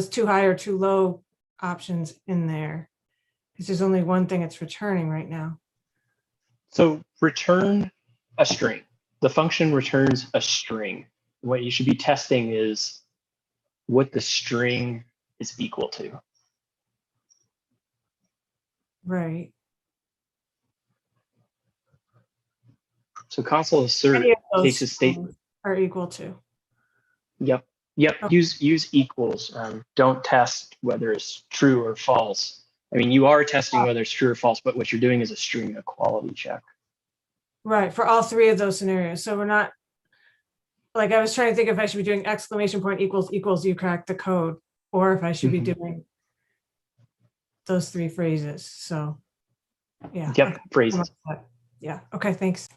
too high or too low options in there? Because there's only one thing it's returning right now. So return a string. The function returns a string. What you should be testing is what the string is equal to. Right. So console assert Any of those takes a state. are equal to. Yep. Okay. Use equals. Don't test whether it's true or false. I mean, you are testing whether it's true or false, but what you're doing is a string equality check. Right, for all 3 of those scenarios. So we're not, like, I was trying to think if I should be doing exclamation point equals equals you crack the code, or if I should be doing those 3 phrases. So yeah. Yep, okay. phrases. Yeah. Okay, thanks.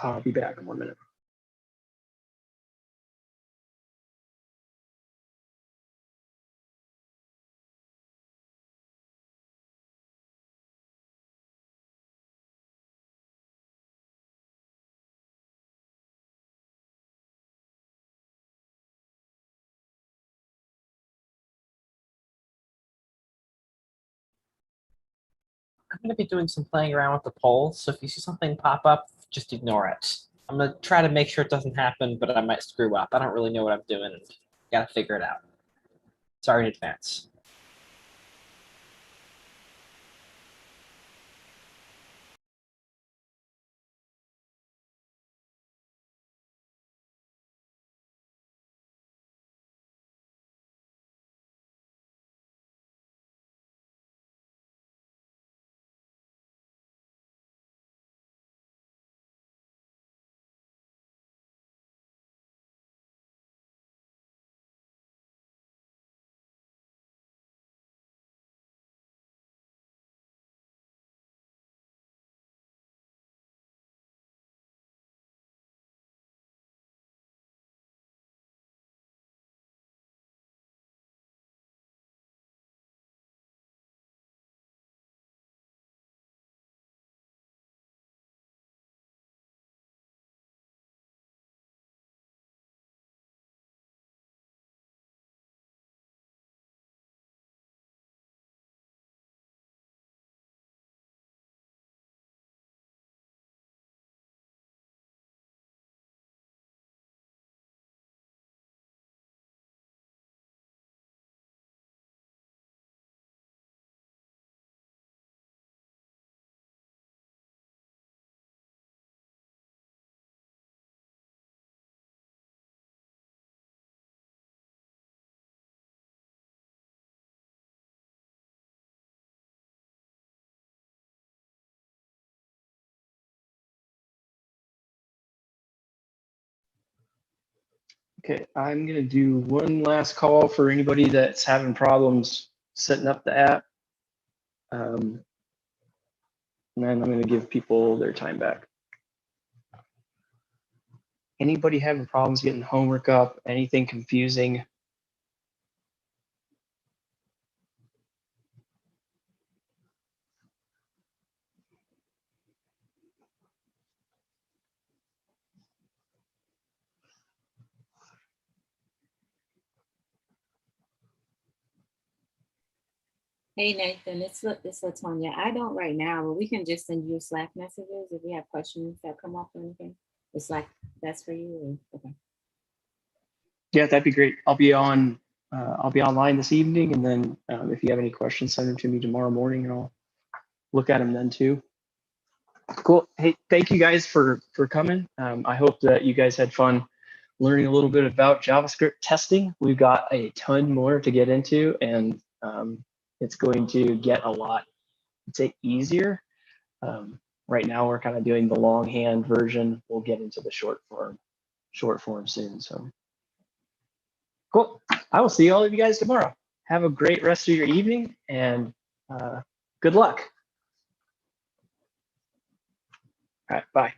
I'll be back in 1 minute. I'm going to be doing some playing around with the polls, so if you see something pop up, just ignore it. I'm going to try to make sure it doesn't happen, but I might screw up. I don't really know what I'm doing, and got to figure it out. Sorry in advance. Okay, I'm gonna do one last call for anybody that's having problems setting up the app. And then I'm gonna give people their time back. Anybody having problems getting homework up, anything confusing? Hey Nathan, it's Latonya. I don't right now, but we can just send you Slack messages if we have questions that come up or anything. The Slack, that's for you. Or, okay. Yeah, that'd be great. I'll be online this evening, and then if you have any questions, send them to me tomorrow morning, and I'll look at them then too. Cool. Hey, thank you guys for coming. I hope that you guys had fun learning a little bit about JavaScript testing. We've got a ton more to get into, and it's going to get a lot, I'd say, easier. Right now, we're kind of doing the longhand version. We'll get into the short form soon. So cool. I will see all of you guys tomorrow. Have a great rest of your evening, and good luck. All right, bye.